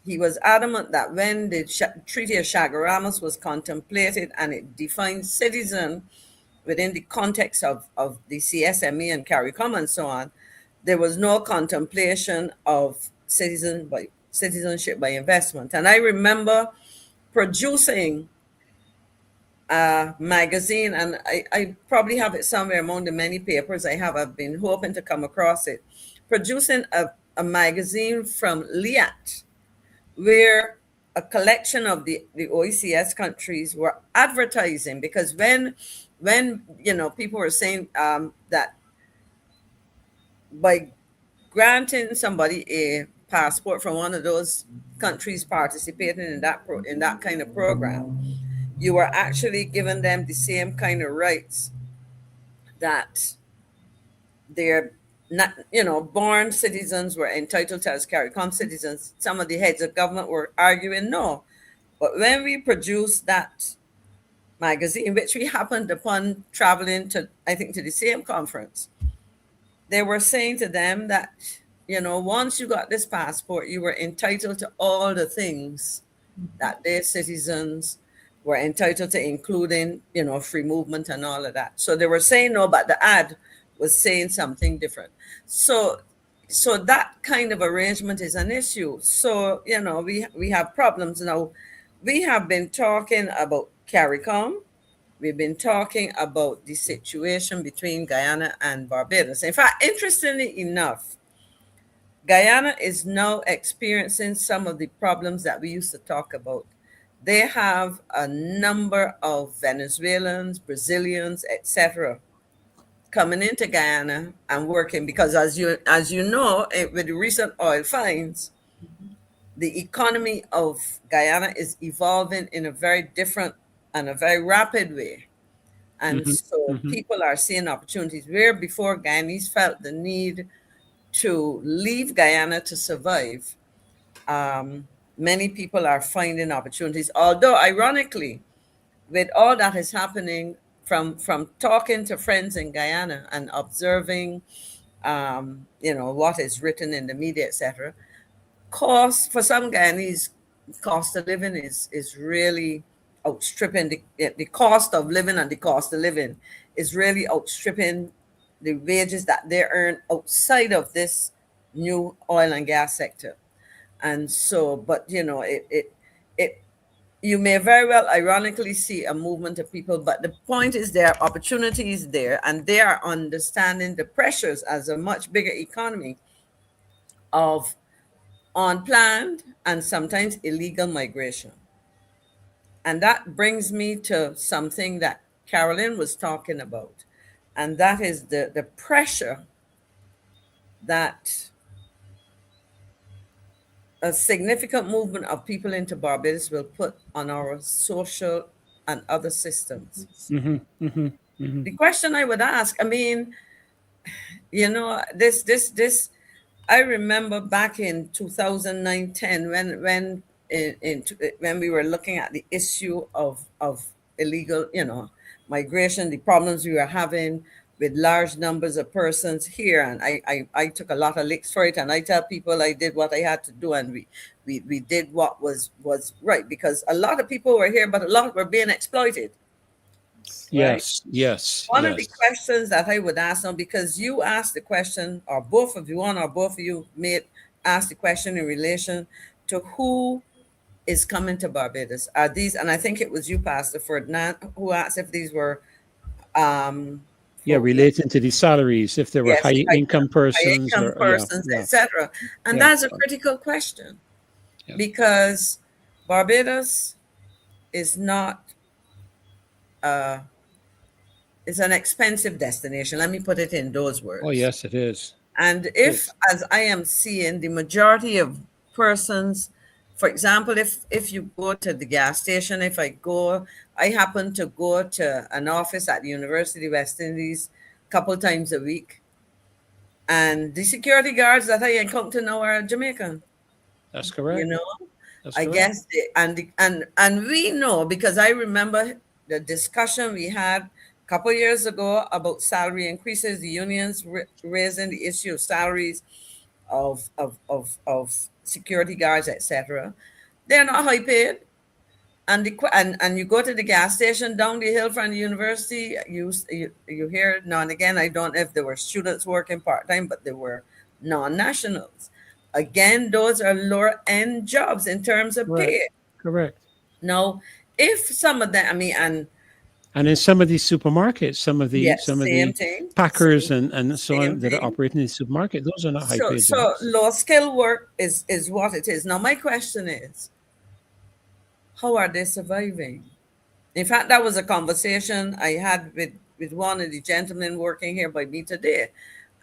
He was adamant that when the Treaty of Chaguaramas was contemplated and it defined citizen within the context of the CSME and CARICOM and so on, there was no contemplation of citizenship by investment. And I remember producing a magazine, and I probably have it somewhere among the many papers I have. I've been hoping to come across it. Producing a magazine from LIAT, where a collection of the OECS countries were advertising, because when people were saying that by granting somebody a passport from one of those countries participating in that kind of program, you were actually giving them the same kind of rights that they're not, born citizens were entitled to as CARICOM citizens. Some of the heads of government were arguing no. But when we produced that magazine, which we happened upon traveling to, I think, to the same conference, they were saying to them that, once you got this passport, you were entitled to all the things that their citizens were entitled to, including, free movement and all of that. So they were saying no, but the ad was saying something different. So that kind of arrangement is an issue. So, we have problems. Now, we have been talking about CARICOM. We've been talking about the situation between Guyana and Barbados. In fact, interestingly enough, Guyana is now experiencing some of the problems that we used to talk about. They have a number of Venezuelans, Brazilians, etc., coming into Guyana and working, because as you know, with the recent oil finds, the economy of Guyana is evolving in a very different and a very rapid way. And so people are seeing opportunities where before Guyanese felt the need to leave Guyana to survive. Many people are finding opportunities, although ironically, with all that is happening, from talking to friends in Guyana and observing, what is written in the media, etc., cost for some Guyanese, cost of living is really outstripping the cost of living, and the cost of living is really outstripping the wages that they earn outside of this new oil and gas sector. And so, but you may very well ironically see a movement of people, but the point is there are opportunities there, and they are understanding the pressures as a much bigger economy of unplanned and sometimes illegal migration. And that brings me to something that Carolyn was talking about, and that is the pressure that a significant movement of people into Barbados will put on our social and other systems. The question I would ask, I mean, you know, this, I remember back in 2009-10 when we were looking at the issue of illegal, you know, migration, the problems we were having with large numbers of persons here, and I took a lot of licks for it, and I tell people I did what I had to do, and we did what was right, because a lot of people were here, but a lot were being exploited. Yes, right? yes. One of the questions that I would ask them, because you asked the question, or both of you, one or both of you made ask the question in relation to who is coming to Barbados. Are these, and I think it was you, Pastor Ferdinand, who asked if these were relating to the salaries, if there were yes, high income persons, high income persons, etc. And that's a critical question, because Barbados is not it's an expensive destination. Let me put it in those words. Oh, yes, it is. And if, as I am seeing, the majority of persons, for example, if you go to the gas station, I happen to go to an office at the University of West Indies a couple times a week, and the security guards that I encounter now are Jamaican. That's correct. You know, I guess, and we know, because I remember the discussion we had a couple of years ago about salary increases, the unions raising the issue of salaries of security guards, etc. They're not high paid. And you go to the gas station down the hill from the university, you hear now and again, I don't know if there were students working part-time, but there were non-nationals. Again, those are lower end jobs in terms of pay. Correct. Now, if some of them, I mean, and in some of these supermarkets, some of the packers and so on that are operating in the supermarket, those are not high paid jobs. So low skill work is what it is. Now, my question is, how are they surviving? In fact, that was a conversation I had with one of the gentlemen working here by me today.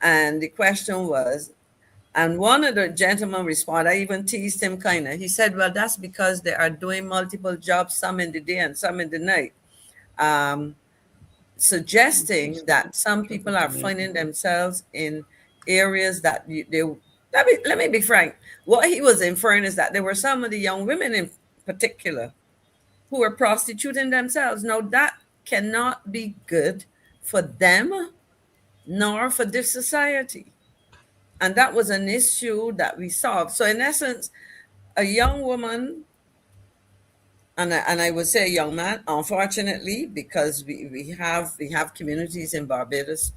And the question was, and one of the gentlemen responded, I even teased him kind of. He said, well, that's because they are doing multiple jobs, some in the day and some in the night. Suggesting that some people are finding themselves in areas that let me be frank. What he was inferring is that there were some of the young women in particular who were prostituting themselves. Now, that cannot be good for them nor for this society. And that was an issue that we solved. So in essence, a young woman, and I would say a young man, unfortunately, because we have communities in Barbados,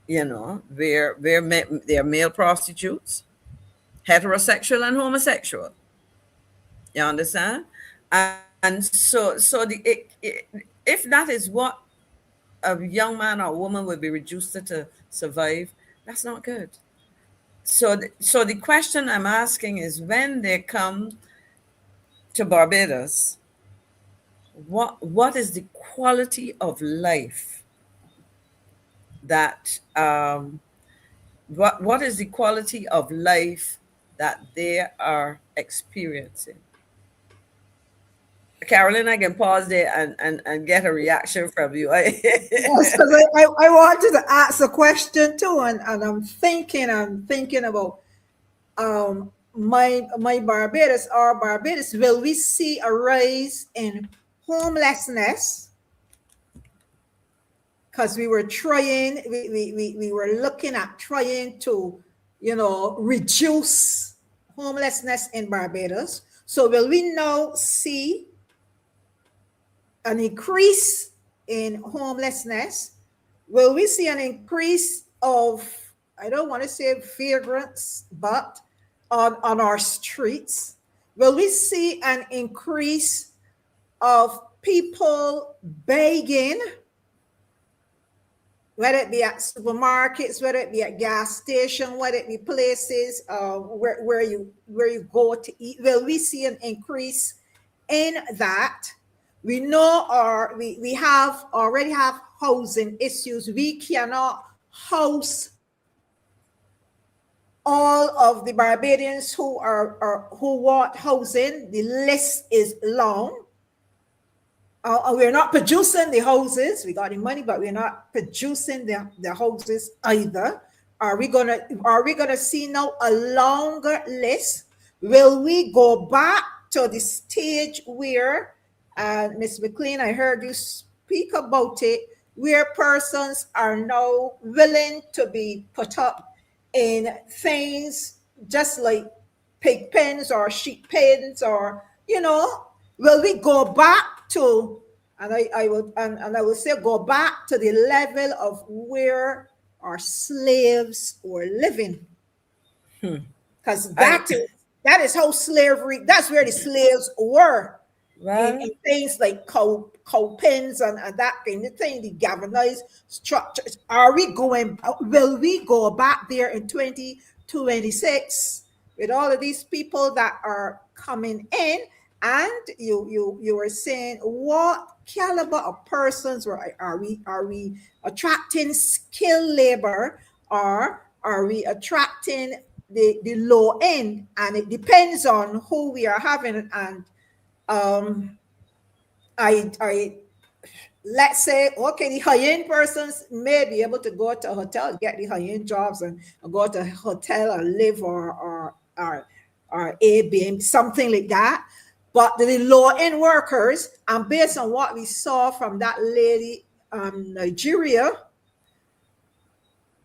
you know, where they're male prostitutes, heterosexual and homosexual. You understand? And so if that is what a young man or woman would be reduced to survive, that's not good. So the question I'm asking is, when they come to Barbados, what is the quality of life that what is the quality of life that they are experiencing? Carolyn, I can pause there and get a reaction from you. Yes, because I wanted to ask a question too, and I'm thinking about my Barbados, our Barbados. Will we see a rise in homelessness? Because we were trying, we were looking at trying to, you know, reduce homelessness in Barbados. So will we now see an increase in homelessness? Will we see an increase of, I don't want to say vagrants, but on our streets? Will we see an increase of people begging, whether it be at supermarkets, whether it be at gas station, whether it be places where you go to eat? Will we see an increase in that? We know we have already have housing issues. We cannot house all of the Barbadians who want housing. The list is long. We're not producing the houses. We got the money, but we're not producing the houses either. Are we gonna see now a longer list? Will we go back to the stage where, Ms. McLean, I heard you speak about it, where persons are now willing to be put up in things just like pig pens or sheep pens, or will we go back to, and I will say go back to the level of where our slaves were living? Because that is how slavery, that's where the slaves were. Well, in things like cow pens and that kind of thing, the galvanized structures. Will we go back there in 2026 with all of these people that are coming in? And you were saying, what caliber of persons are we attracting? Skilled labor, or are we attracting the low end? And it depends on who we are having. And I let's say, okay, the high-end persons may be able to go to a hotel, get the high-end jobs, and go to a hotel or live or Airbnb, something like that. But the low-end workers, and based on what we saw from that lady Nigeria,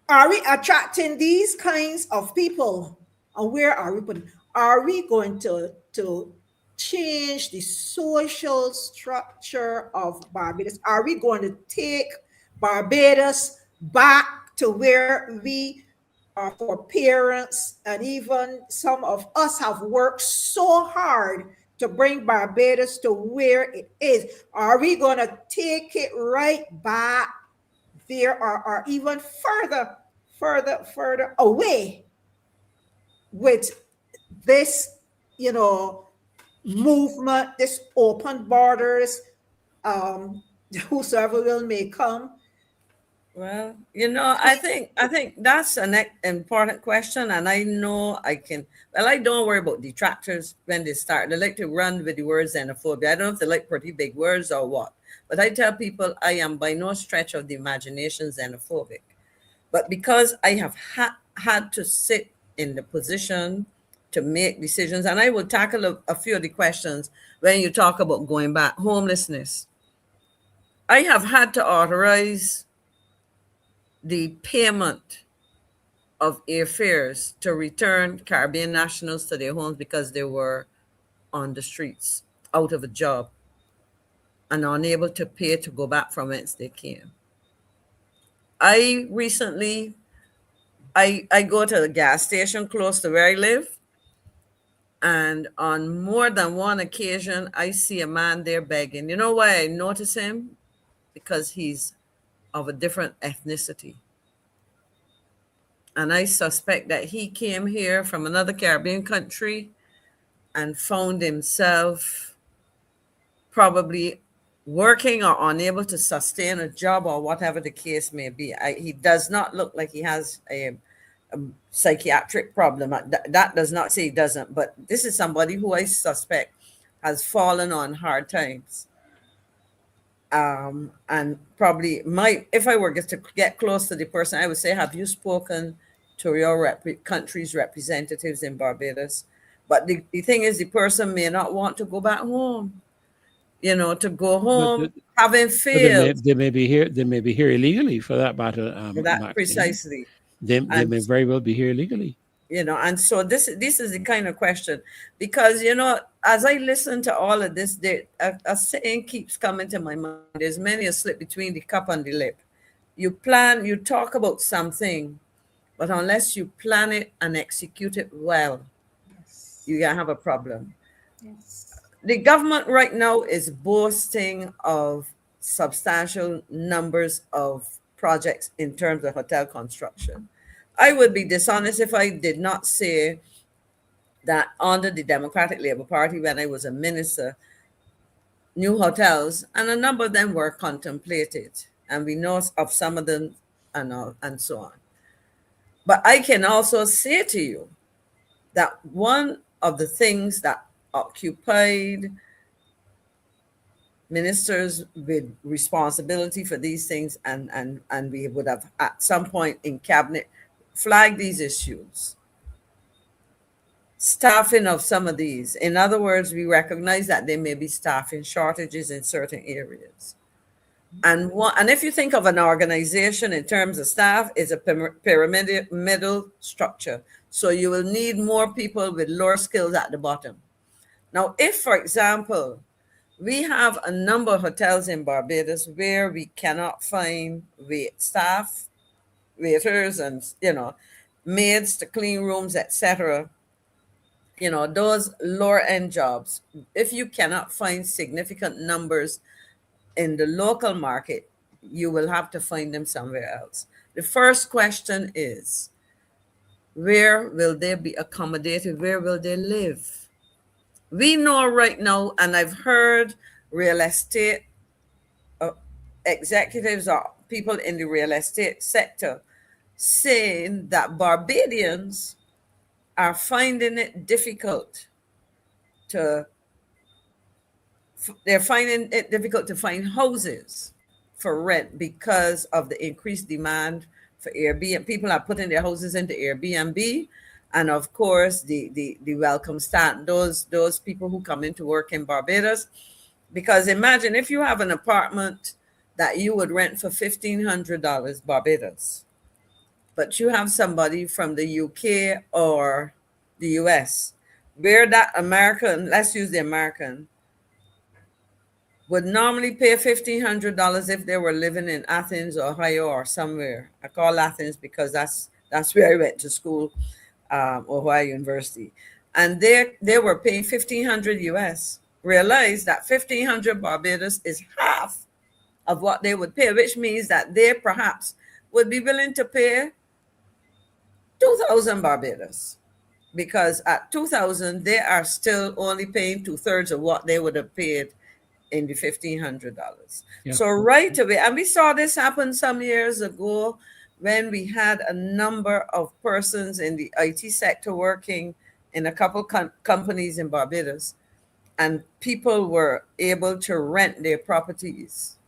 are we attracting these kinds of people? And where are we putting? Are we going to change the social structure of Barbados? Are we going to take Barbados back to where we are for parents, and even some of us have worked so hard to bring Barbados to where it is? Are we going to take it right back there, or even further away with this, movement, this open borders, whosoever will may come? Well, I think that's an important question, and I know I can. Well, I don't worry about detractors when they start. They like to run with the word xenophobia. I don't know if they like pretty big words or what, but I tell people I am by no stretch of the imagination xenophobic. But because I have had to sit in the position to make decisions, and I will tackle a few of the questions when you talk about going back, homelessness. I have had to authorize the payment of airfares to return Caribbean nationals to their homes because they were on the streets, out of a job, and unable to pay to go back from whence they came. I recently, I go to the gas station close to where I live, and on more than one occasion, I see a man there begging. You know why I notice him? Because he's of a different ethnicity. And I suspect that he came here from another Caribbean country and found himself probably working or unable to sustain a job, or whatever the case may be. He does not look like he has a psychiatric problem. That does not say he doesn't, but this is somebody who I suspect has fallen on hard times. And probably if I were to get close to the person, I would say, have you spoken to your country's representatives in Barbados? But the thing is, the person may not want to go back home, to go home having failed. They may be here illegally, for that matter. Precisely. They may very well be here illegally. And so this is the kind of question, because, as I listen to all of this, a saying keeps coming to my mind. There's many a slip between the cup and the lip. You talk about something, but unless you plan it and execute it well, you're going to have a problem. Yes. The government right now is boasting of substantial numbers of projects in terms of hotel construction. I would be dishonest if I did not say that under the Democratic Labour Party, when I was a minister, new hotels, and a number of them were contemplated, and we know of some of them and so on. But I can also say to you that one of the things that occupied ministers with responsibility for these things, and we would have at some point in cabinet flagged these issues, staffing of some of these. In other words, we recognize that there may be staffing shortages in certain areas. And if you think of an organization in terms of staff, it's a pyramidal structure. So you will need more people with lower skills at the bottom. Now, if, for example, we have a number of hotels in Barbados where we cannot find waiters and, maids to clean rooms, etc., those lower end jobs, if you cannot find significant numbers in the local market, you will have to find them somewhere else. The first question is, where will they be accommodated? Where will they live? We know right now, and I've heard real estate executives or people in the real estate sector saying that Barbadians are finding it difficult to find houses for rent because of the increased demand for Airbnb. People are putting their houses into Airbnb, and of course the welcome stand those people who come into work in Barbados. Because imagine if you have an apartment that you would rent for $1,500 Barbados, but you have somebody from the UK or the US, where that American, let's use the American, would normally pay $1,500 if they were living in Athens, Ohio, or somewhere. I call Athens because that's where I went to school, Ohio University. And they were paying $1,500 US. Realize that $1,500 Barbados is half of what they would pay, which means that they perhaps would be willing to pay 2,000 Barbados, because at 2,000 they are still only paying 2/3 of what they would have paid in the $1,500. Yeah. So right away, and we saw this happen some years ago when we had a number of persons in the IT sector working in a couple companies in Barbados, and people were able to rent their properties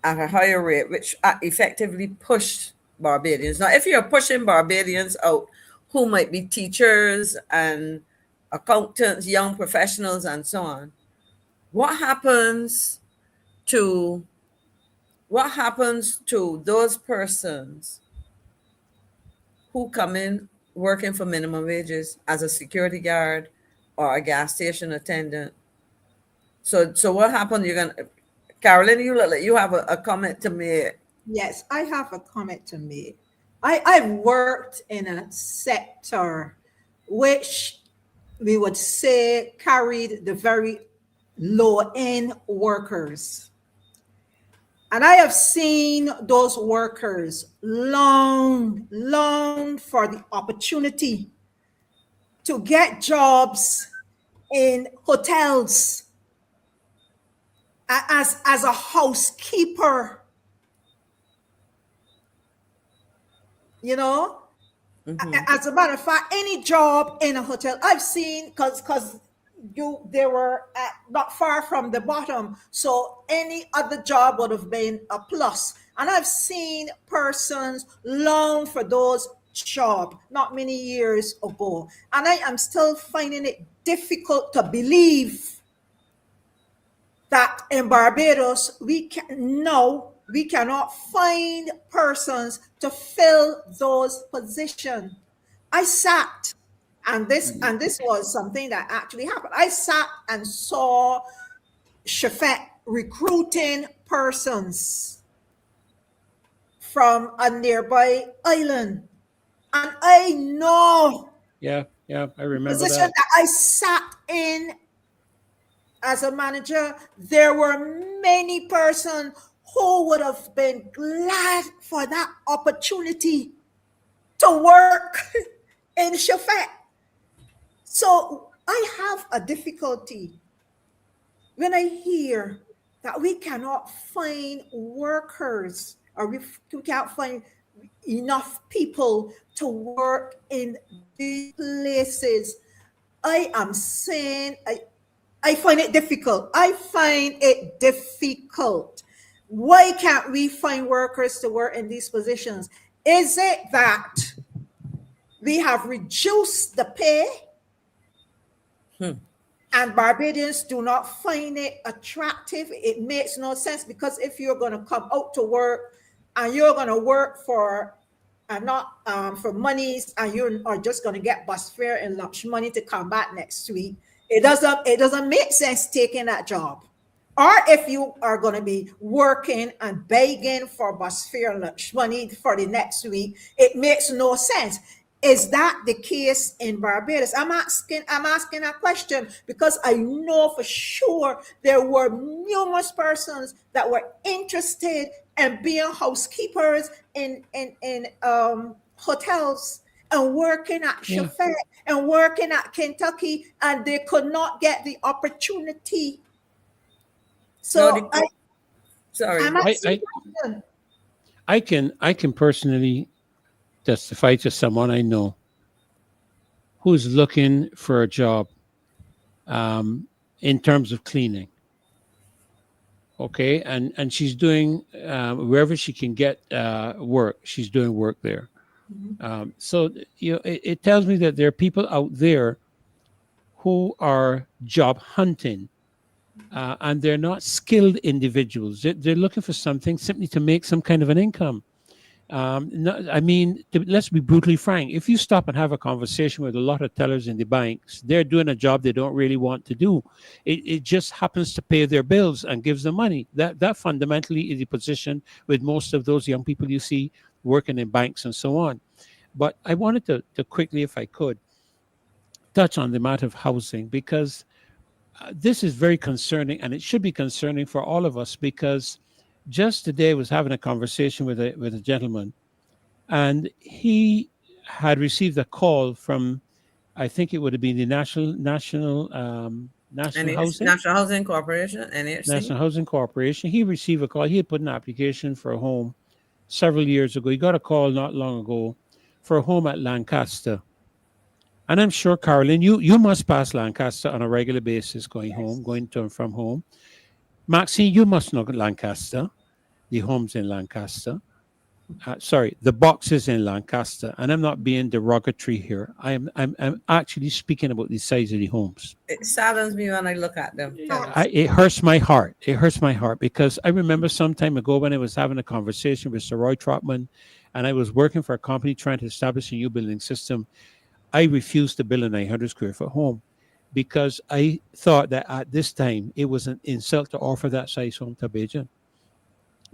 at a higher rate, which effectively pushed Barbadians. Now, if you're pushing Barbadians out, who might be teachers and accountants, young professionals, and so on, what happens to those persons who come in working for minimum wages as a security guard or a gas station attendant? So what happened? You're gonna, Carolyn, you have a comment to make. Yes, I have a comment to make. I've worked in a sector which we would say carried the very low-end workers. And I have seen those workers long for the opportunity to get jobs in hotels as a housekeeper. As a matter of fact, any job in a hotel I've seen, because they were not far from the bottom, so any other job would have been a plus. And I've seen persons long for those jobs not many years ago, and I am still finding it difficult to believe that in Barbados we cannot find persons to fill those positions. I sat, and this was something that actually happened. I sat and saw Shafet recruiting persons from a nearby island, and I know. Yeah, I remember Position that. that I sat in as a manager, there were many persons who would have been glad for that opportunity to work in Shafet. So I have a difficulty when I hear that we cannot find workers, or we can't find enough people to work in these places, I am saying I find it difficult. I find it difficult. Why can't we find workers to work in these positions? Is it that we have reduced the pay and Barbadians do not find it attractive? It makes no sense, because if you're going to come out to work and you're going to work for not for monies, and you are just going to get bus fare and lunch money to come back next week, it doesn't make sense taking that job. Or if you are going to be working and begging for bus fare and lunch money for the next week, it makes no sense. Is that the case in Barbados? I'm asking a question because I know for sure there were numerous persons that were interested in being housekeepers in hotels and working at Chauffeur and working at Kentucky, and they could not get the opportunity. So I can personally testify to someone I know who's looking for a job in terms of cleaning. Okay, and she's doing wherever she can get work, she's doing work there. So it tells me that there are people out there who are job hunting, and they're not skilled individuals. They're looking for something simply to make some kind of an income. Let's be brutally frank. If you stop and have a conversation with a lot of tellers in the banks, they're doing a job they don't really want to do. It just happens to pay their bills and gives them money. That fundamentally is the position with most of those young people you see working in banks and so on. But I wanted to quickly, if I could, touch on the matter of housing, because this is very concerning, and it should be concerning for all of us, because just today I was having a conversation with a gentleman, and he had received a call from, I think it would have been the National Housing Corporation, NHC. National Housing Corporation. He received a call. He had put an application for a home several years ago. He got a call not long ago for a home at Lancaster. And I'm sure, Carolyn, you must pass Lancaster on a regular basis, going to and from home. Maxine, you must know Lancaster, the homes in Lancaster. The boxes in Lancaster. And I'm not being derogatory here. I'm actually speaking about the size of the homes. It saddens me when I look at them. It hurts my heart. It hurts my heart, because I remember some time ago when I was having a conversation with Sir Roy Trotman, and I was working for a company trying to establish a new building system. I refused to build a 900 square foot home because I thought that at this time it was an insult to offer that size home to a Bajan.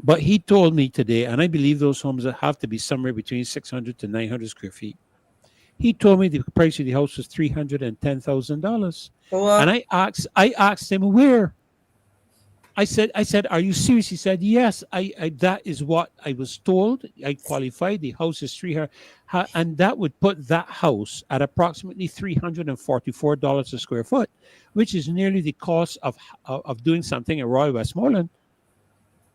But he told me today, and I believe those homes have to be somewhere between 600 to 900 square feet. He told me the price of the house was $310,000. And I asked him where. I said, are you serious? He said, yes, that is what I was told. I qualified. The house is 300, and that would put that house at approximately $344 a square foot, which is nearly the cost of doing something in Royal Westmoreland.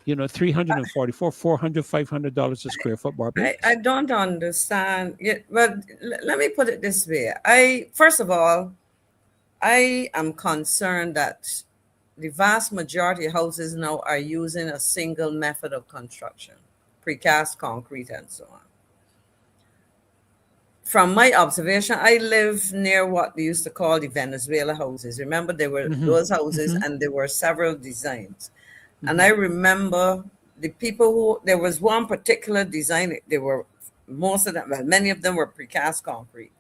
$344, $400, $500 a square foot, Barbara. I don't understand yet, but let me put it this way. First of all, I am concerned that the vast majority of houses now are using a single method of construction, precast concrete and so on. From my observation, I live near what they used to call the Venezuela houses. Remember, there were those houses, and there were several designs. And I remember the people there was one particular design, many of them were precast concrete.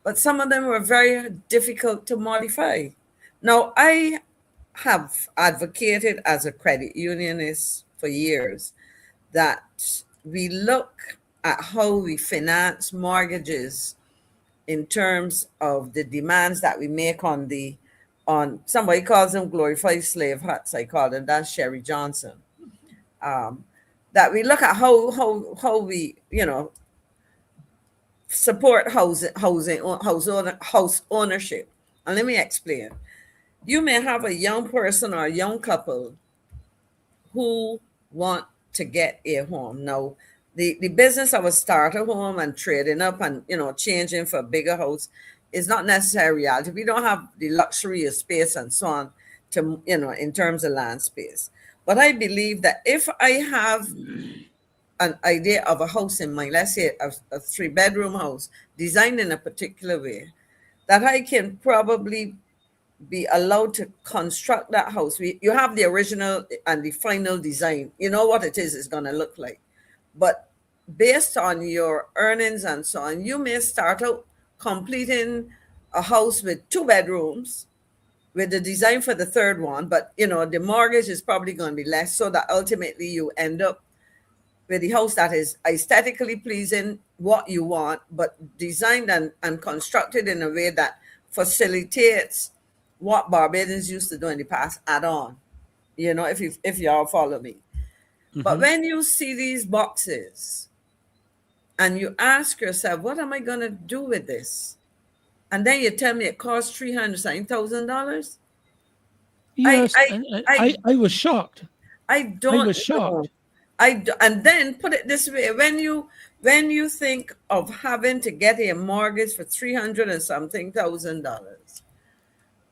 But some of them were very difficult to modify. Now, I have advocated as a credit unionist for years that we look at how we finance mortgages in terms of the demands that we make on somebody calls them glorified slave huts. I call them, that's Sherry Johnson. That we look at how we, support house ownership. And let me explain. you may have a young person or a young couple who want to get a home. Now, the business of a starter home and trading up and, you know, changing for a bigger house is not necessarily reality. We don't have the luxury of space and so on to, you know, in terms of land space. But I believe that if I have an idea of a house in mind, let's say a 3-bedroom house designed in a particular way, that I can probably be allowed to construct that house. You have the original and the final design. You know what it is going to look like. But based on your earnings and so on, you may start out completing a house with 2 bedrooms with the design for the third one. But, you know, the mortgage is probably going to be less, so that ultimately you end up with the house that is aesthetically pleasing, what you want, but designed and constructed in a way that facilitates what Barbadians used to do in the past, add on, you know, if y'all follow me. Mm-hmm. But when you see these boxes and you ask yourself, what am I going to do with this? And then you tell me it costs $300,000. Yes, I was shocked. I was shocked. And then put it this way, when you think of having to get a mortgage for $300,000 and something,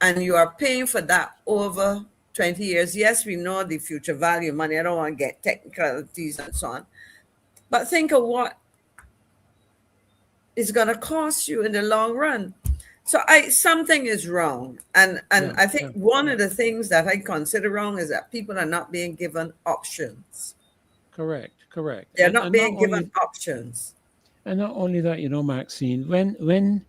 and you are paying for that over 20 years. Yes, we know the future value money. I don't want to get technicalities and so on. But think of what it's going to cost you in the long run. So something is wrong. And I think one of the things that I consider wrong is that people are not being given options. Correct. They're not being given options. And not only that, you know, Maxine,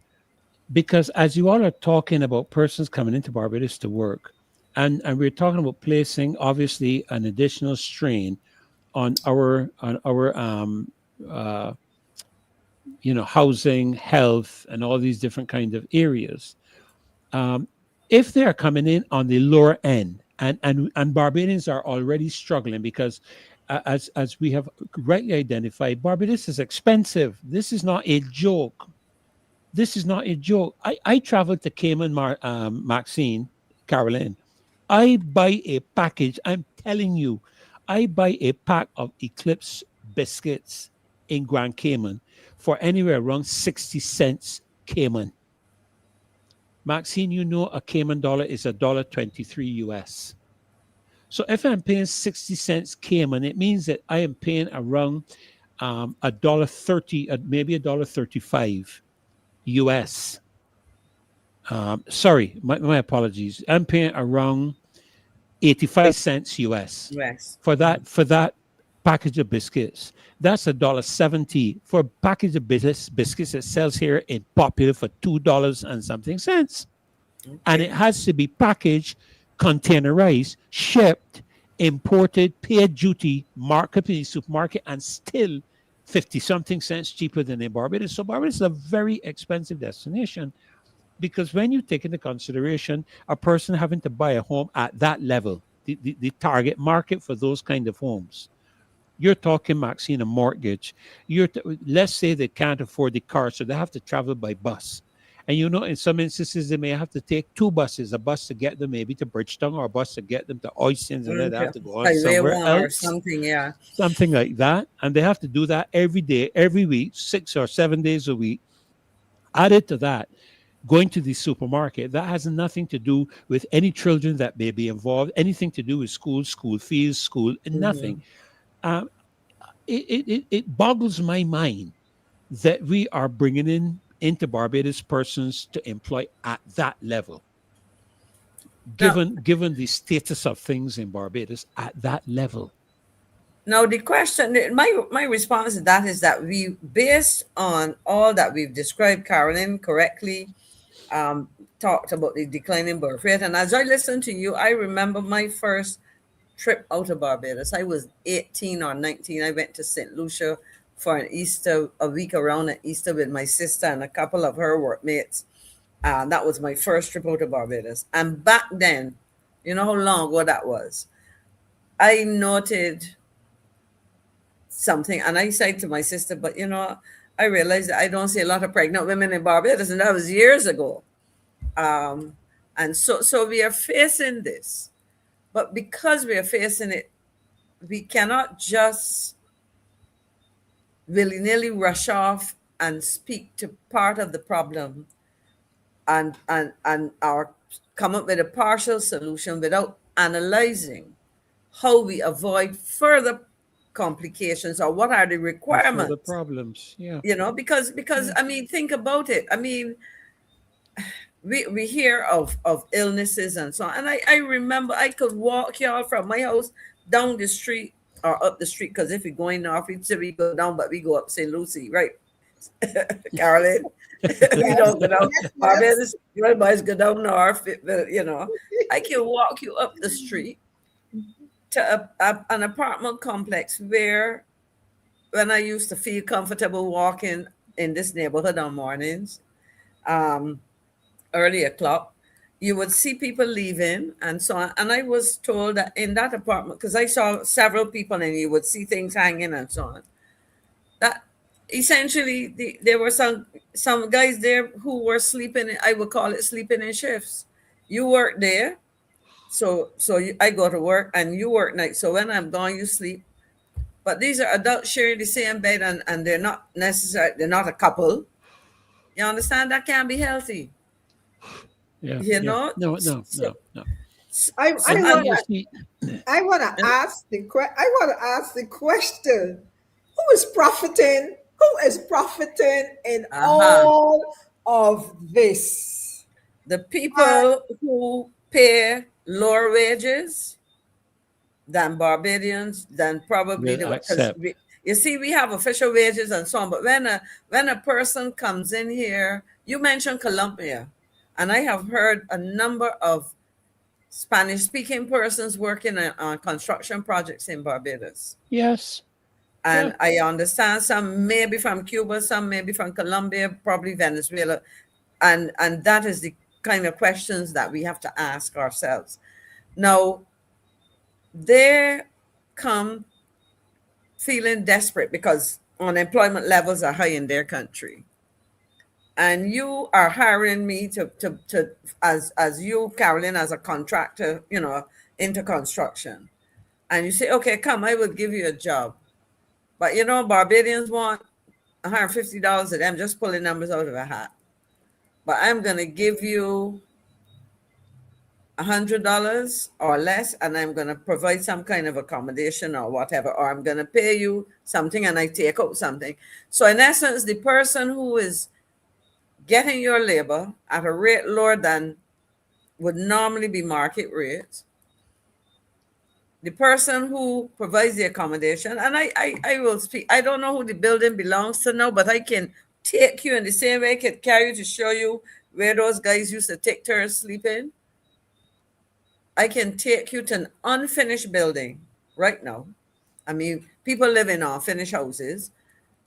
because as you all are talking about persons coming into Barbados to work, and we're talking about placing obviously an additional strain on our you know, housing, health, and all these different kind of areas. If they are coming in on the lower end, and Barbadians are already struggling because as we have rightly identified, Barbados is expensive. This is not a joke. I traveled to Cayman, Maxine, Caroline. I buy a package. I'm telling you, I buy a pack of Eclipse biscuits in Grand Cayman for anywhere around 60 cents Cayman. Maxine, you know a Cayman dollar is $1.23 US. So if I'm paying 60 cents Cayman, it means that I am paying around $1.30, maybe $1.35 US. Sorry, my apologies. I'm paying around 85 cents US for that package of biscuits. That's $1.70 for a package of biscuits that sells here in Popular for $2 and something cents. Okay. And it has to be packaged, containerized, shipped, imported, paid duty, marked up in the supermarket, and still 50 something cents cheaper than in Barbados. So Barbados is a very expensive destination, because when you take into consideration a person having to buy a home at that level, the target market for those kind of homes, you're talking, Maxine, a mortgage. Let's say they can't afford the car, so they have to travel by bus. And you know, in some instances, they may have to take 2 buses, a bus to get them maybe to Bridgetown or a bus to get them to Oystins, and then they have to go on somewhere else. Or something, yeah. Something like that. And they have to do that every day, every week, 6 or 7 days a week. Added to that, going to the supermarket, that has nothing to do with any children that may be involved, anything to do with school fees, nothing. It boggles my mind that we are bringing into Barbados persons to employ at that level, given the status of things in Barbados at that level. Now the question, my response to that is that we, based on all that we've described, Carolyn correctly talked about the declining birth rate, and as I listened to you, I remember my first trip out of Barbados. I was 18 or 19. I went to St. Lucia for a week around at Easter with my sister and a couple of her workmates. That was my first trip out of Barbados. And back then, you know how long ago that was? I noted something, and I said to my sister, but you know, I realized that I don't see a lot of pregnant women in Barbados, and that was years ago. And so we are facing this. But because we are facing it, we cannot just willy-nilly rush off and speak to part of the problem and or come up with a partial solution without analyzing how we avoid further complications or what are the requirements. The problems, yeah. You know, because I mean, think about it. I mean, we hear of illnesses and so on. And I remember I could walk y'all from my house down the street or up the street, because if we're going north, we go down, but we go up St. Lucie, right? Carolyn, we don't go down. Barbados, you guys go down north, you know. I can walk you up the street to an apartment complex where, when I used to feel comfortable walking in this neighborhood on mornings, early o'clock, you would see people leaving and so on. And I was told that in that apartment, because I saw several people and you would see things hanging and so on, that essentially there were some guys there who were sleeping, I would call it sleeping in shifts. You work there, so I go to work and you work night. So when I'm gone, you sleep. But these are adults sharing the same bed and they're not necessarily, they're not a couple. You understand? That can't be healthy. Yeah, you know? No. I want to ask the question: Who is profiting? Who is profiting in all of this? The people who pay lower wages than Barbadians, than probably you see, we have official wages and so on. But when a person comes in here, you mentioned Colombia. And I have heard a number of Spanish-speaking persons working on construction projects in Barbados. Yes. And I understand some may be from Cuba, some may be from Colombia, probably Venezuela. And that is the kind of questions that we have to ask ourselves. Now, they come feeling desperate because unemployment levels are high in their country. And you are hiring me to as you, Carolyn, as a contractor, you know, into construction. And you say, okay, come, I will give you a job. But you know, Barbadians want $150 of them, just pulling numbers out of a hat. But I'm going to give you $100 or less, and I'm going to provide some kind of accommodation or whatever, or I'm going to pay you something and I take out something. So in essence, the person who is getting your labor at a rate lower than would normally be market rate, the person who provides the accommodation, and I will speak, I don't know who the building belongs to now, but I can take you in the same way I can carry you to show you where those guys used to take turns sleeping. I can take you to an unfinished building right now. I mean, people live in unfinished houses,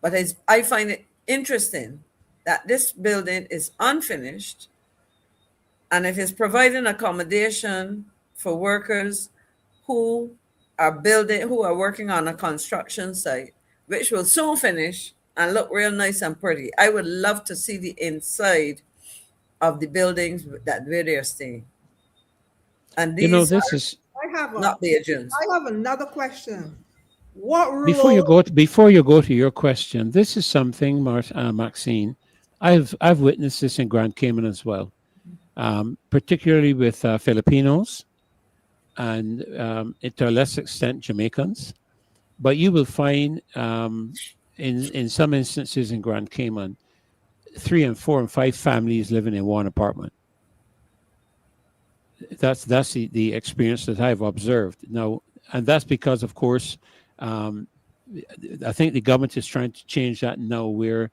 but I find it interesting that this building is unfinished and it is providing accommodation for workers who are working on a construction site, which will soon finish and look real nice and pretty. I would love to see the inside of the buildings where they're staying. And these this is not the agents. I have another question. What rule? Before you go to your question, this is something, Maxine, I've witnessed this in Grand Cayman as well, particularly with Filipinos and to a less extent Jamaicans. But you will find in some instances in Grand Cayman, 3 and 4 and 5 families living in one apartment. That's the experience that I've observed now, and that's because, of course, I think the government is trying to change that now, where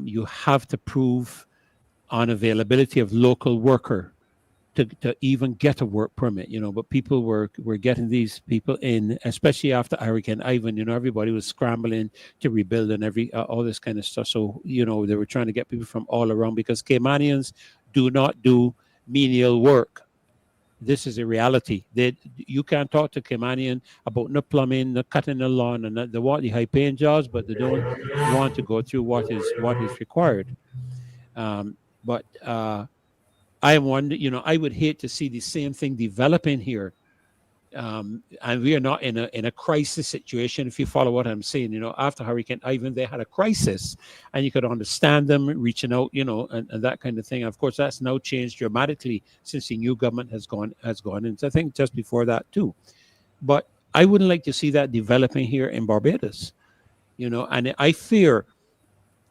you have to prove on availability of local worker to even get a work permit, you know. But people were getting these people in, especially after Hurricane Ivan. You know, everybody was scrambling to rebuild and all this kind of stuff. So, you know, they were trying to get people from all around, because Caymanians do not do menial work. This is a reality. You can't talk to Caymanian about no plumbing, no cutting the lawn, and they want the high-paying jobs, but they don't want to go through what is required. But I wonder, I would hate to see the same thing developing here. And we are not in a crisis situation. If you follow what I'm saying, after Hurricane Ivan, they had a crisis, and you could understand them reaching out, and that kind of thing. Of course, that's now changed dramatically since the new government has gone in. So I think just before that too. But I wouldn't like to see that developing here in Barbados, and I fear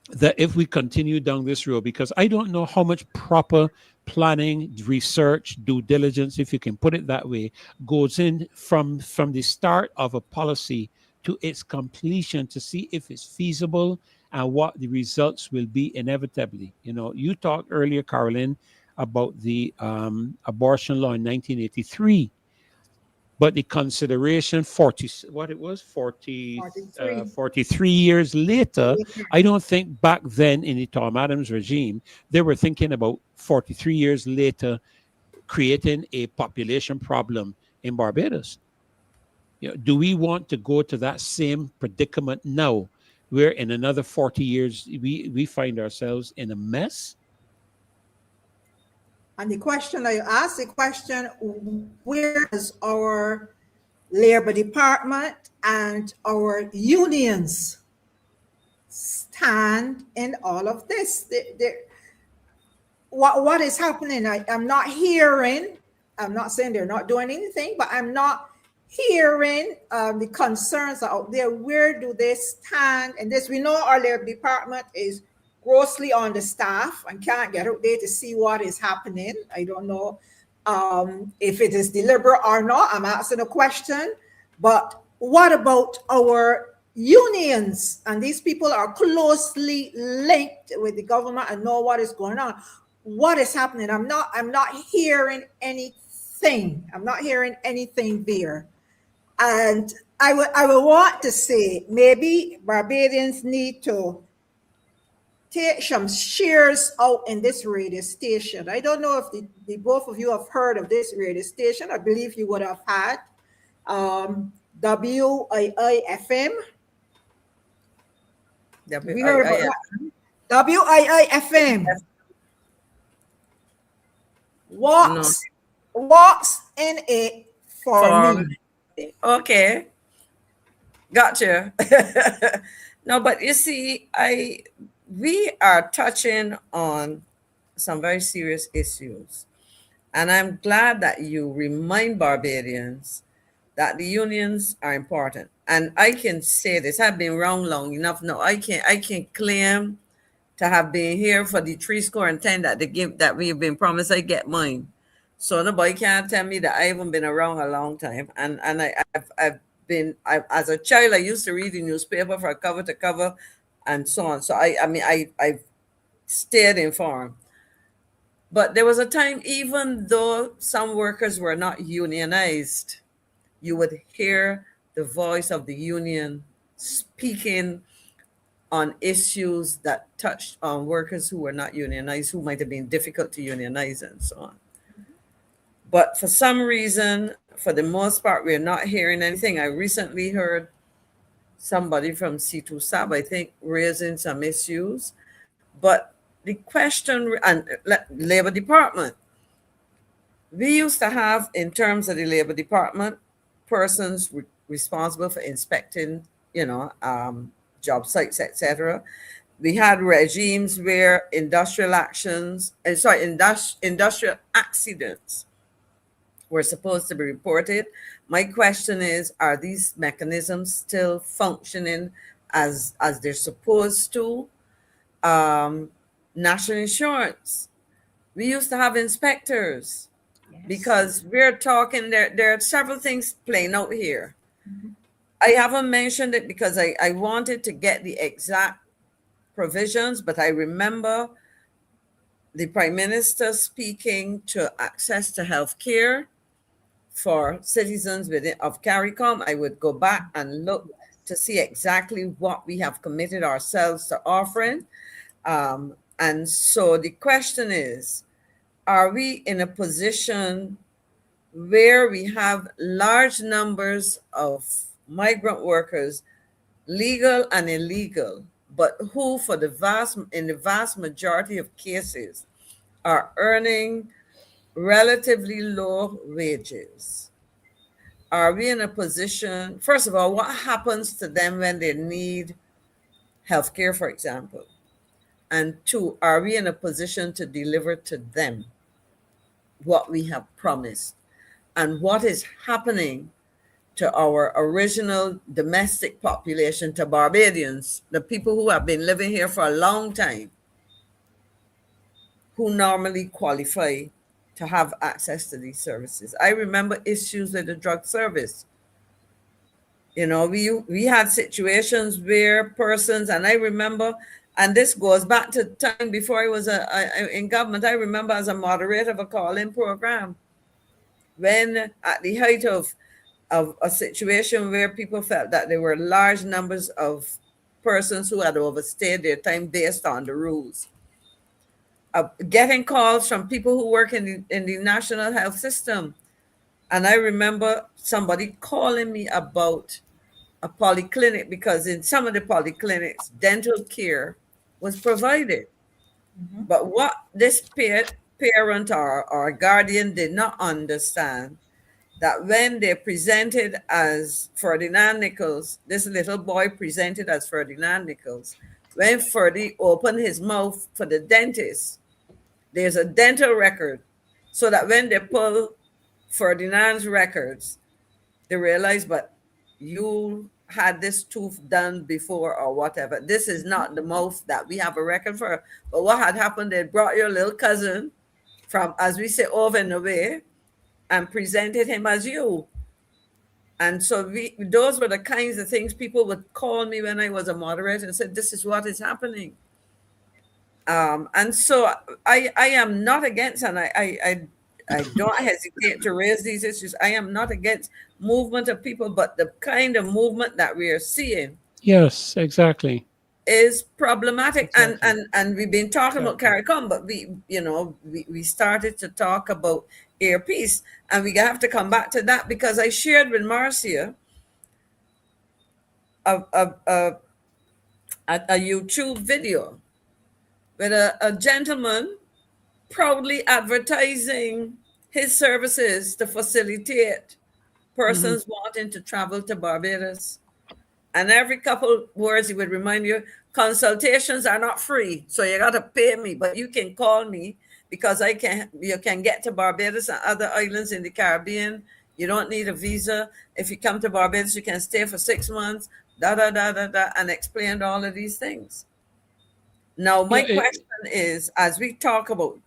that if we continue down this road, because I don't know how much proper planning, research, due diligence, if you can put it that way, goes in from the start of a policy to its completion to see if it's feasible and what the results will be inevitably. You talked earlier, Caroline, about the abortion law in 1983. But the consideration 43 years later, I don't think back then in the Tom Adams regime, they were thinking about 43 years later creating a population problem in Barbados. Do we want to go to that same predicament now, where in another 40 years we find ourselves in a mess? And the question I asked, where does our Labor Department and our unions stand in all of this? What is happening? I'm not hearing, I'm not saying they're not doing anything, but I'm not hearing the concerns out there. Where do they stand? And this, we know our Labor Department is grossly understaffed and can't get out there to see what is happening. I don't know if it is deliberate or not. I'm asking a question. But what about our unions? And these people are closely linked with the government and know what is going on. What is happening? I'm not hearing anything. I'm not hearing anything there. And I would want to say maybe Barbadians need to take some shares out in this radio station. I don't know if the both of you have heard of this radio station. I believe you would have had WII-FM. We heard about that. WII-FM. Walks in it for me. Okay. Gotcha. No, but you see, we are touching on some very serious issues. And I'm glad that you remind Barbadians that the unions are important. And I can say this, I've been around long enough now. I can claim to have been here for the 70 that we've been promised I get mine. So nobody can tell me that I haven't been around a long time. And I've been, as a child, I used to read the newspaper from cover to cover and so on. So I stayed informed. But there was a time, even though some workers were not unionized, you would hear the voice of the union speaking on issues that touched on workers who were not unionized, who might have been difficult to unionize and so on. But for some reason, for the most part, we're not hearing anything. I recently heard somebody from C2 SAB, I think, raising some issues. But the question, and Labor Department, we used to have, in terms of the Labor Department, persons responsible for inspecting, job sites, etc. We had regimes where industrial accidents were supposed to be reported. My question is, are these mechanisms still functioning as they're supposed to? National insurance. We used to have inspectors. Yes. Because we're talking, there are several things playing out here. Mm-hmm. I haven't mentioned it because I wanted to get the exact provisions, but I remember the Prime Minister speaking to access to health care for citizens of CARICOM. I would go back and look to see exactly what we have committed ourselves to offering. And so the question is, are we in a position where we have large numbers of migrant workers, legal and illegal, but who in the vast majority of cases are earning relatively low wages? Are we in a position, first of all, what happens to them when they need healthcare, for example? And two, are we in a position to deliver to them what we have promised? And what is happening to our original domestic population, to Barbadians, the people who have been living here for a long time, who normally qualify to have access to these services? I remember issues with the drug service. You know, we had situations where persons, and I remember, and this goes back to time before I was in government. I remember as a moderator of a call-in program, when at the height of a situation where people felt that there were large numbers of persons who had overstayed their time based on the rules, getting calls from people who work in the national health system. And I remember somebody calling me about a polyclinic, because in some of the polyclinics, dental care was provided. But what this parent or guardian did not understand, that when they presented as Ferdinand Nichols, this little boy presented as Ferdinand Nichols, when Ferdy opened his mouth for the dentist, there's a dental record, so that when they pull Ferdinand's records, they realize, but you had this tooth done before or whatever. This is not the mouth that we have a record for. But what had happened, they brought your little cousin from, as we say, over and away, and presented him as you. And so those were the kinds of things people would call me when I was a moderator and said, this is what is happening. And so I am not against, and I don't hesitate to raise these issues. I am not against movement of people, but the kind of movement that we are seeing, Yes, exactly. is problematic. Exactly. And we've been talking about CARICOM, but we started to talk about air peace, and we have to come back to that, because I shared with Marcia a YouTube video with a gentleman proudly advertising his services to facilitate persons wanting to travel to Barbados. And every couple words he would remind you, consultations are not free, so you got to pay me, but you can call me, because you can get to Barbados and other islands in the Caribbean. You don't need a visa. If you come to Barbados, you can stay for 6 months, and explained all of these things. Now, my question is, as we talk about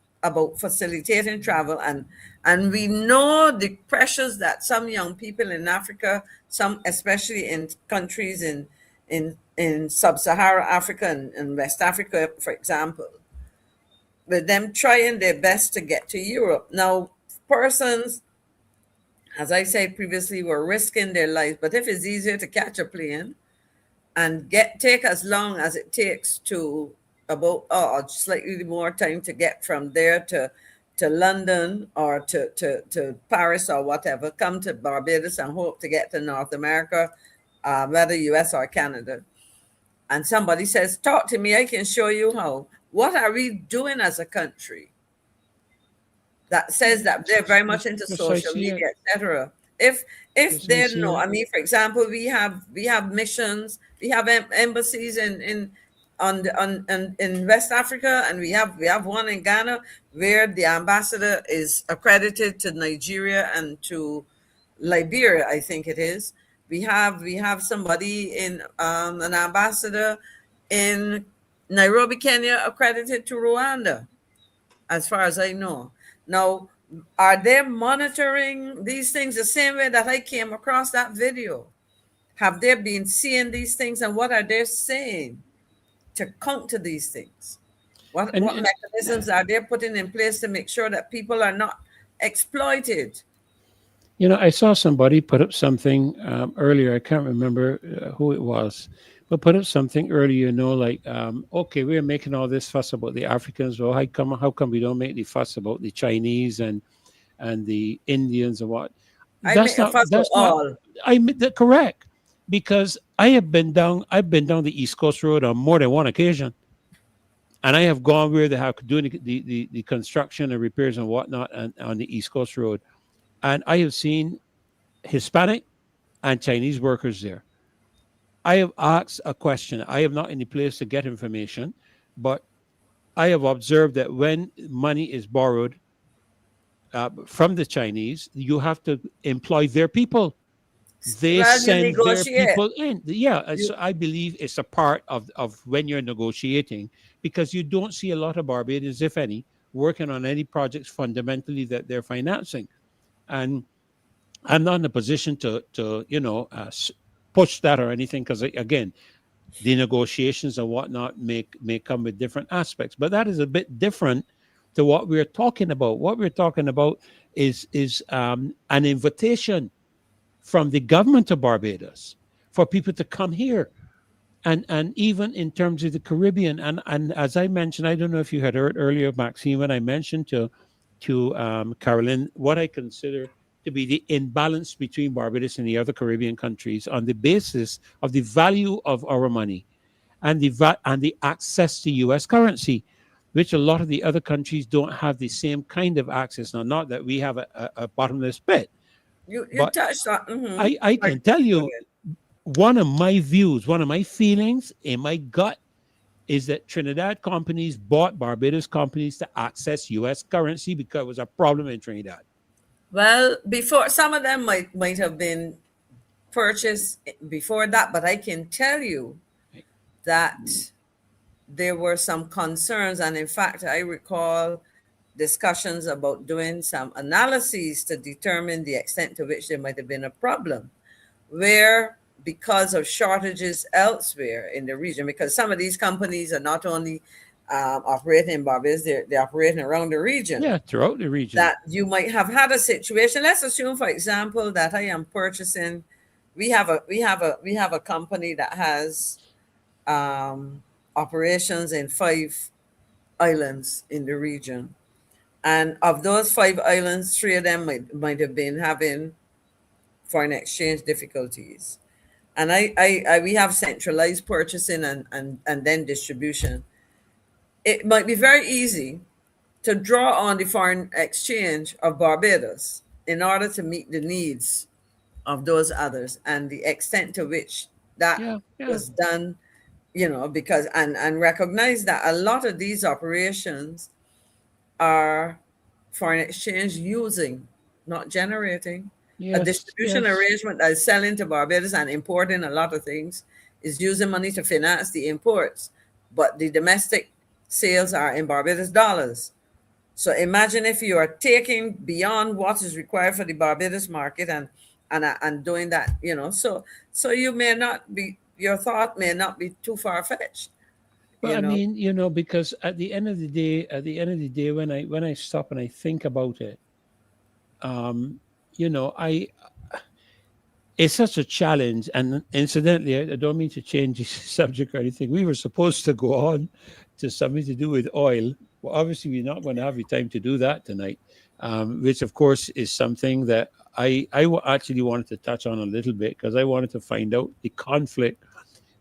facilitating travel, and we know the pressures that some young people in Africa, some especially in countries in sub-Saharan Africa and West Africa, for example, with them trying their best to get to Europe. Now, persons, as I said previously, were risking their lives, but if it's easier to catch a plane and take as long as it takes to about slightly more time to get from there to London or to Paris or whatever, come to Barbados and hope to get to North America, whether US or Canada. And somebody says, talk to me, I can show you how. What are we doing as a country that says that they're very much into social media, etc.? If they know, I mean, for example, we have missions, we have embassies in West Africa, and we have one in Ghana, where the ambassador is accredited to Nigeria and to Liberia, I think it is. We have somebody in an ambassador in Nairobi, Kenya, accredited to Rwanda, as far as I know. Now, are they monitoring these things the same way that I came across that video? Have they been seeing these things, and what are they saying to counter these things? What mechanisms are they putting in place to make sure that people are not exploited? You know, I saw somebody put up something earlier. I can't remember who it was, but put up something earlier, like, okay, we're making all this fuss about the Africans. Well, how come we don't make the fuss about the Chinese and the Indians and what? Correct. Because I've been down the East Coast Road on more than one occasion. and I have gone where they have doing the construction and repairs and whatnot on the East Coast Road, and I have seen Hispanic and Chinese workers there. I have asked a question. I am not in the place to get information, but I have observed that when money is borrowed from the Chinese, you have to employ their people. They Well, you send their negotiate. people in. Yeah, so I believe it's a part of when you're negotiating, because you don't see a lot of Barbadians, if any, working on any projects fundamentally that they're financing. And I'm not in a position to push that or anything, because again, the negotiations and whatnot may come with different aspects. But that is a bit different to what we're talking about. What we're talking about is an invitation from the government of Barbados for people to come here. And even in terms of the Caribbean, and as I mentioned, I don't know if you had heard earlier, Maxine, when I mentioned to Carolyn what I consider to be the imbalance between Barbados and the other Caribbean countries on the basis of the value of our money and the access to U.S. currency, which a lot of the other countries don't have the same kind of access. Now, not that we have a bottomless pit. You But touched on. I can tell you, one of my views, one of my feelings in my gut is that Trinidad companies bought Barbados companies to access U.S. currency because it was a problem in Trinidad. Well, before some of them might have been purchased before that, but I can tell you that there were some concerns, and in fact, I recall discussions about doing some analyses to determine the extent to which there might have been a problem, where because of shortages elsewhere in the region, because some of these companies are not only operating in Barbados, they're operating around the region. Yeah, throughout the region. That you might have had a situation. Let's assume, for example, that I am purchasing. We have a company that has operations in 5 islands in the region, and of those 5 islands, 3 of them might have been having foreign exchange difficulties, and we have centralized purchasing and then distribution. It might be very easy to draw on the foreign exchange of Barbados in order to meet the needs of those others, and the extent to which that was done, because and recognize that a lot of these operations are foreign exchange using, not generating. A distribution arrangement that is selling to Barbados and importing a lot of things is using money to finance the imports, but the domestic sales are in Barbados dollars. So imagine if you are taking beyond what is required for the Barbados market and doing that, so you may not be, your thought may not be too far-fetched. Well, I mean, because at the end of the day, when I stop and I think about it, it's such a challenge. And incidentally, I don't mean to change the subject or anything. We were supposed to go on to something to do with oil. Well, obviously, we're not going to have the time to do that tonight, which, of course, is something that I actually wanted to touch on a little bit, because I wanted to find out the conflict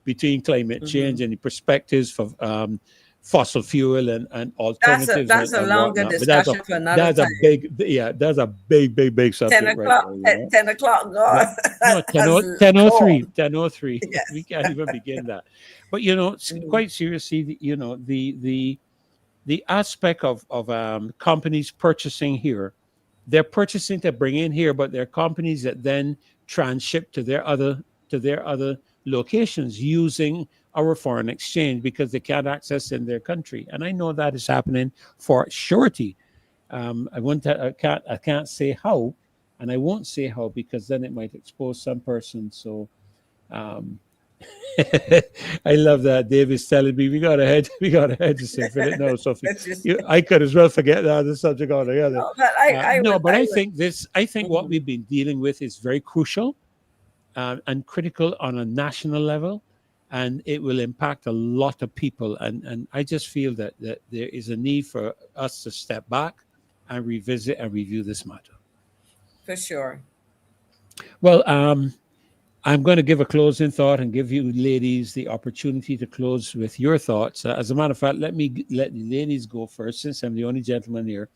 between climate change and the perspectives for fossil fuel and alternatives. That's a longer discussion for another time. That's a big subject. 10 o'clock, right 10 o'clock, God. No, 10:03. Yes. We can't even begin that. But, quite seriously, the aspect of companies purchasing here, they're purchasing to bring in here, but they're companies that then transship to their other locations using our foreign exchange because they can't access in their country. And I know that is happening for surety. I can't say how, and I won't say how, because then it might expose some person. So I love that David's telling me we got to head to St. Philip now, Sophie. I could as well forget that other subject altogether. I think what we've been dealing with is very crucial and critical on a national level, and it will impact a lot of people. And I just feel that there is a need for us to step back and revisit and review this matter. For sure. Well, I'm going to give a closing thought and give you ladies the opportunity to close with your thoughts. As a matter of fact, let the ladies go first, since I'm the only gentleman here.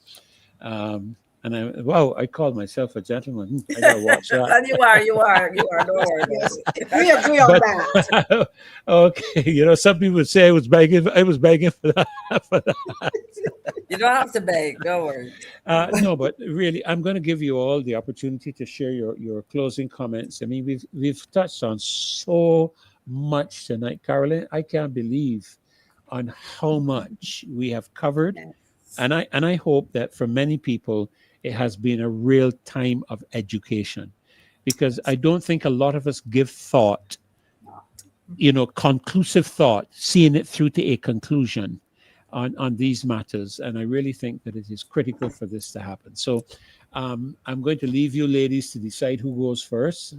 I called myself a gentleman. I gotta watch that. And you are. Don't worry about Yes, it. we agree on that. But okay, some people would say I was begging. I was begging for that. For that. You don't have to beg. Don't worry. No, but really, I'm going to give you all the opportunity to share your closing comments. I mean, we've touched on so much tonight, Carolyn. I can't believe on how much we have covered, and I hope that for many people it has been a real time of education, because I don't think a lot of us give thought, conclusive thought, seeing it through to a conclusion on these matters. And I really think that it is critical for this to happen. So I'm going to leave you ladies to decide who goes first.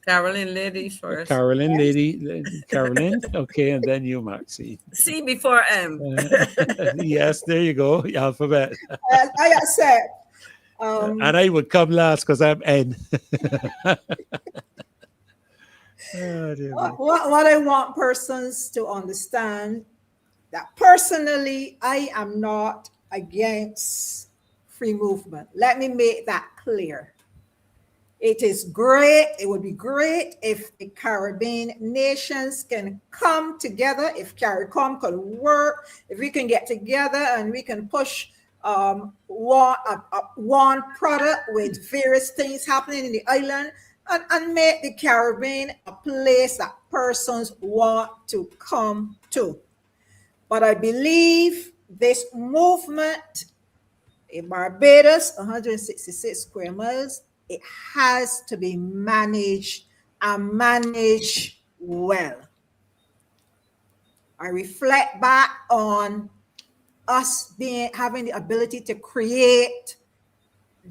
Carolyn, lady first. Carolyn, Carolyn. Okay, and then you, Maxie. C before M. Yes, there you go. Alphabet. I accept. And I would come last because I'm N. What I want persons to understand, that personally, I am not against free movement. Let me make that clear. It is great. It would be great if the Caribbean nations can come together, if CARICOM can work, if we can get together and we can push one product with various things happening in the island, and make the Caribbean a place that persons want to come to. But I believe this movement in Barbados, 166 square miles, it has to be managed and managed well. I reflect back on us having the ability to create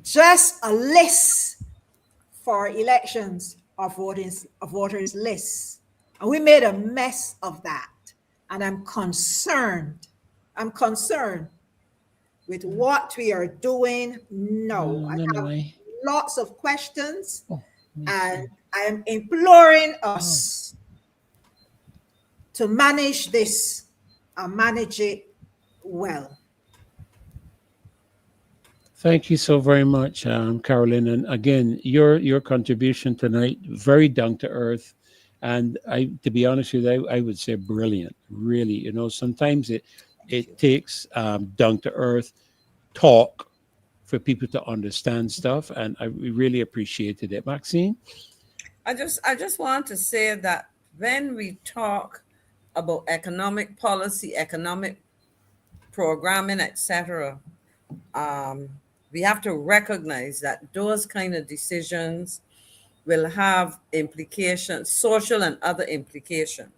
just a list for elections of voters lists. And we made a mess of that. And I'm concerned with what we are doing now. I have lots of questions, and I'm imploring us to manage this and manage it well. Thank you so very much, Carolyn. And again, your contribution tonight, very down to earth. And to be honest with you, I would say brilliant. Really, sometimes it takes down to earth talk for people to understand stuff, and I really appreciated it. Maxine, I just want to say that when we talk about economic policy, economic programming, etc., we have to recognize that those kind of decisions will have implications, social and other implications.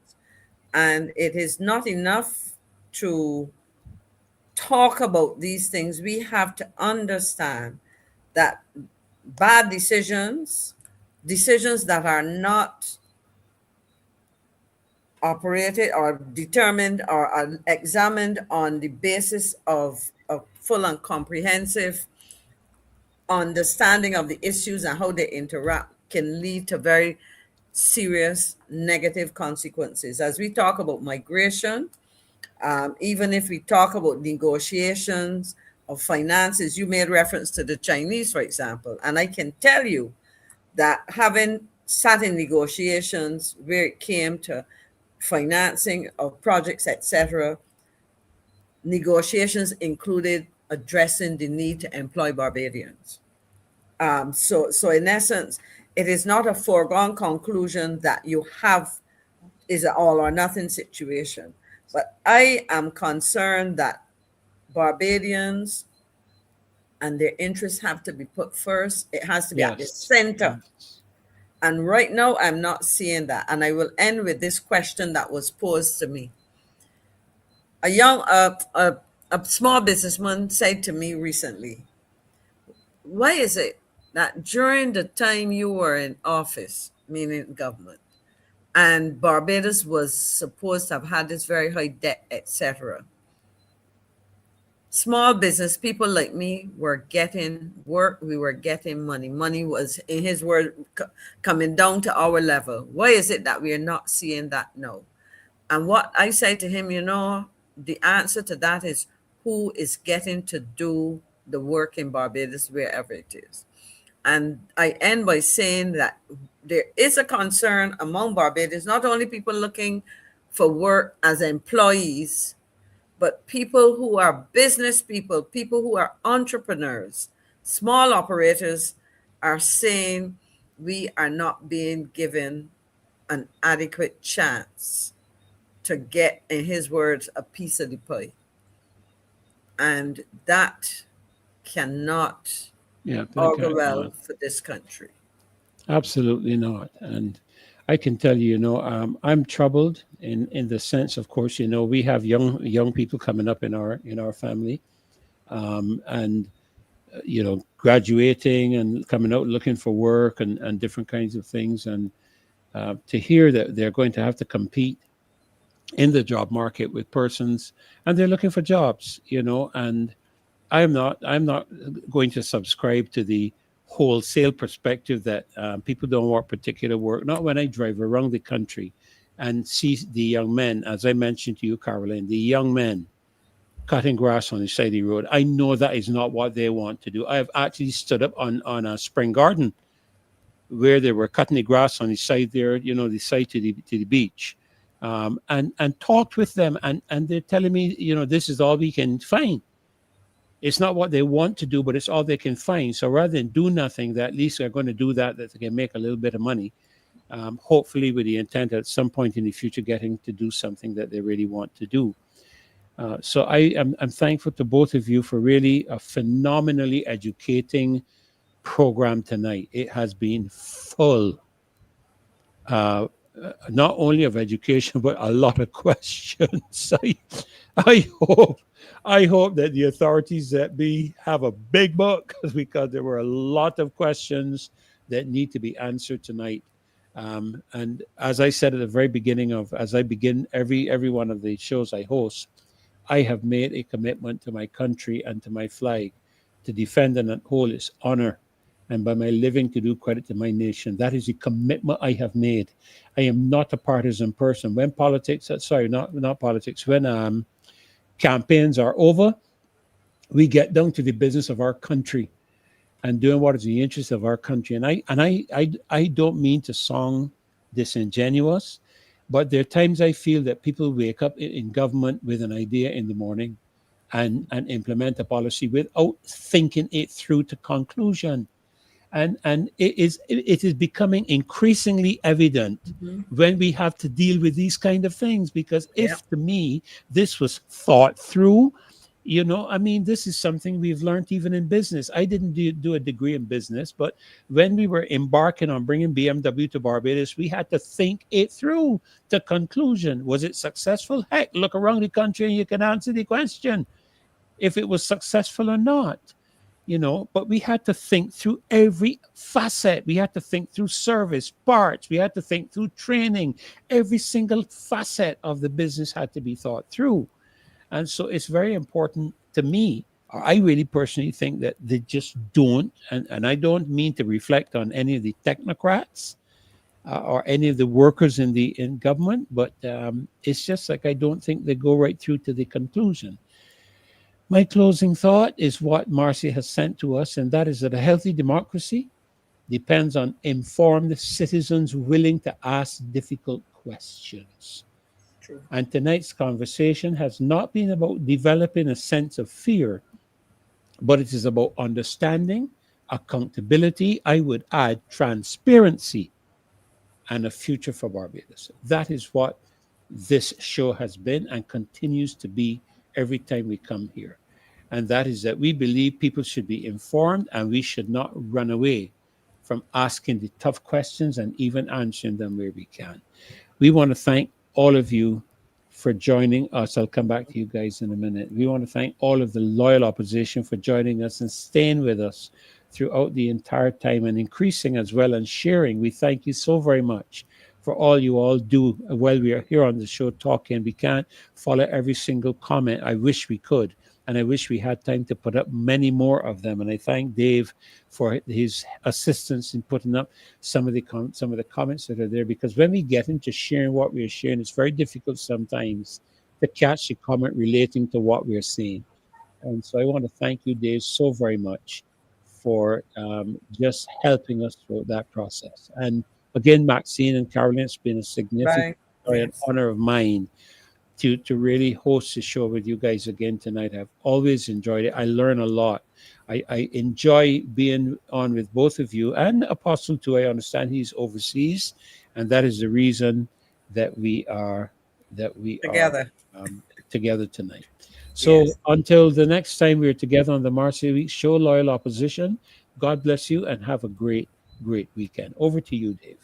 And it is not enough to talk about these things. We have to understand that bad decisions that are not operated or determined or are examined on the basis of a full and comprehensive understanding of the issues and how they interact can lead to very serious negative consequences. As we talk about migration, even if we talk about negotiations of finances, you made reference to the Chinese, for example, and I can tell you that having sat in negotiations where it came to financing of projects, etc., negotiations included addressing the need to employ Barbadians. So in essence, it is not a foregone conclusion that you have is an all or nothing situation. But I am concerned that Barbadians and their interests have to be put first. It has to be at the center. And right now, I'm not seeing that. And I will end with this question that was posed to me. A small businessman said to me recently, why is it that during the time you were in office, meaning government, and Barbados was supposed to have had this very high debt, etc., small business people like me were getting work. We were getting money. Money was, in his word, coming down to our level. Why is it that we are not seeing that now? And what I say to him, the answer to that is, who is getting to do the work in Barbados, wherever it is. And I end by saying that there is a concern among Barbadians, not only people looking for work as employees, but people who are business people, people who are entrepreneurs, small operators are saying we are not being given an adequate chance to get, in his words, a piece of the pie. And that cannot augur well for this country. Absolutely not. And I can tell you, I'm troubled in the sense, of course, we have young people coming up in our family, and graduating and coming out looking for work and different kinds of things, and to hear that they're going to have to compete in the job market with persons, and they're looking for jobs, and I'm not going to subscribe to the wholesale perspective that people don't want particular work. Not when I drive around the country and see the young men, as I mentioned to you, Caroline, the young men cutting grass on the side of the road. I know that is not what they want to do. I have actually stood up on a spring garden where they were cutting the grass on the side there, the side to the beach, and talked with them, and they're telling me, this is all we can find. It's not what they want to do, but it's all they can find. So rather than do nothing, that at least they're going to do that they can make a little bit of money, hopefully with the intent at some point in the future getting to do something that they really want to do. So I'm thankful to both of you for really a phenomenally educating program tonight. It has been full, not only of education, but a lot of questions. I hope that the authorities that have a big book, because there were a lot of questions that need to be answered tonight. And as I said at the very beginning as I begin every one of the shows I host, I have made a commitment to my country and to my flag to defend and uphold its honor, and by my living to do credit to my nation. That is a commitment I have made. I am not a partisan person. When when campaigns are over, we get down to the business of our country and doing what is in the interest of our country. And I don't mean to sound disingenuous, but there are times I feel that people wake up in government with an idea in the morning and implement a policy without thinking it through to conclusion. And it is becoming increasingly evident when we have to deal with these kind of things, because if to me this was thought through, this is something we've learned even in business. I didn't do a degree in business, but when we were embarking on bringing BMW to Barbados, we had to think it through to conclusion. Was it successful? Heck, look around the country and you can answer the question if it was successful or not. But we had to think through every facet. We had to think through service, parts. We had to think through training. Every single facet of the business had to be thought through. And so it's very important to me. I really personally think that they just don't, and I don't mean to reflect on any of the technocrats or any of the workers in government, but it's just like I don't think they go right through to the conclusion. My closing thought is what Marcy has sent to us, and that is that a healthy democracy depends on informed citizens willing to ask difficult questions. True. And tonight's conversation has not been about developing a sense of fear, but it is about understanding, accountability, I would add transparency, and a future for Barbados. That is what this show has been and continues to be every time we come here. And that is that we believe people should be informed, and we should not run away from asking the tough questions and even answering them where we can. We want to thank all of you for joining us. I'll come back to you guys in a minute. We want to thank all of the loyal opposition for joining us and staying with us throughout the entire time and increasing as well and sharing. We thank you so very much for all you all do while we are here on the show talking. We can't follow every single comment. I wish we could. and I wish we had time to put up many more of them. And I thank Dave for his assistance in putting up some of the comments that are there, because when we get into sharing what we are sharing, it's very difficult sometimes to catch a comment relating to what we are saying. And so I want to thank you, Dave, so very much for just helping us through that process. And again, Maxine and Caroline, it's been a significant an honor of mine to really host the show with you guys again tonight. I've always enjoyed it. I learn a lot. I enjoy being on with both of you, and Apostle too. I understand he's overseas, and that is the reason that we are together tonight. So until the next time we're together on the Marcy Week, show loyal opposition. God bless you and have a great, great weekend. Over to you, Dave.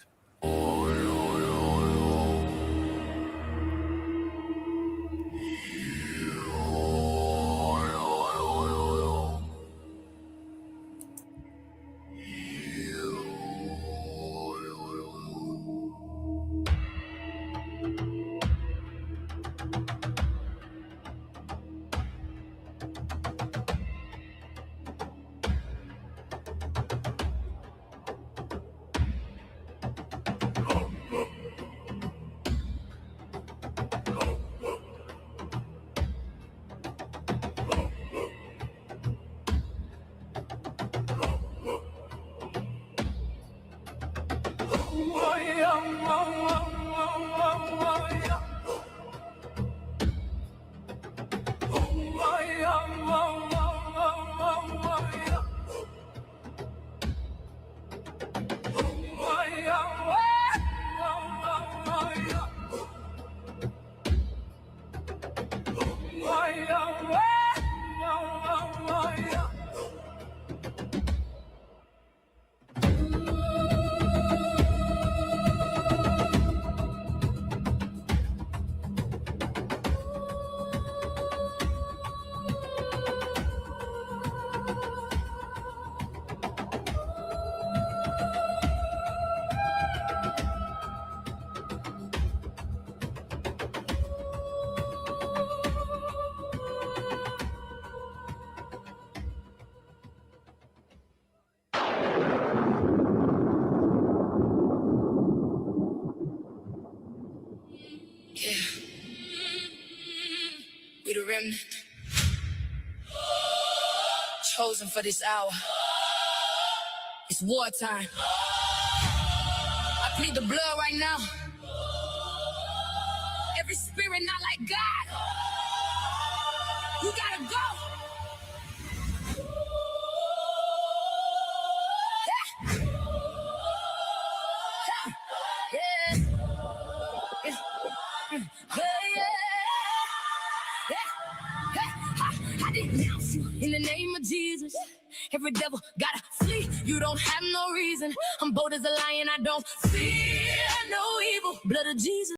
We the remnant, chosen for this hour. It's wartime. I plead the blood right now. Every spirit not like God, you gotta go. I denounce you in the name of Jesus. Every devil gotta flee. You don't have no reason. I'm bold as a lion. I don't fear no evil. Blood of Jesus.